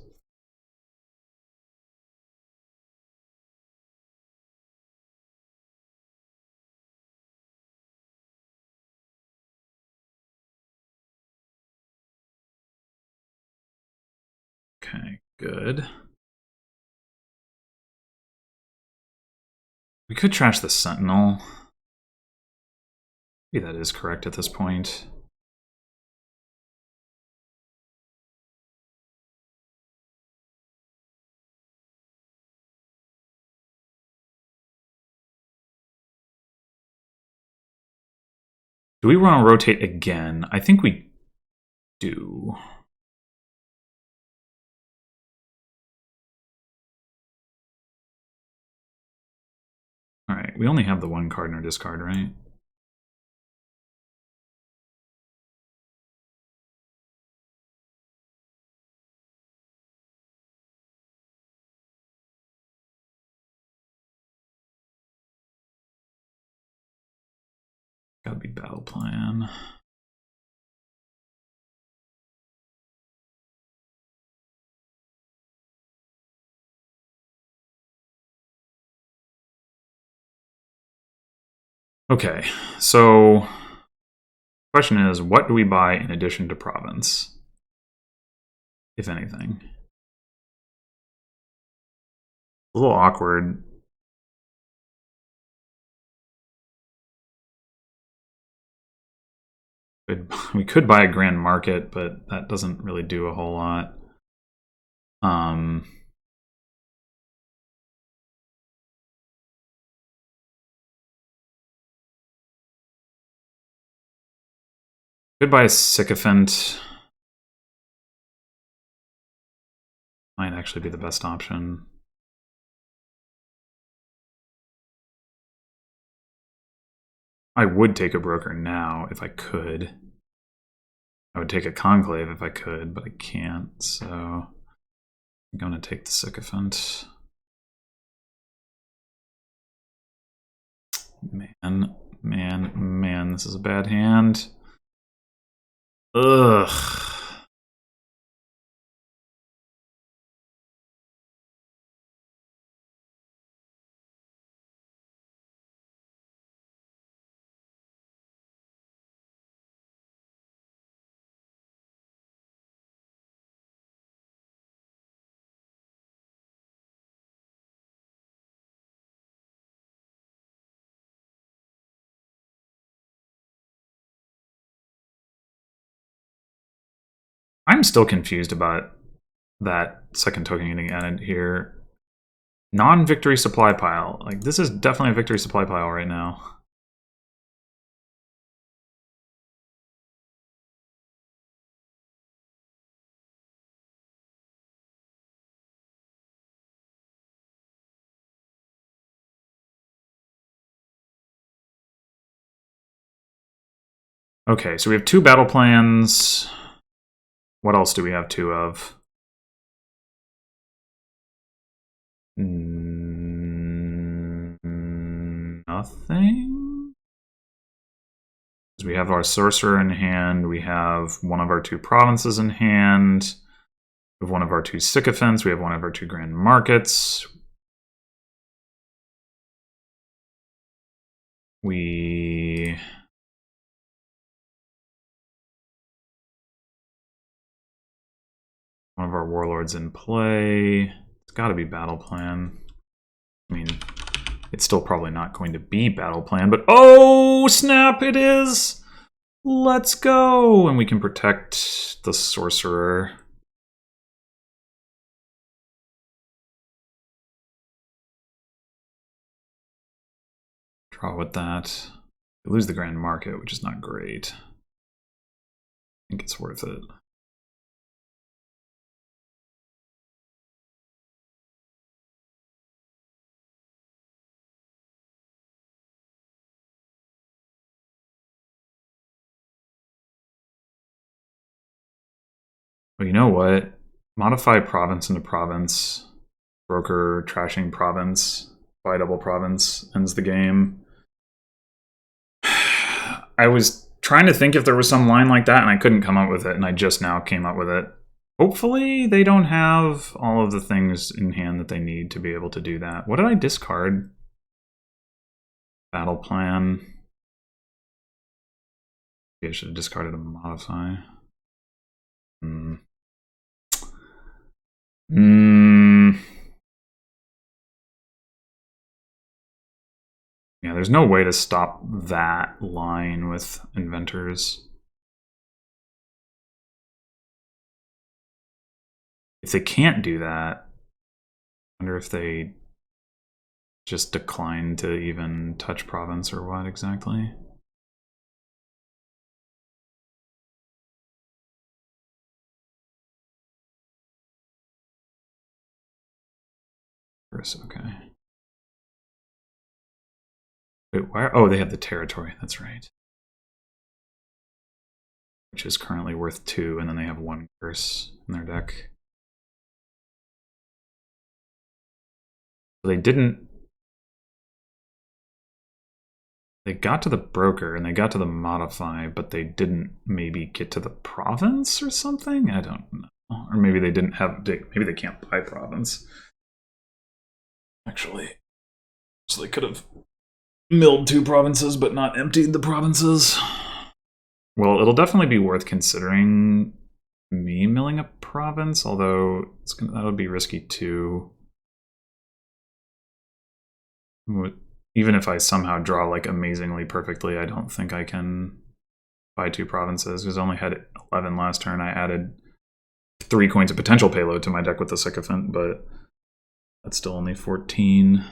Speaker 1: Okay, good. We could trash the sentinel. Maybe that is correct at this point. Do we want to rotate again? I think we do. All right, we only have the one card in our discard, right? Gotta be battle plan. Okay, so question is, what do we buy in addition to province, if anything? A little awkward. We could buy a grand market, but that doesn't really do a whole lot. Could buy a sycophant. Might actually be the best option. I would take a broker now if I could. I would take a conclave if I could, but I can't, so I'm going to take the sycophant. Man, this is a bad hand. Ugh. I'm still confused about that second token getting added here. Non-victory supply pile. Like, this is definitely a victory supply pile right now. Okay, so we have 2 battle plans. What else do we have 2 of? Nothing? We have our sorcerer in hand. We have one of our 2 provinces in hand. We have one of our 2 sycophants. We have one of our 2 grand markets. We... One of our warlords in play. It's got to be battle plan. I mean, it's still probably not going to be battle plan, but oh snap, it is! Let's go! And we can protect the sorcerer. Draw with that. We lose the Grand Market, which is not great. I think it's worth it. Well, you know what? Modify province into province. Broker trashing province. Buy double province. Ends the game. I was trying to think if there was some line like that, and I couldn't come up with it, and I just now came up with it. Hopefully they don't have all of the things in hand that they need to be able to do that. What did I discard? Battle plan. Maybe I should have discarded a modify. Yeah, there's no way to stop that line with inventors. If they can't do that, I wonder if they just decline to even touch province or what exactly. Okay. Wait, why? Oh, they have the territory. That's right. Which is currently worth 2, and then they have 1 curse in their deck. So they didn't. They got to the broker and they got to the modify, but they didn't maybe get to the province or something? I don't know. Or maybe they didn't have. Maybe they can't buy province. Actually. So they could have milled 2 provinces, but not emptied the provinces. Well, it'll definitely be worth considering me milling a province, although that would be risky too. Even if I somehow draw like amazingly perfectly, I don't think I can buy 2 provinces, because I only had 11 last turn. I added 3 coins of potential payload to my deck with the Sycophant, but that's still only 14.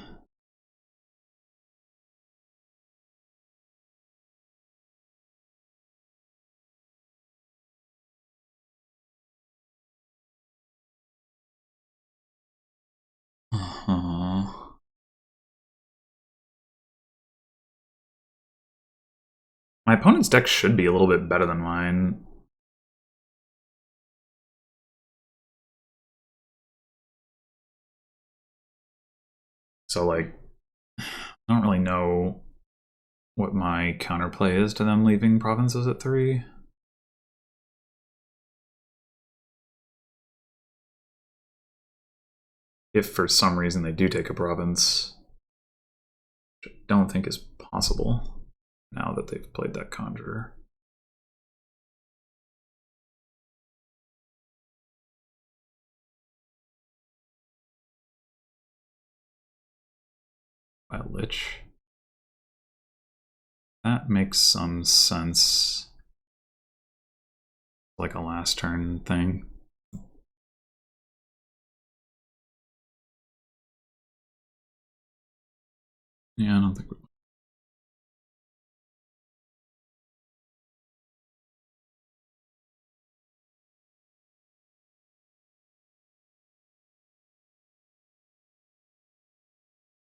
Speaker 1: My opponent's deck should be a little bit better than mine. So, like, I don't really know what my counterplay is to them leaving provinces at 3. If for some reason they do take a province, which I don't think is possible now that they've played that Conjurer. By Lich. That makes some sense. Like a last turn thing. Yeah, I don't think we...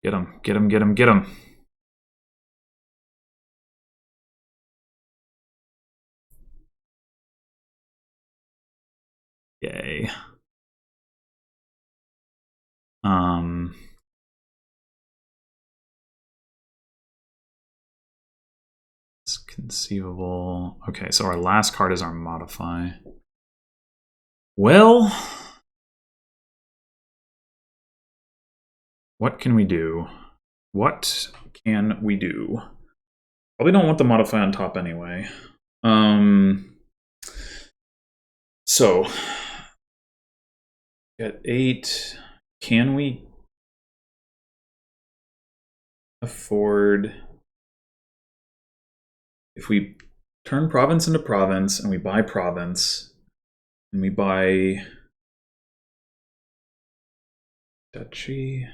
Speaker 1: Get him, get him, get him, get him. Yay. It's conceivable. Okay, so our last card is our modify. Well, what can we do? What can we do? Probably don't want the modify on top anyway. So At 8, can we afford, if we turn province into province and we buy province and we buy duchy,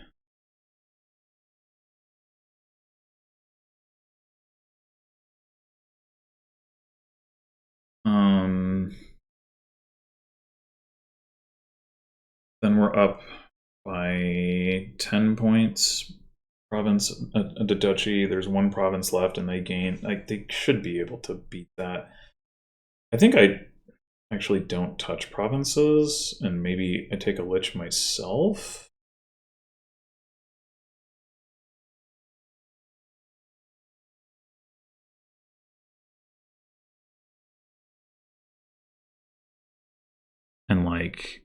Speaker 1: then we're up by 10 points. Province, the duchy, there's one province left and they gain, like, they should be able to beat that. I think I actually don't touch provinces and maybe I take a lich myself. And like,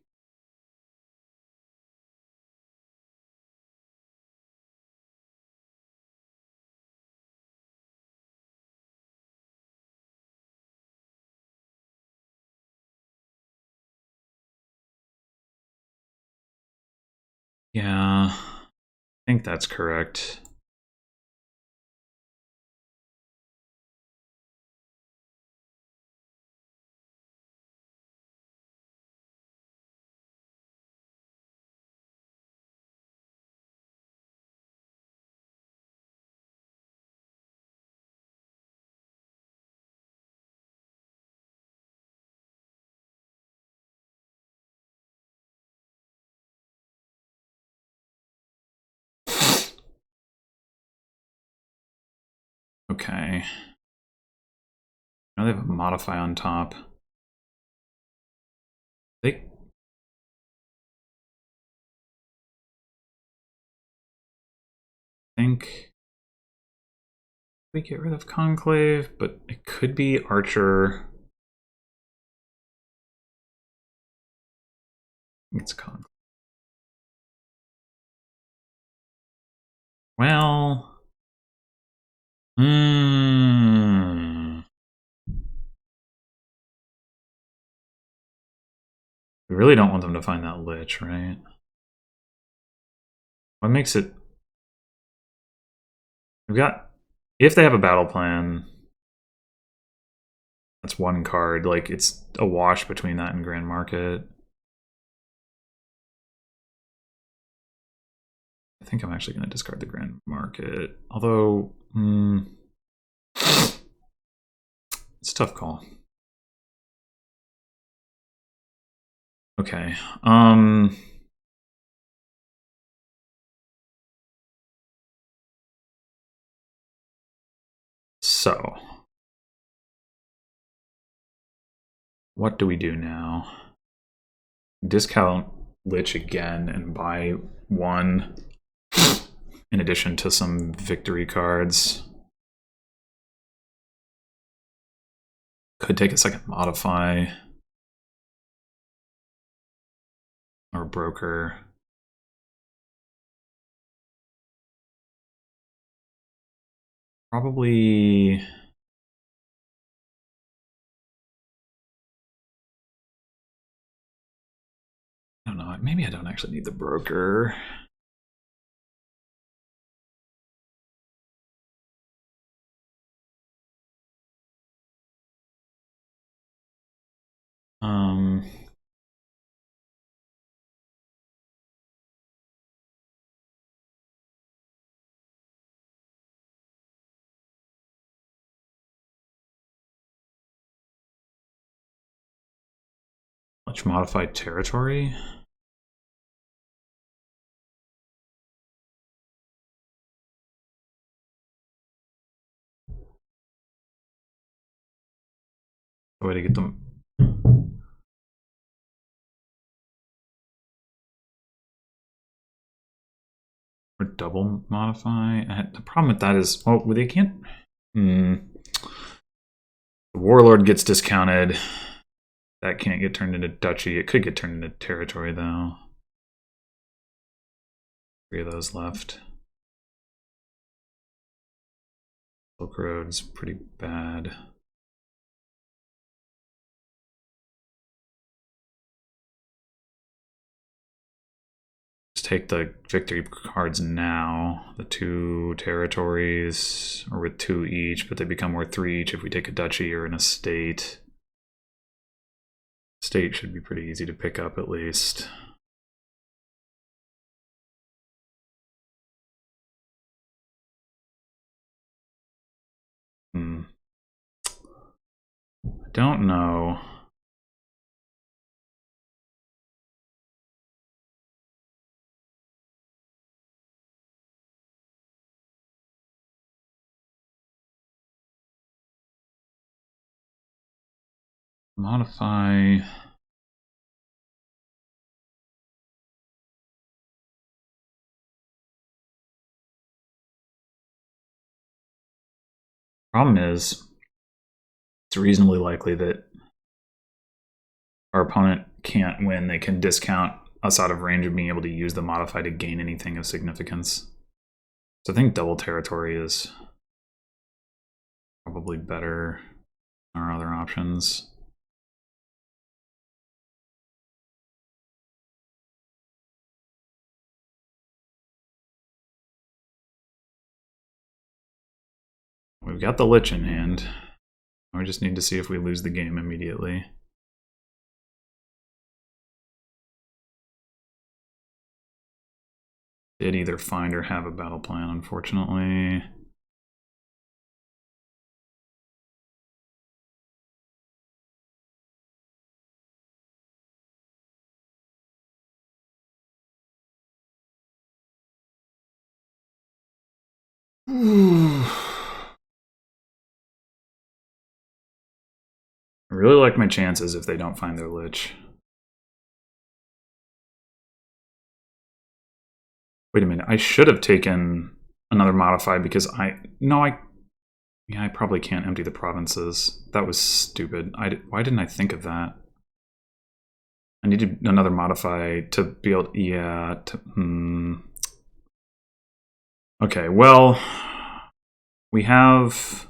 Speaker 1: yeah, I think that's correct. Okay. Now they have a modify on top. They think we get rid of conclave, but it could be archer. It's conclave. Well, we really don't want them to find that lich, right? What makes it? We've got, if they have a battle plan, that's one card. Like, it's a wash between that and Grand Market. I think I'm actually going to discard the Grand Market. Although, it's a tough call. Okay. So, what do we do now? Discount Lich again and buy one in addition to some victory cards. Could take a second modify. Or broker. Probably... I don't know, maybe I don't actually need the broker. Much modified territory. Way to get them. Or double modify. The problem with that is, well, they can't. The warlord gets discounted. That can't get turned into duchy. It could get turned into territory, though. 3 of those left. Silk Road's pretty bad. Just take the victory cards now. The 2 territories are worth 2 each, but they become worth 3 each if we take a duchy or an estate. State should be pretty easy to pick up at least. I don't know. Modify. Problem is, it's reasonably likely that our opponent can't win. They can discount us out of range of being able to use the modify to gain anything of significance. So I think double territory is probably better than our other options. We've got the Lich in hand. We just need to see if we lose the game immediately. Did either find or have a battle plan, unfortunately. I really like my chances if they don't find their Lich. Wait a minute, I should have taken another modify because I probably can't empty the provinces. That was stupid. Why didn't I think of that? I needed another modify to be able Okay, well, we have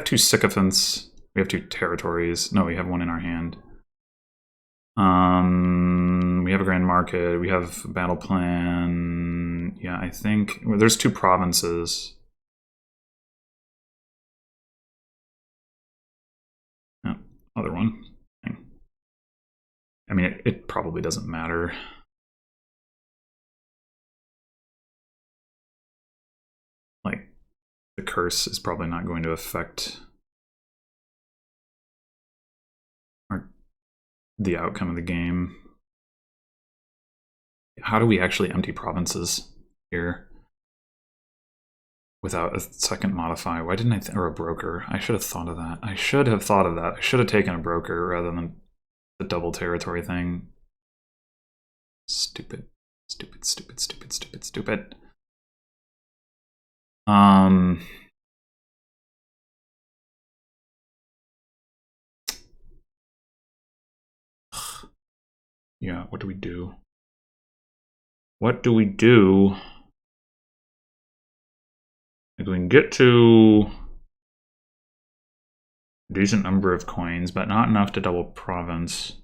Speaker 1: 2 sycophants. We have 2 territories. No, we have 1 in our hand. We have a grand market. We have a battle plan. Yeah, I think there's 2 provinces. Oh, other one. I mean, it probably doesn't matter. Like, the curse is probably not going to affect the outcome of the game. How do we actually empty provinces here without a second modify? Why didn't I or a broker? I should have thought of that. I should have thought of that. I should have taken a broker rather than the double territory thing. Stupid. Stupid, stupid, stupid, stupid, stupid. Yeah, what do we do? What do we do? If we can get to a decent number of coins, but not enough to double province.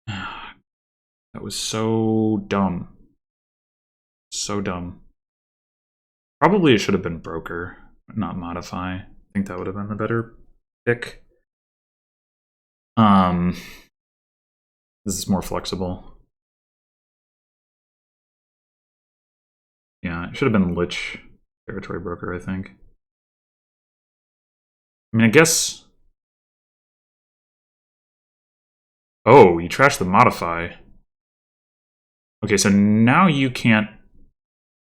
Speaker 1: That was so dumb. So dumb. Probably it should have been broker, not modify. I think that would have been the better pick. This is more flexible. Yeah, it should have been Lich territory broker, I think. I mean, I guess. Oh, you trashed the modify. Okay, so now you can't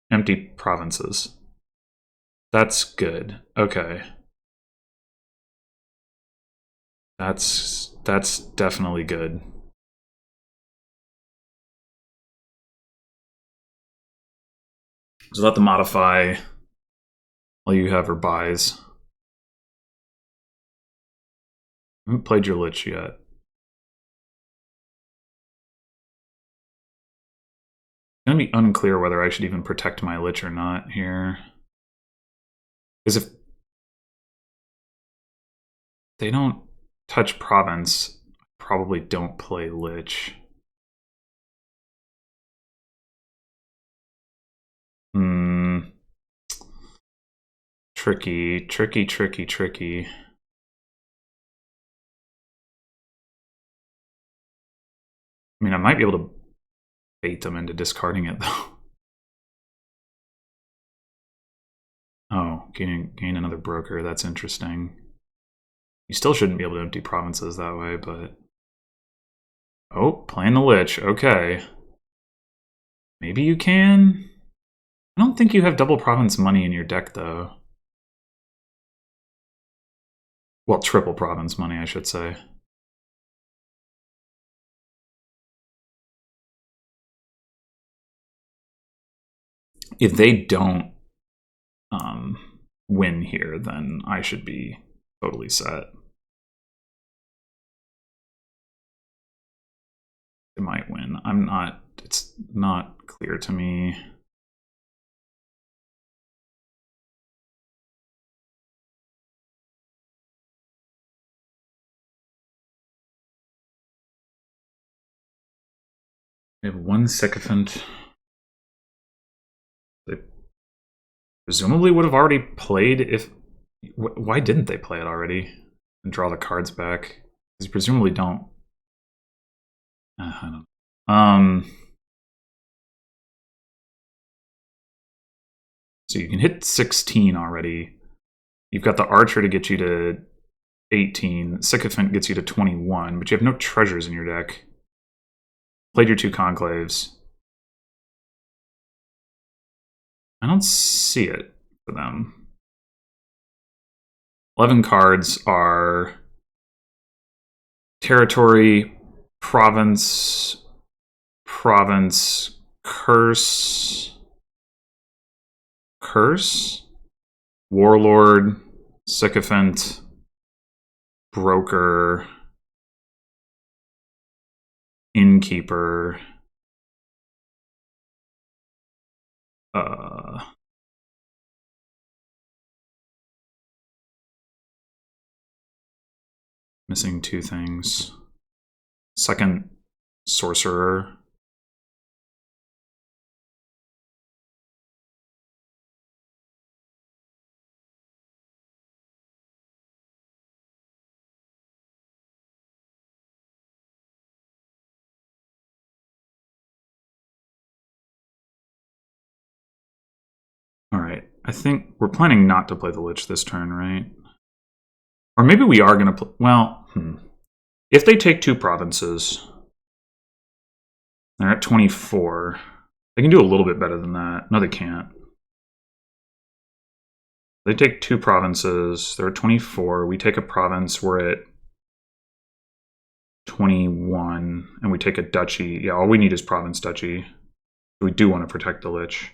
Speaker 1: empty provinces. That's good. Okay. That's definitely good. So let the modify all you have are buys. I haven't played your Lich yet. It's gonna be unclear whether I should even protect my Lich or not here. Because if they don't touch province, I probably don't play Lich. Tricky, tricky, tricky, tricky. I mean, I might be able to bait them into discarding it, though. Oh, gain another broker. That's interesting. You still shouldn't be able to empty provinces that way, but... Oh, playing the Lich. Okay. Maybe you can? I don't think you have double province money in your deck, though. Well, triple province money, I should say. If they don't win here, then I should be totally set. They might win. I'm not... It's not clear to me. They have one sycophant. They presumably would have already played if... Why didn't they play it already? And draw the cards back? Because you presumably don't... I don't know. So you can hit 16 already. You've got the Archer to get you to 18. Sycophant gets you to 21, but you have no treasures in your deck. Played your 2 Conclaves. I don't see it for them. 11 cards are territory, province, province, curse, warlord, sycophant, broker, innkeeper, missing 2 things. Second sorcerer. All right, I think we're planning not to play the Lich this turn, right? Or maybe we are going to play... Well, if they take 2 provinces, they're at 24. They can do a little bit better than that. No, they can't. They take 2 provinces, they're at 24. We take a province, we're at 21. And we take a duchy. Yeah, all we need is province duchy. We do want to protect the Lich.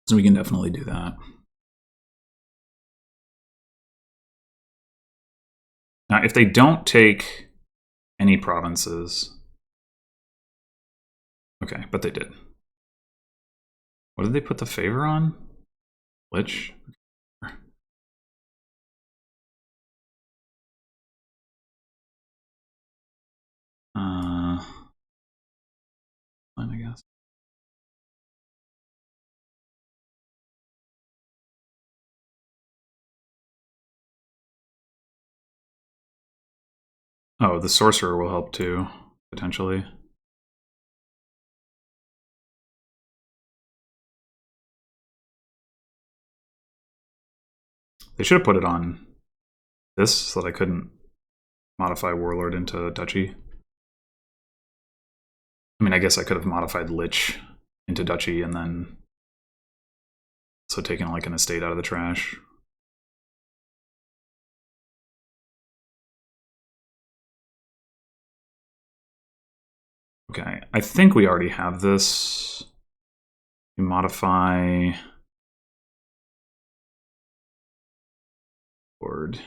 Speaker 1: So we can definitely do that. Now, if they don't take any provinces... Okay, but they did. What did they put the favor on? Lich? I guess. Oh, the sorcerer will help too, potentially. They should have put it on this so that I couldn't modify Warlord into Duchy. I mean, I guess I could have modified Lich into Duchy and then so taken like an estate out of the trash. Okay, I think we already have this. We modify board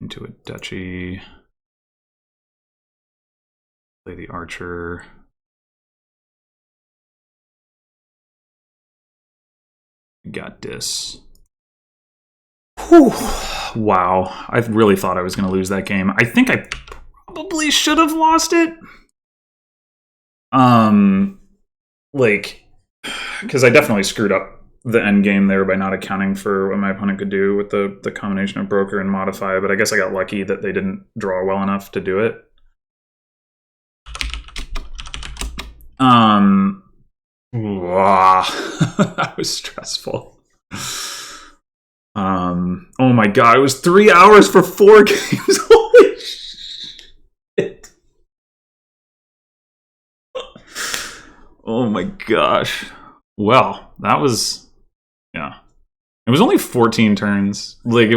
Speaker 1: into a duchy. Play the archer. Got this. Whew. Wow. I really thought I was going to lose that game. I think I probably should have lost it. Like, because I definitely screwed up the end game there by not accounting for what my opponent could do with the combination of broker and modify, but I guess I got lucky that they didn't draw well enough to do it. That was stressful. Oh my god, it was 3 hours for 4 games. Holy shit. Oh my gosh. Well, that was, yeah. It was only 14 turns. Like, it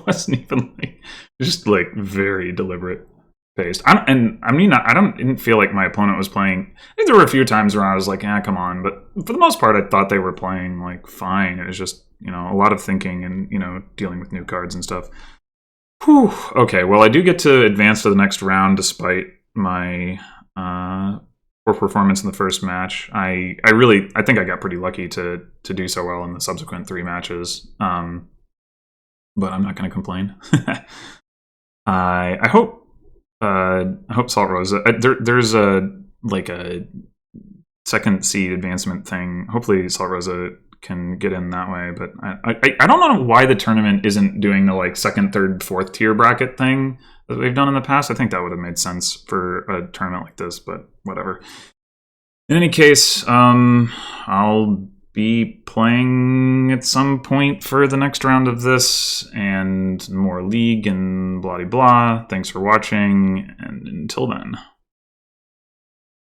Speaker 1: wasn't even like, just like very deliberate paced. I didn't feel like my opponent was playing. I think there were a few times where I was like, come on. But for the most part, I thought they were playing like fine. It was just, a lot of thinking and, dealing with new cards and stuff. Whew. Okay, well, I do get to advance to the next round despite my poor performance in the first match. I think I got pretty lucky to do so well in the subsequent 3 matches. But I'm not going to complain. I hope Salt Rosa. There's a second seed advancement thing. Hopefully Salt Rosa can get in that way. But I don't know why the tournament isn't doing the like 2nd, 3rd, 4th tier bracket thing that they've done in the past. I think that would have made sense for a tournament like this, but whatever. In any case, I'll be playing at some point for the next round of this and more League and blah blah blah. Thanks for watching, and until then.